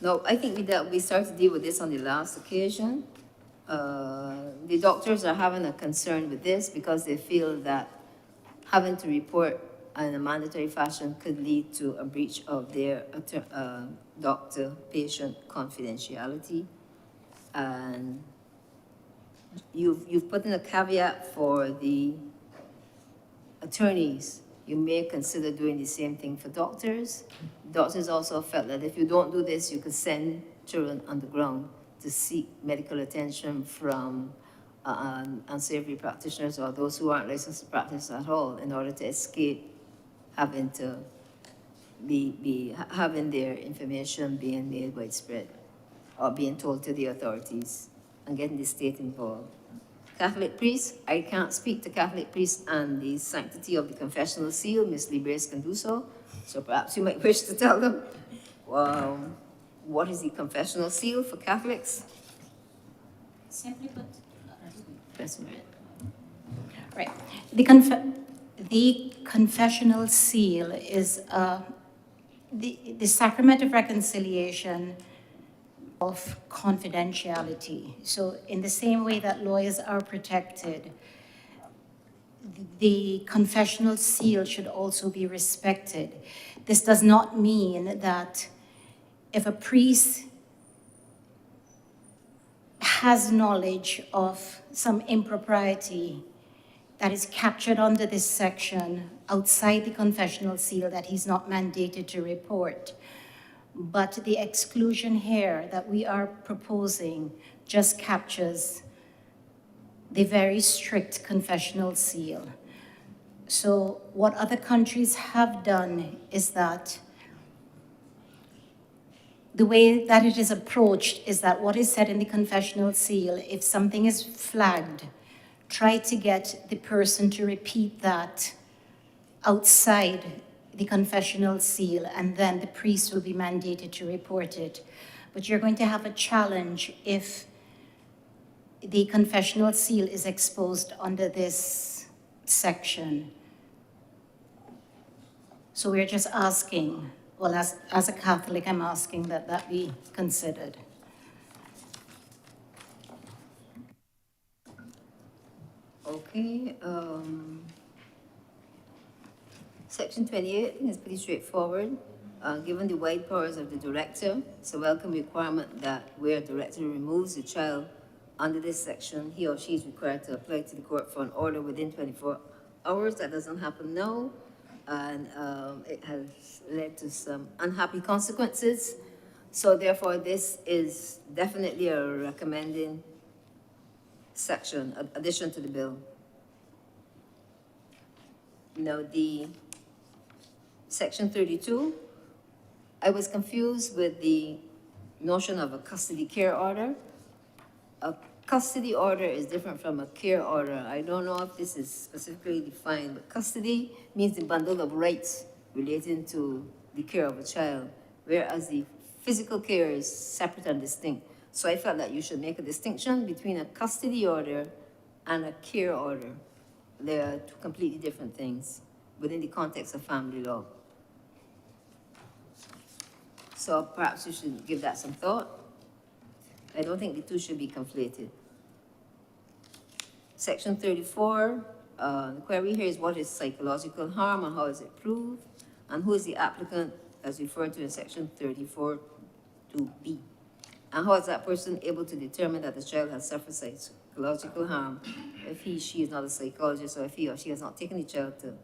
No, I think we started to deal with this on the last occasion. The doctors are having a concern with this because they feel that having to report in a mandatory fashion could lead to a breach of their doctor-patient confidentiality. And you've put in a caveat for the attorneys. you may consider doing the same thing for doctors. Doctors also felt that if you don't do this, you could send children underground to seek medical attention from unsavory practitioners or those who aren't licensed to practice at all in order to escape having to having their information being made widespread or being told to the authorities and getting the state involved. Catholic priests, I can't speak to Catholic priests and the sanctity of the confessional seal. Ms. Libres can do so. So perhaps you might wish to tell them what is the confessional seal for Catholics? Simply put, Yes, ma'am. right. The confessional seal is the sacrament of reconciliation of confidentiality. So in the same way that lawyers are protected, the confessional seal should also be respected. This does not mean that if a priest has knowledge of some impropriety that is captured under this section outside the confessional seal, that he's not mandated to report. But the exclusion here that we are proposing just captures the very strict confessional seal. So what other countries have done is that the way that it is approached is that what is said in the confessional seal, if something is flagged, try to get the person to repeat that outside the confessional seal, and then the priest will be mandated to report it. But you're going to have a challenge if the confessional seal is exposed under this section. So we're just asking, well, as a Catholic, I'm asking that that be considered. Okay, Section 28 is pretty straightforward. Given the wide powers of the director, it's a welcome requirement that where a director removes a child under this section, he or she is required to apply to the court for an order within 24 hours. That doesn't happen now, and it has led to some unhappy consequences. So therefore, this is definitely a recommending section, addition to the bill. Now, the Section 32, I was confused with the notion of a custody care order. A custody order is different from a care order. I don't know if this is specifically defined, but custody means the bundle of rights relating to the care of a child, whereas the physical care is separate and distinct. So I felt that you should make a distinction between a custody order and a care order. They are two completely different things within the context of family law. So perhaps you should give that some thought. I don't think the two should be conflated. Section 34, the query here is what is psychological harm and how is it proved? And who is the applicant as referred to in Section 34(2)(b? And how is that person able to determine that the child has suffered psychological harm if he, she is not a psychologist, or if he or she has not taken the child to a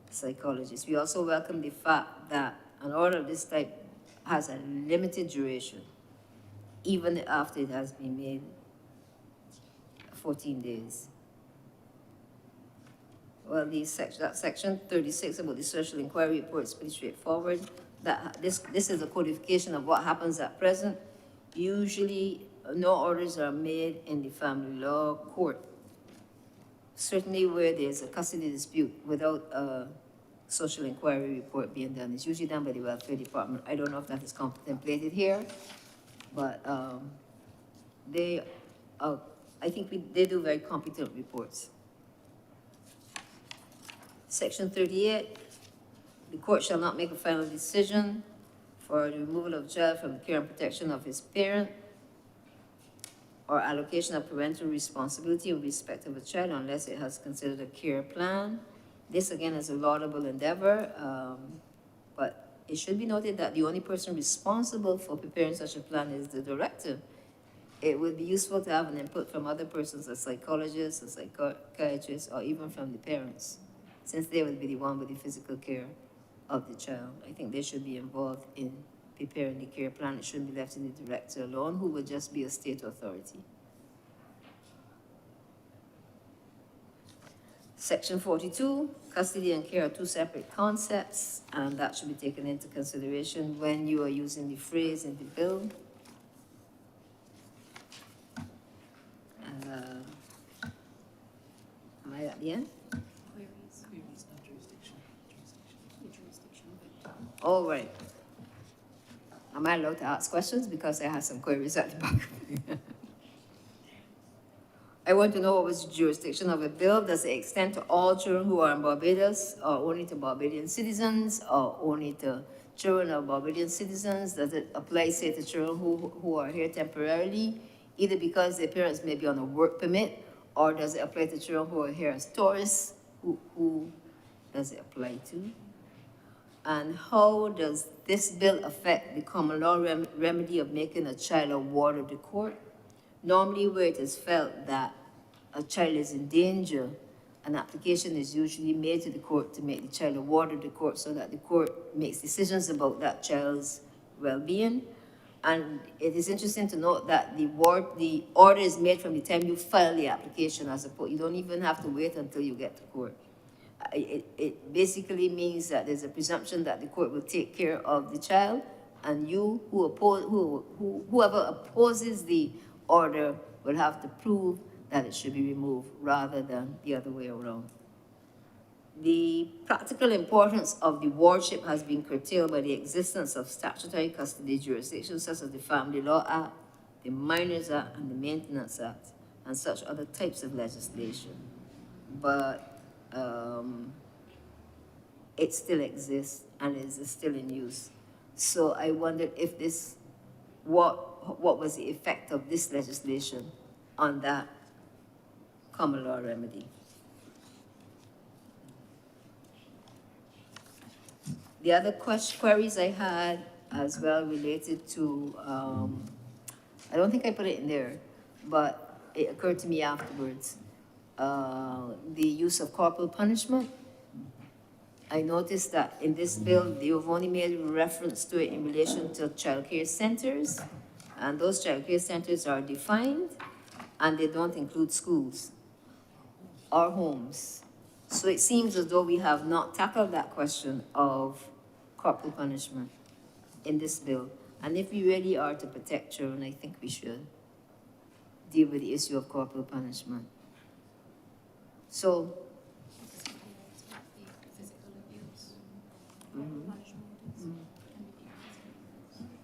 psychologist? We also welcome the fact that an order of this type has a limited duration, even after it has been made 14 days. Well, that section 36 about the social inquiry report is pretty straightforward. That this is a codification of what happens at present. Usually, no orders are made in the family law court. Certainly where there's a custody dispute without a social inquiry report being done. It's usually done by the welfare department. I don't know if that is contemplated here, but I think they do very competent reports. Section 38, the court shall not make a final decision for the removal of a child from the care and protection of his parent or allocation of parental responsibility in respect of a child unless it has considered a care plan. This again is a laudable endeavor, but it should be noted that the only person responsible for preparing such a plan is the director. It would be useful to have an input from other persons, a psychologist, a psychiatrist, or even from the parents. since they would be the one with the physical care of the child. I think they should be involved in preparing the care plan. It shouldn't be left to the director alone, who would just be a state authority. Section 42, custody and care are two separate concepts, and that should be taken into consideration when you are using the phrase in the bill. Am I at the end? All right. Am I allowed to ask questions? Because I have some queries at the back. I want to know what was the jurisdiction of a bill. Does it extend to all children who are in Barbados, or only to Barbadian citizens, or only to children of Barbadian citizens? Does it apply, say, to children who are here temporarily, either because their parents may be on a work permit, or does it apply to children who are here as tourists? Who does it apply to? And how does this bill affect the common law remedy of making a child a ward of the court? Normally, where it is felt that a child is in danger, an application is usually made to the court to make the child a ward of the court so that the court makes decisions about that child's well-being. And it is interesting to note that the order is made from the time you file the application, as opposed, you don't even have to wait until you get to court. It basically means that there's a presumption that the court will take care of the child, and you, whoever opposes the order, will have to prove that it should be removed rather than the other way around. The practical importance of the wardship has been curtailed by the existence of statutory custody jurisdictions such as the Family Law Act, the Minors Act, and the Maintenance Act, and such other types of legislation. But it still exists and is still in use. So I wondered if this, what was the effect of this legislation on that common law remedy? The other queries I had as well related to, I don't think I put it in there, but it occurred to me afterwards, the use of corporal punishment. I noticed that in this bill, they have only made reference to it in relation to child care centers, and those child care centers are defined, and they don't include schools or homes. So it seems as though we have not tackled that question of corporal punishment in this bill. And if we really are to protect children, I think we should deal with the issue of corporal punishment. So,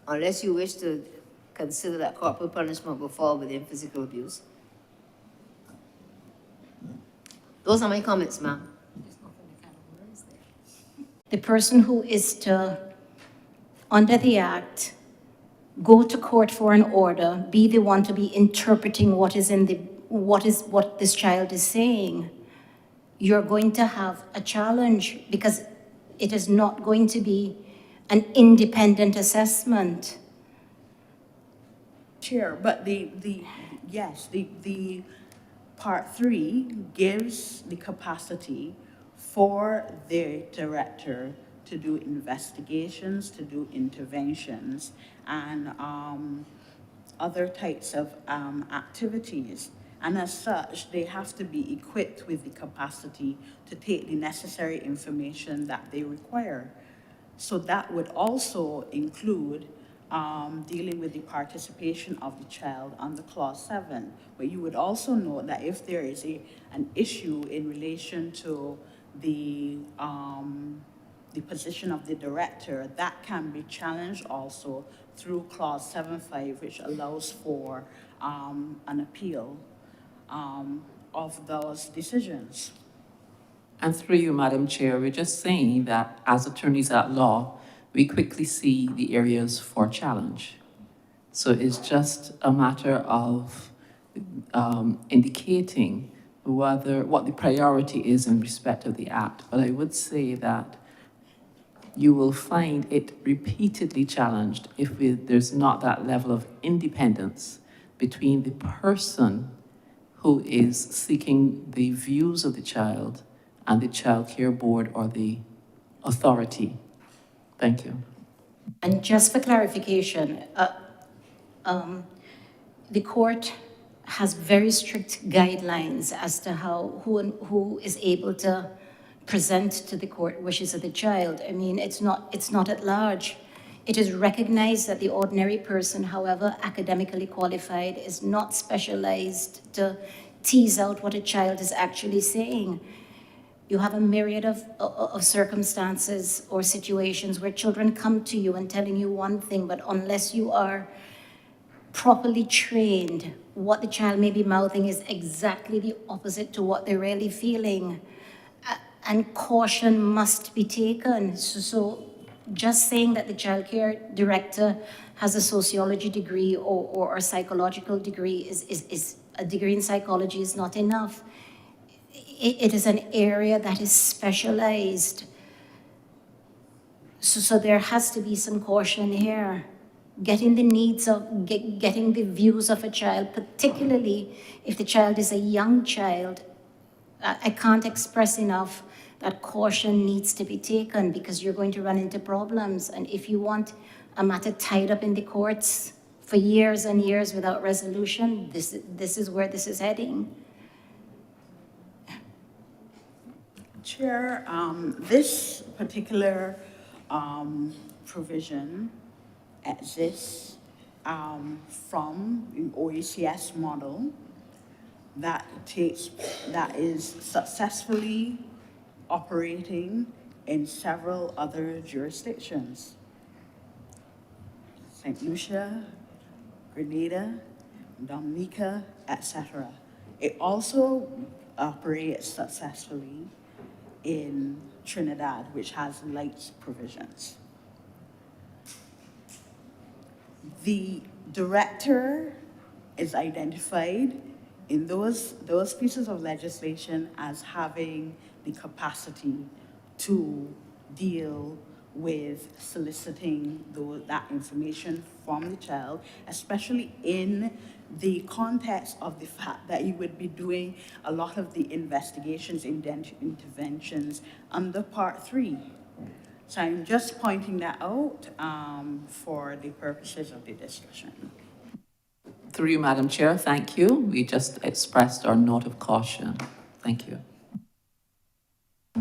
unless you wish to consider that corporal punishment will fall within physical abuse. Those are my comments, ma'am. The person who is to, under the Act, go to court for an order, be the one to be interpreting what this child is saying, you're going to have a challenge because it is not going to be an independent assessment. Chair, but the Part 3 gives the capacity for the director to do investigations, to do interventions, and other types of activities. And as such, they have to be equipped with the capacity to take the necessary information that they require. So that would also include dealing with the participation of the child under Clause 7. But you would also note that if there is an issue in relation to the position of the director, that can be challenged also through Clause 7.5, which allows for an appeal of those decisions. And through you, Madam Chair, we're just saying that as attorneys at law, we quickly see the areas for challenge. So it's just a matter of indicating what the priority is in respect of the Act. But I would say that you will find it repeatedly challenged if there's not that level of independence between the person who is seeking the views of the child and the Child Care Board or the authority. Thank you. And just for clarification, the court has very strict guidelines as to how, who is able to present to the court wishes of the child. I mean, it's not at large. It is recognized that the ordinary person, however academically qualified, is not specialized to tease out what a child is actually saying. You have a myriad of circumstances or situations where children come to you and telling you one thing, but unless you are properly trained, what the child may be mouthing is exactly the opposite to what they're really feeling. And caution must be taken. So just saying that the child care director has a sociology degree or a psychological degree is a degree in psychology is not enough. It is an area that is specialized. So there has to be some caution here. Getting the needs of, getting the views of a child, particularly if the child is a young child. I can't express enough that caution needs to be taken because you're going to run into problems. And if you want a matter tied up in the courts for years and years without resolution, this is where this is heading. Chair, this particular provision exists from an OECS model that is successfully operating in several other jurisdictions. St. Lucia, Grenada, Dominica, etc. It also operates successfully in Trinidad, which has light provisions. The director is identified in those pieces of legislation as having the capacity to deal with soliciting that information from the child, especially in the context of the fact that you would be doing a lot of the investigations, interventions under Part 3. So I'm just pointing that out for the purposes of the discussion. Through you, Madam Chair, thank you. We just expressed our note of caution. Thank you.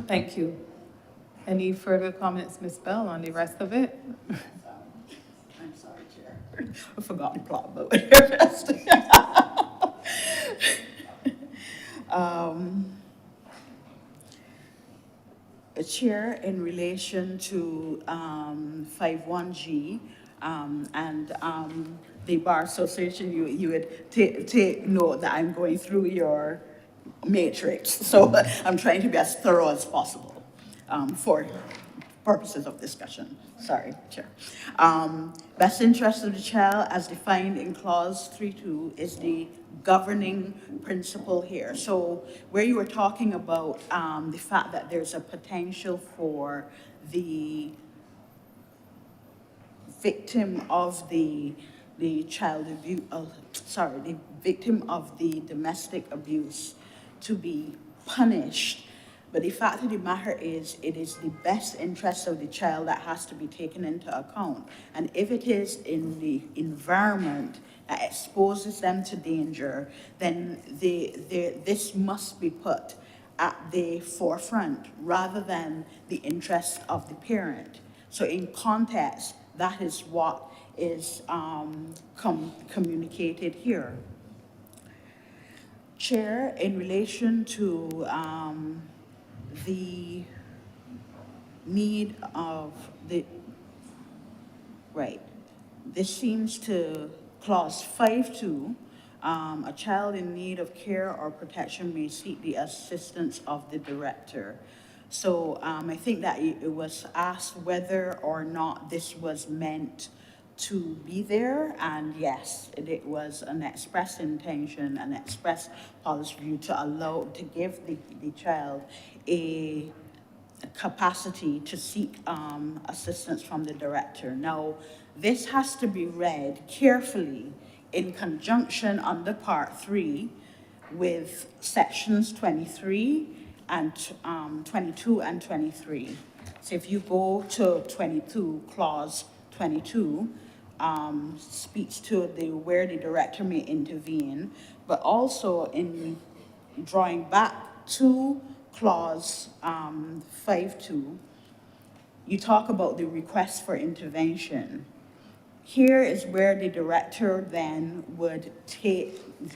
Thank you. Any further comments, Ms. Bell, on the rest of it? I'm sorry, Chair. I forgot to plot about it. Chair, in relation to 51G and the Bar Association, you would take note that I'm going through your matrix. So I'm trying to be as thorough as possible for purposes of discussion. Sorry, Chair. Best interest of the child, as defined in Clause 3.2, is the governing principle here. So where you were talking about the fact that there's a potential for the victim of the child abuse, the victim of the domestic abuse to be punished. But the fact of the matter is, it is the best interest of the child that has to be taken into account. And if it is in the environment that exposes them to danger, then this must be put at the forefront rather than the interest of the parent. So in context, that is what is communicated here. Chair, in relation to the need of this seems to Clause 5.2, a child in need of care or protection may seek the assistance of the director. So I think that it was asked whether or not this was meant to be there, and yes, it was an express intention, an express policy view to give the child a capacity to seek assistance from the director. Now, this has to be read carefully in conjunction under Part 3 with sections 23 and 22 and 23. So if you go to 22, clause 22, speaks to where the director may intervene, but also in drawing back to clause 5.2, you talk about the request for intervention. Here is where the director then would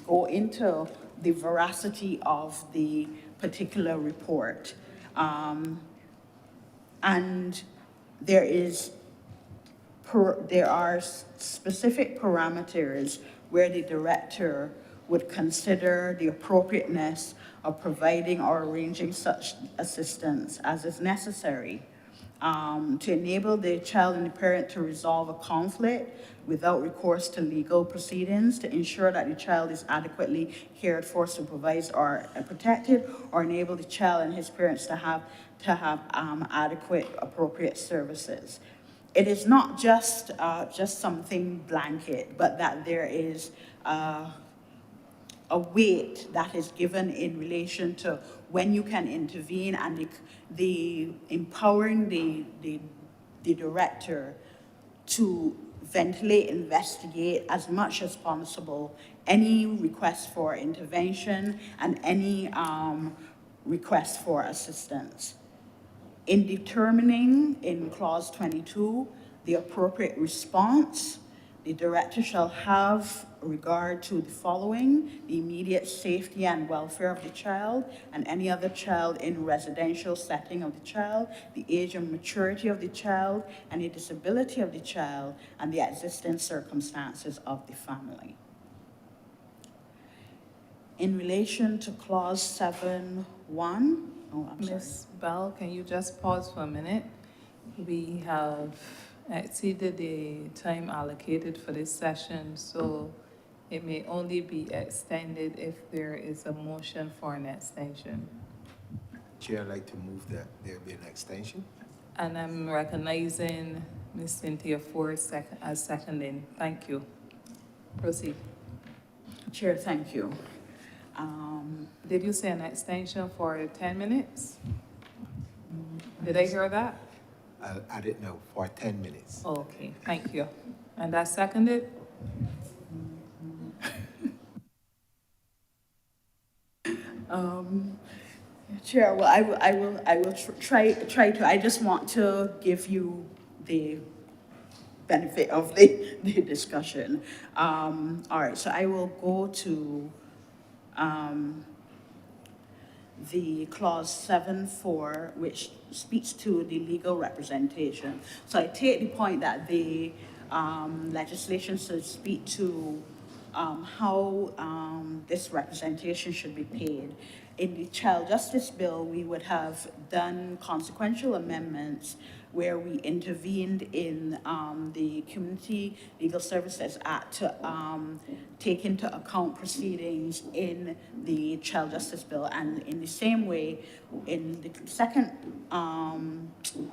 go into the veracity of the particular report. And there are specific parameters where the director would consider the appropriateness of providing or arranging such assistance as is necessary to enable the child and the parent to resolve a conflict without recourse to legal proceedings, to ensure that the child is adequately cared for, supervised, or protected, or enable the child and his parents to have adequate, appropriate services. It is not just something blanket, but that there is a weight that is given in relation to when you can intervene, and the empowering the director to ventilate, investigate as much as possible any request for intervention and any request for assistance. In determining, in clause 22, the appropriate response, the director shall have regard to the following: the immediate safety and welfare of the child and any other child in residential setting of the child, the age and maturity of the child, and the disability of the child, and the existing circumstances of the family. In relation to clause 7.1, Ms. Bell, can you just pause for a minute? We have exceeded the time allocated for this session, so it may only be extended if there is a motion for an extension. Chair, I'd like to move that there be an extension. And I'm recognizing Ms. Cynthia Ford as seconding. Thank you. Proceed. Chair, thank you. Did you say an extension for 10 minutes? Did I hear that? I didn't know, for 10 minutes. Okay, thank you. And that's seconded? Chair, well, I will try to, I just want to give you the benefit of the discussion. All right, so I will go to the clause 7.4, which speaks to the legal representation. So I take the point that the legislation should speak to how this representation should be paid. In the Child Justice Bill, we would have done consequential amendments where we intervened in the Community Legal Services Act to take into account proceedings in the Child Justice Bill. And in the same way, in the second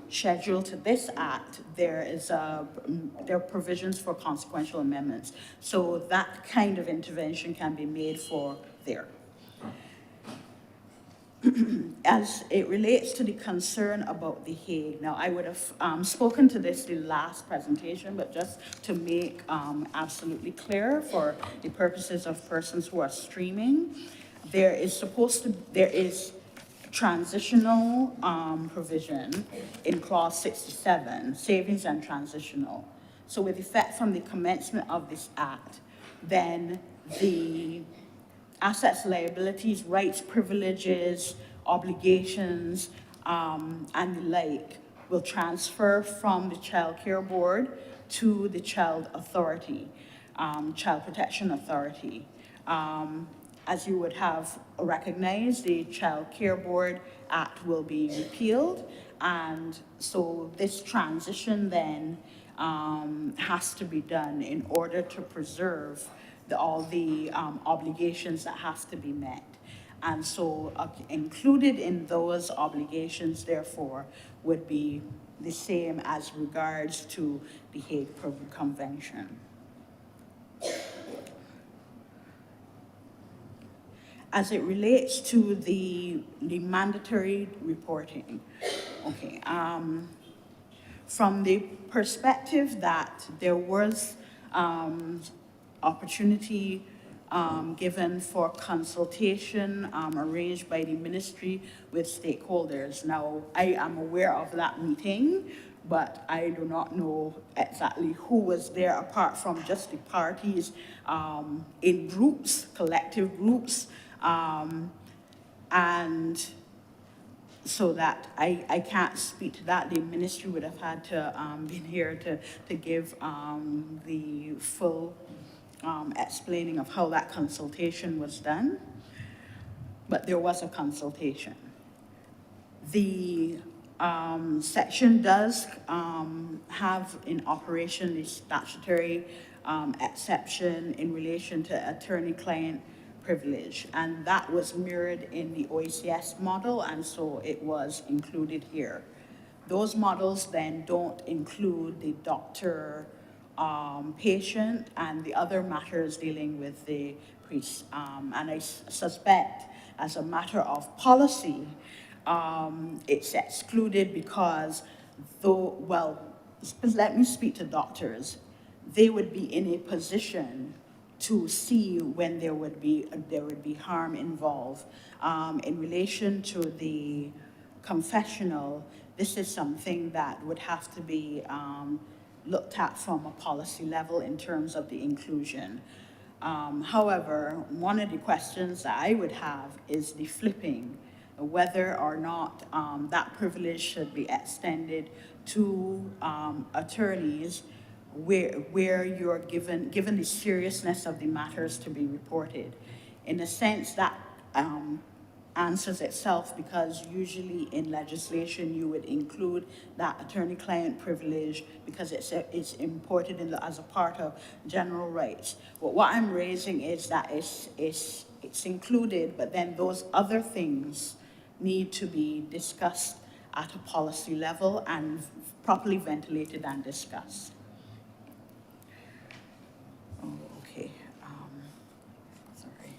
schedule to this act, there are provisions for consequential amendments. So that kind of intervention can be made for there. As it relates to the concern about The Hague, now I would have spoken to this the last presentation, but just to make absolutely clear for the purposes of persons who are streaming, there is transitional provision in clause 67, savings and transitional. So with effect from the commencement of this act, then the assets, liabilities, rights, privileges, obligations, and the like will transfer from the Child Care Board to the Child Authority, Child Protection Authority. As you would have recognized, the Child Care Board Act will be repealed, and so this transition then has to be done in order to preserve all the obligations that has to be met. And so included in those obligations, therefore, would be the same as regards to the Hague Convention. as it relates to the mandatory reporting, okay, from the perspective that there was opportunity given for consultation arranged by the ministry with stakeholders. Now, I am aware of that meeting, but I do not know exactly who was there apart from just the parties in groups, collective groups, and so that I can't speak to that. The ministry would have had to been here to give the full explaining of how that consultation was done. But there was a consultation. The section does have in operation the statutory exception in relation to attorney-client privilege, and that was mirrored in the OECS model, and so it was included here. Those models then don't include the doctor, patient, and the other matters dealing with the priest. And I suspect, as a matter of policy, it's excluded because let me speak to doctors. They would be in a position to see when there would be harm involved. In relation to the confessional, this is something that would have to be looked at from a policy level in terms of the inclusion. However, one of the questions that I would have is the flipping, whether or not that privilege should be extended to attorneys where you're given the seriousness of the matters to be reported. In a sense, that answers itself, because usually in legislation you would include that attorney-client privilege because it's imported as a part of general rights. But what I'm raising is that it's included, but then those other things need to be discussed at a policy level and properly ventilated and discussed. Oh, okay. Sorry.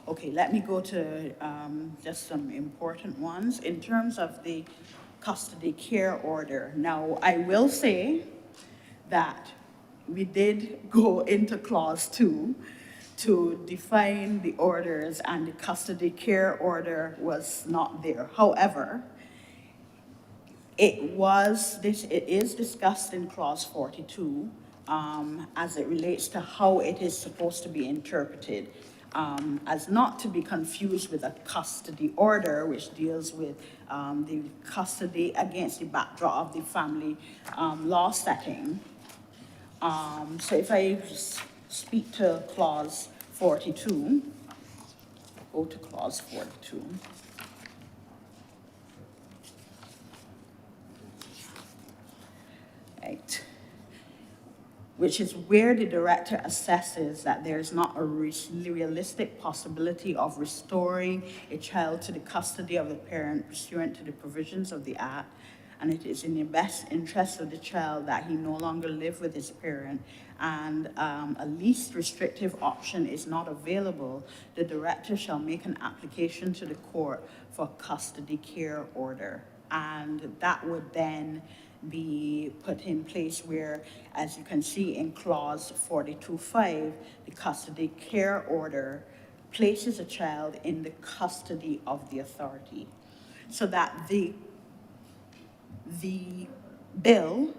Okay, let me go to just some important ones. In terms of the custody care order, now I will say that we did go into clause 2 to define the orders, and the custody care order was not there. However, it is discussed in clause 42 as it relates to how it is supposed to be interpreted, as not to be confused with a custody order, which deals with the custody against the backdrop of the family law setting. So if I speak to clause 42, go to clause 42. Right. Which is where the director assesses that there's not a realistic possibility of restoring a child to the custody of the parent pursuant to the provisions of the Act, and it is in the best interest of the child that he no longer live with his parent, and a least restrictive option is not available, the director shall make an application to the court for custody care order. And that would then be put in place where, as you can see in clause 42.5, the custody care order places a child in the custody of the authority, so that the bill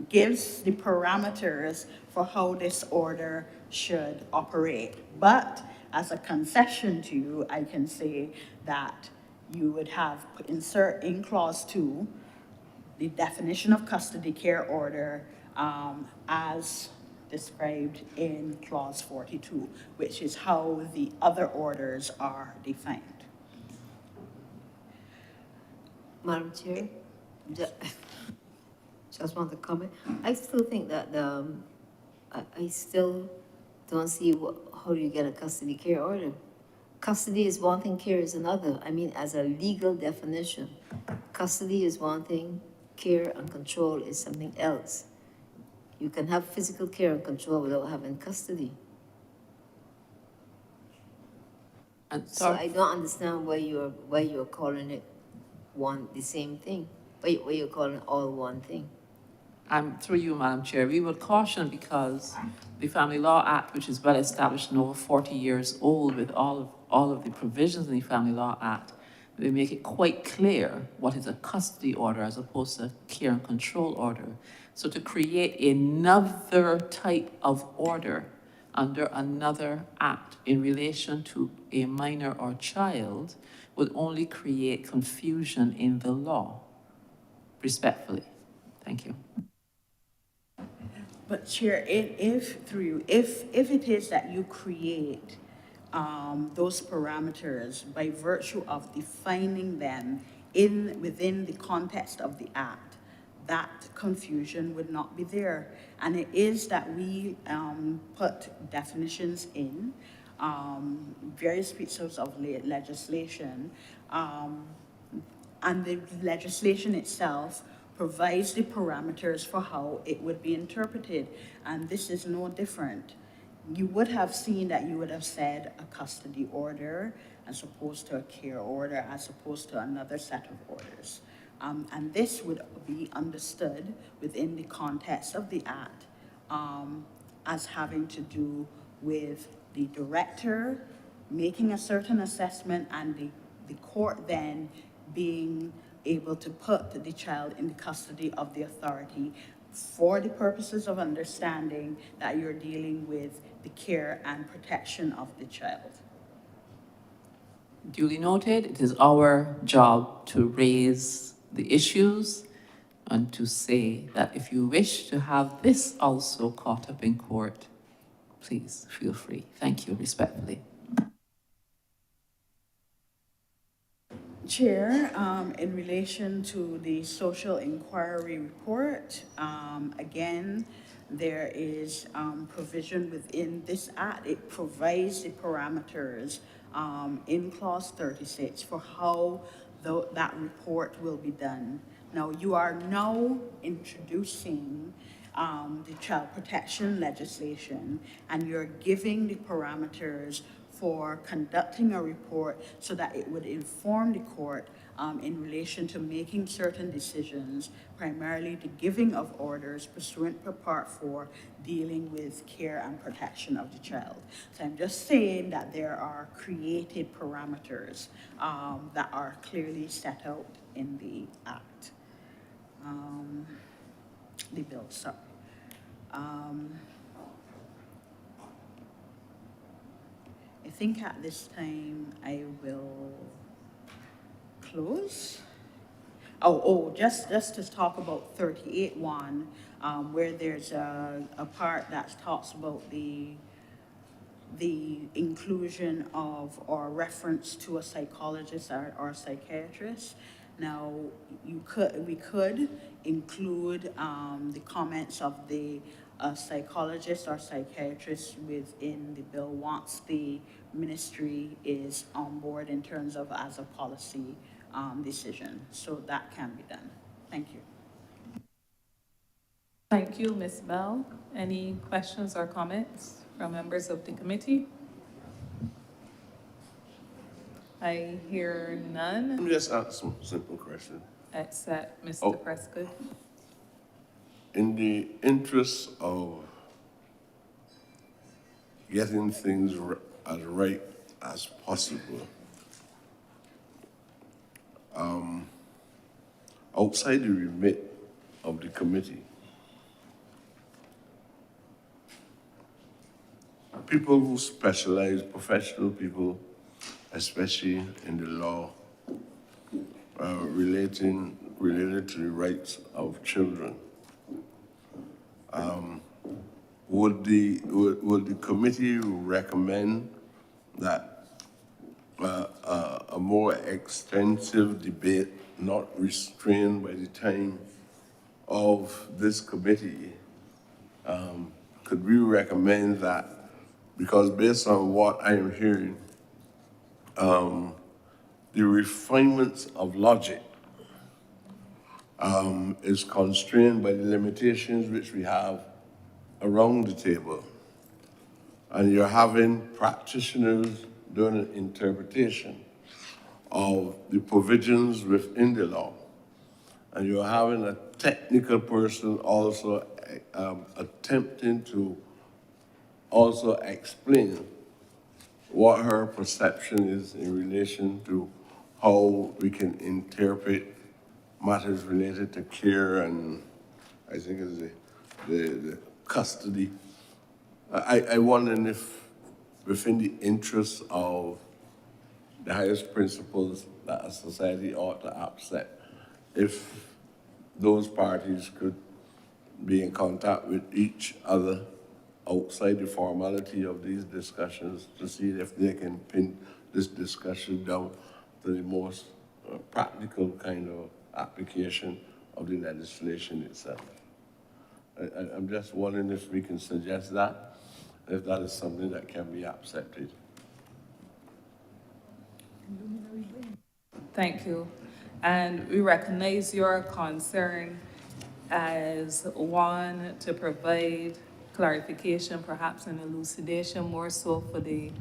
gives the parameters for how this order should operate. But as a concession to you, I can say that you would have insert in clause 2 the definition of custody care order as described in clause 42, which is how the other orders are defined. Madam Chair, just want to comment. I still think that I still don't see how do you get a custody care order. Custody is one thing, care is another. I mean, as a legal definition, custody is one thing, care and control is something else. You can have physical care and control without having custody. And So I don't understand why you're calling it the same thing. Why you're calling it all one thing. through you, Madam Chair, we would caution because the Family Law Act, which is well established and over 40 years old with all of the provisions in the Family Law Act, they make it quite clear what is a custody order as opposed to a care and control order. So to create another type of order under another act in relation to a minor or child would only create confusion in the law, respectfully. Thank you. But Chair, if through you, if it is that you create those parameters by virtue of defining them within the context of the act, that confusion would not be there. And it is that we put definitions in various pieces of legislation, and the legislation itself provides the parameters for how it would be interpreted, and this is no different. You would have seen that you would have said a custody order as opposed to a care order, as opposed to another set of orders. And this would be understood within the context of the act as having to do with the director making a certain assessment and the court then being able to put the child in the custody of the authority for the purposes of understanding that you're dealing with the care and protection of the child. Duly noted, it is our job to raise the issues and to say that if you wish to have this also caught up in court, please feel free. Thank you, respectfully. Chair, in relation to the social inquiry report, again, there is provision within this act. It provides the parameters in clause 36 for how that report will be done. Now, you are now introducing the child protection legislation, and you're giving the parameters for conducting a report so that it would inform the court in relation to making certain decisions, primarily the giving of orders pursuant to Part 4, dealing with care and protection of the child. So I'm just saying that there are created parameters that are clearly set out in the act, the bill, sorry. I think at this time I will close. Just to talk about 38.1, where there's a part that talks about the inclusion of or reference to a psychologist or psychiatrist. Now, we could include the comments of the psychologist or psychiatrist within the bill once the ministry is on board in terms of as a policy decision. So that can be done. Thank you. Thank you, Ms. Bell. Any questions or comments from members of the committee? I hear none, Let me just ask some simple question. except Mr. Oh. Prescott. In the interest of getting things as right as possible, outside the remit of the committee, people who specialize, professional people, especially in the law, related to the rights of children, would the committee recommend that a more extensive debate, not restrained by the time of this committee, could we recommend that? Because based on what I am hearing, the refinements of logic is constrained by the limitations which we have around the table, and you're having practitioners doing an interpretation of the provisions within the law, and you're having a technical person also attempting to also explain what her perception is in relation to how we can interpret matters related to care and I think it's the custody. I wonder if within the interests of the highest principles that a society ought to accept, if those parties could be in contact with each other outside the formality of these discussions to see if they can pin this discussion down to the most practical kind of application of the legislation itself. I'm just wondering if we can suggest that, if that is something that can be accepted. Thank you. And we recognize your concern as one to provide clarification, perhaps an elucidation more so for the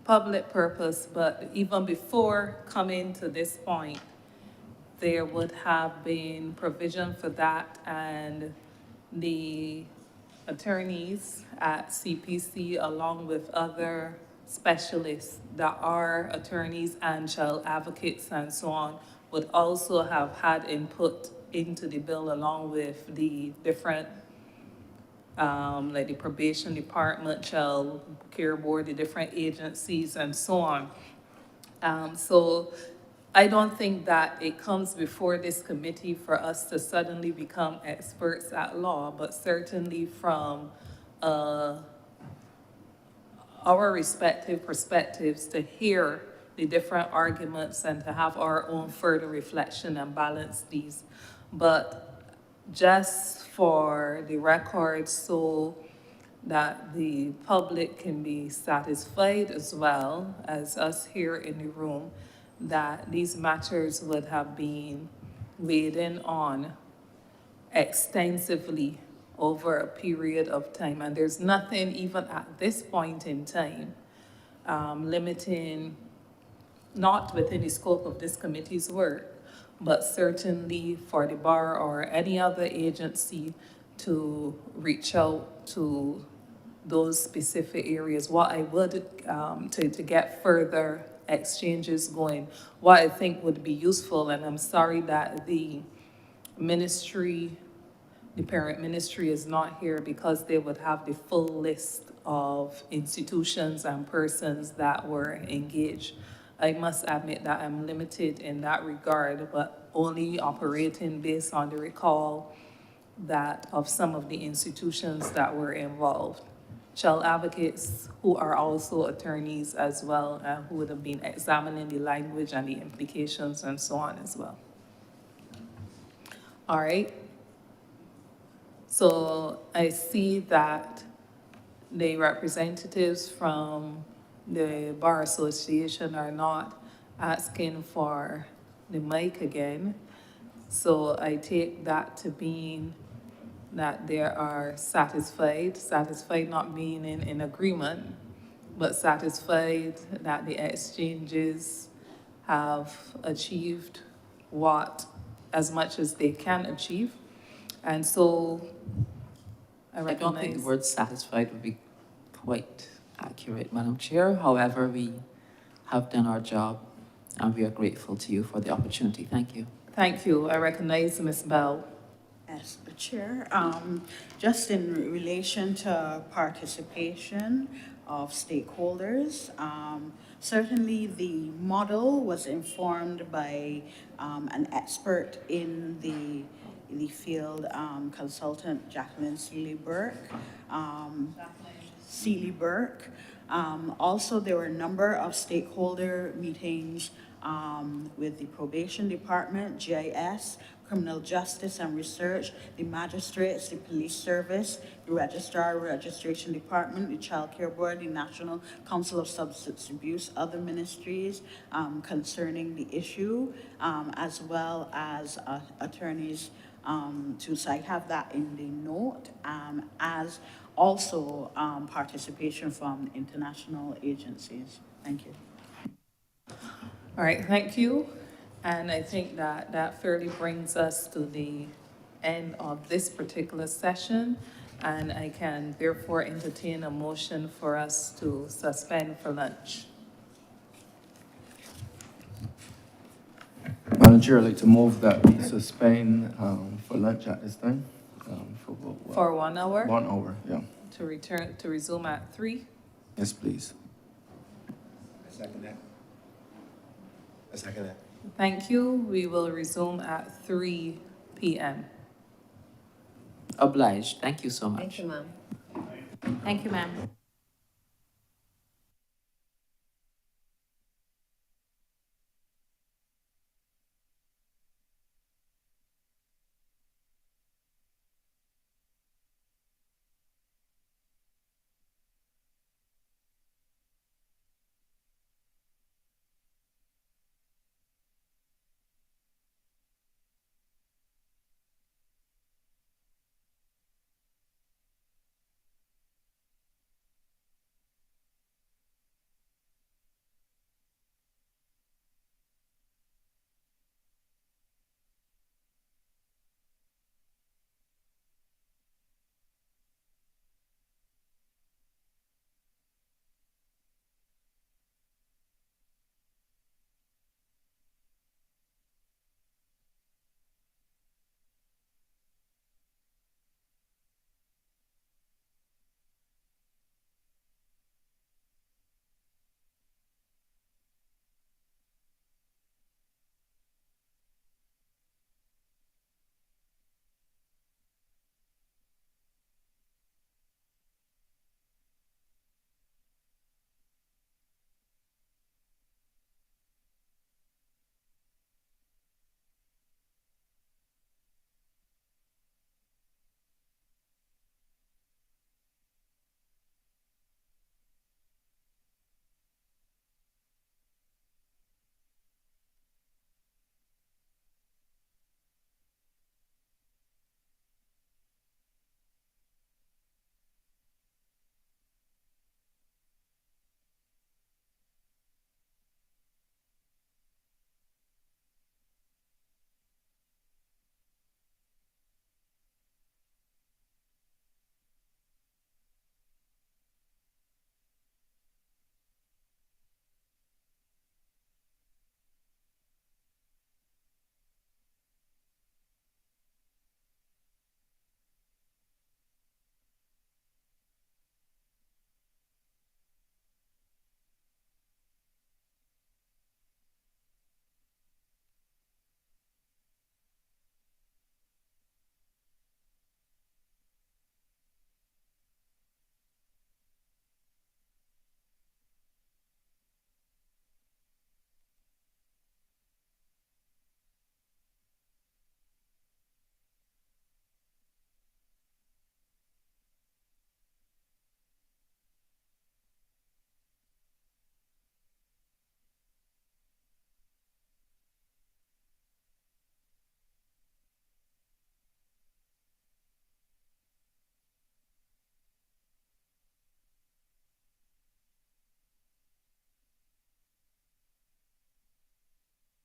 public purpose, but even before coming to this point, there would have been provision for that, and the attorneys at CPC, along with other specialists that are attorneys and child advocates and so on, would also have had input into the bill along with the different, like the probation department, child care board, the different agencies and so on. So I don't think that it comes before this committee for us to suddenly become experts at law, but certainly from our respective perspectives to hear the different arguments and to have our own further reflection and balance these. But just for the record, so that the public can be satisfied as well as us here in the room, that these matters would have been weighed in on extensively over a period of time. And there's nothing even at this point in time limiting, not within the scope of this committee's work, but certainly for the bar or any other agency to reach out to those specific areas. What I would, to get further exchanges going, what I think would be useful, and I'm sorry that the ministry, the parent ministry is not here because they would have the full list of institutions and persons that were engaged. I must admit that I'm limited in that regard, but only operating based on the recall that of some of the institutions that were involved. Child advocates who are also attorneys as well, who would have been examining the language and the implications and so on as well. All right. So I see that the representatives from the Bar Association are not asking for the mic again. So I take that to mean that they are satisfied not meaning in agreement, but satisfied that the exchanges have achieved as much as they can achieve. And so I I don't think recognize. the word satisfied would be quite accurate, Madam Chair. However, we have done our job and we are grateful to you for the opportunity. Thank you. Thank you. I recognize Ms. Bell. Yes, Chair. Just in relation to participation of stakeholders, certainly the model was informed by an expert in the field, consultant Jacqueline Seeley-Burke. Also, there were a number of stakeholder meetings with the probation department, GIS, criminal justice and research, the magistrates, the police service, the registrar, registration department, the child care board, the National Council of Substance Abuse, other ministries concerning the issue, as well as attorneys So I have that in the note, as also participation from international agencies. Thank you. All right, thank you. And I think that that fairly brings us to the end of this particular session. And I can therefore entertain a motion for us to suspend for lunch. Madam Chair, I'd like to move that we suspend for lunch at this time. For 1 hour, 1 hour, yeah. to resume at 3. Yes, please. I second that. I second that. Thank you. We will resume at 3 p.m. Obliged. Thank you so much. Thank you, ma'am. Thank you, ma'am.